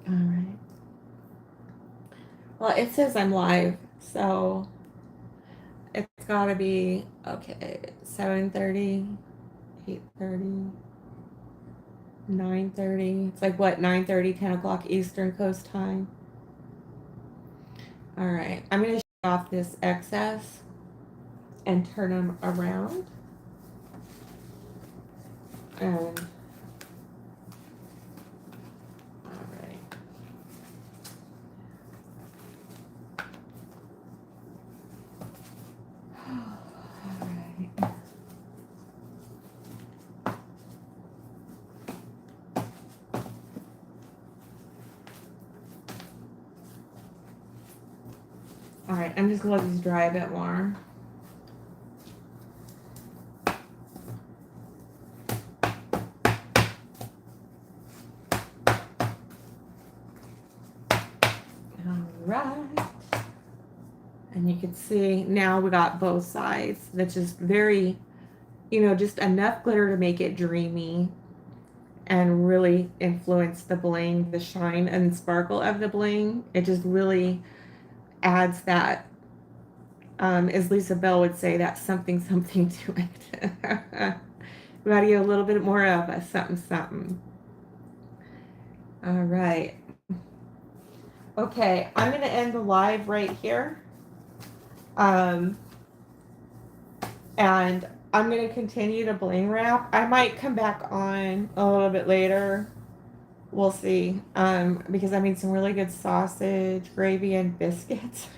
All right. Well, it says I'm live, so it's gotta be, okay, 7:30, 8:30, 9:30. It's like what, 9:30, 10 o'clock Eastern Coast time. All right, I'm gonna shut off this excess and turn them around. And all right. All right. All right, I'm just gonna let these dry a bit more. Right, and you can see now we got both sides. That's just very, just enough glitter to make it dreamy and really influence the bling, the shine and sparkle of the bling. It just really adds that, as Lisa Bell would say, that something something to it. We gotta get a little bit more of a something something. All right. Okay, I'm gonna end the live right here. And I'm going to continue to bling wrap. I might come back on a little bit later. We'll see. Because I made some really good sausage, gravy, and biscuits.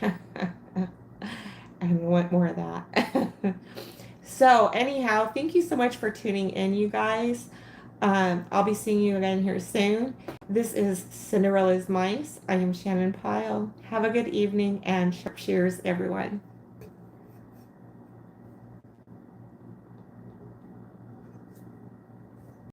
And want more of that. So anyhow, thank you so much for tuning in, you guys. I'll be seeing you again here soon. This is Cinderella's Mice. I am Shannon Pyle. Have a good evening and sharp shears, everyone.